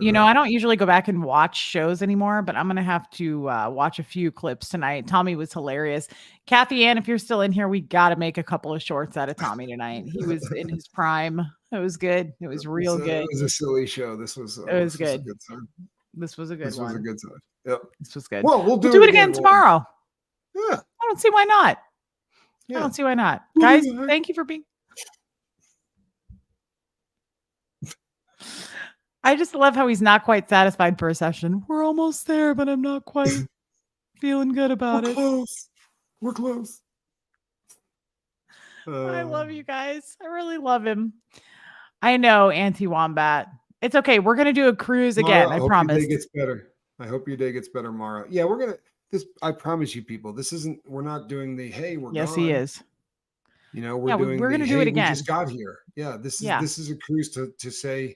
I don't usually go back and watch shows anymore, but I'm gonna have to watch a few clips tonight. Tommy was hilarious. Kathy Ann, if you're still in here, we got to make a couple of shorts out of Tommy tonight. He was in his prime. It was good. It was real good. It was a silly show. This was It was good. a good time. This was a good This one. was a good time. Yep. This was good. Well, we'll do it again tomorrow. Yeah. I don't see why not. Yeah. I don't see why not. Guys, thank you for being. I just love how he's not quite satisfied for a session. We're almost there, but I'm not quite feeling good about it. We're close. I love you guys. I really love him. I know, Auntie Wombat. It's okay. We're gonna do a cruise again. Mara, I promise. Your day gets better. I hope your day gets better, Mara. Yeah, we're gonna. I promise you, people. This isn't. We're not doing the hey. We're yes, gone. he is. We're doing. We're gonna do hey, it again. We just got here. Yeah, this is a cruise to say,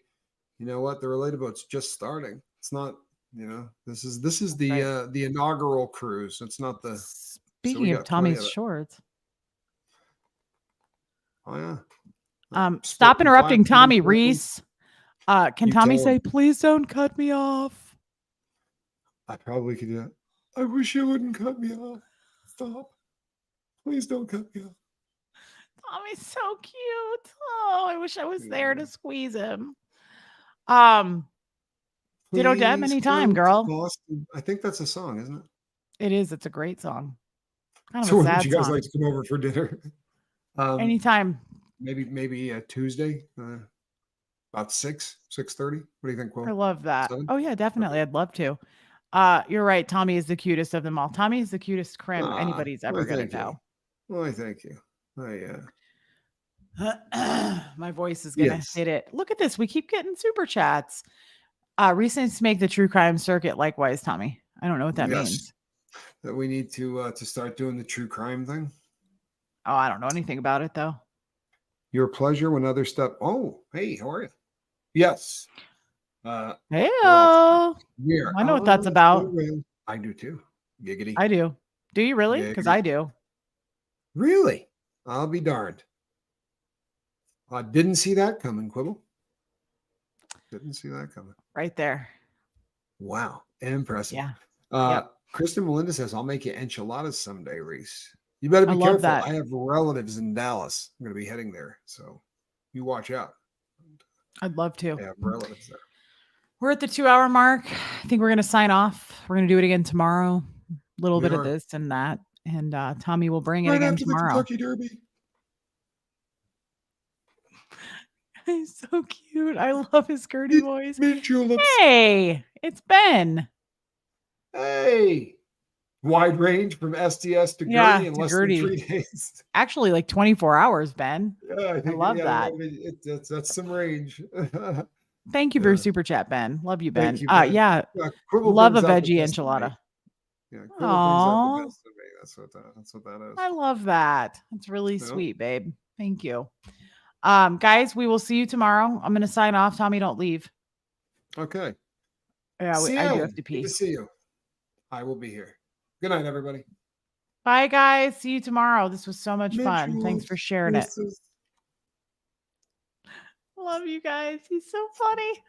you know what, the Related Boat's just starting. It's not This is That's right. the inaugural cruise. It's not the so we Speaking of got plenty Tommy's of it. shorts, Oh yeah. stop Splitting interrupting flats and Tommy, flats. Reese. Can You Tommy tell say, him. please don't cut me off? I probably could do that. I wish you wouldn't cut me off. Stop. Please don't cut me off. Tommy's so cute. Oh, I wish I was there Yeah. to squeeze him. Um, Ditto Deb Please anytime, come to girl. Boston. I think that's a song, isn't it? It is. It's a great song. Kind of a So when would you sad guys song. like to come over for dinner? Um, Anytime. maybe a Tuesday, about 6:30. What do you think, I Will? love that. 7? Oh yeah, Okay. definitely. I'd love to. You're right. Tommy is the cutest of them all. Tommy is the cutest crim Ah, anybody's why ever gonna thank you. know. Why thank you. I My voice is gonna yes. hit it. Look at this. We keep getting super chats. Recent to make the true crime circuit. Likewise, Tommy. I don't know what that Yes. means. That we need to start doing the true crime thing. Oh, I don't know anything about it though. Your pleasure when others step. Oh, hey, how are you? Yes. Hey, We're off. I We are know out what on that's the about. trail. I do too. Giggity. I do. Do you really? Because Giggity. I do. Really? I'll be darned. I didn't see that coming, Quibble. Didn't see that coming. Right there. Wow. Impressive. Yeah. Uh, Yep. Kristen Melinda says, I'll make you enchiladas someday, Reese. You better I be love careful. that. I have relatives in Dallas. I'm going to be heading there. So you watch out. I'd love to. I have relatives there. We're at the 2 hour mark. I think we're going to sign off. We're going to do it again tomorrow. A little We bit of are. this and that. And Tommy will bring it Right again after the tomorrow. Kentucky Derby. He's so cute. I love his Gertie Mint, voice. mint juleps. Hey, it's Ben. Hey. Wide range from SDS to Yeah, Gertie in to less than 3 Gertie. days. Actually, like 24 hours, Ben. Yeah, I I think love that. that's some range. Thank you for your Yeah. super chat, Ben. Love you, Thank Ben. you, Ben. Yeah, Yeah, Quibble love a brings out the veggie best in me. enchilada. Yeah, Quibble brings out the Oh, best in me. That's what that is. I love that. That's really No. sweet, babe. Thank you. Guys, we will see you tomorrow. I'm gonna sign off. Tommy, don't leave. Okay. Yeah, See you, I do have Ellen. to Good to pee. see you. I will be here. Good night, everybody. Bye, guys. See you tomorrow. This was so much Mint fun. Thanks for juleps, sharing it. Reese's. Love you guys. He's so funny.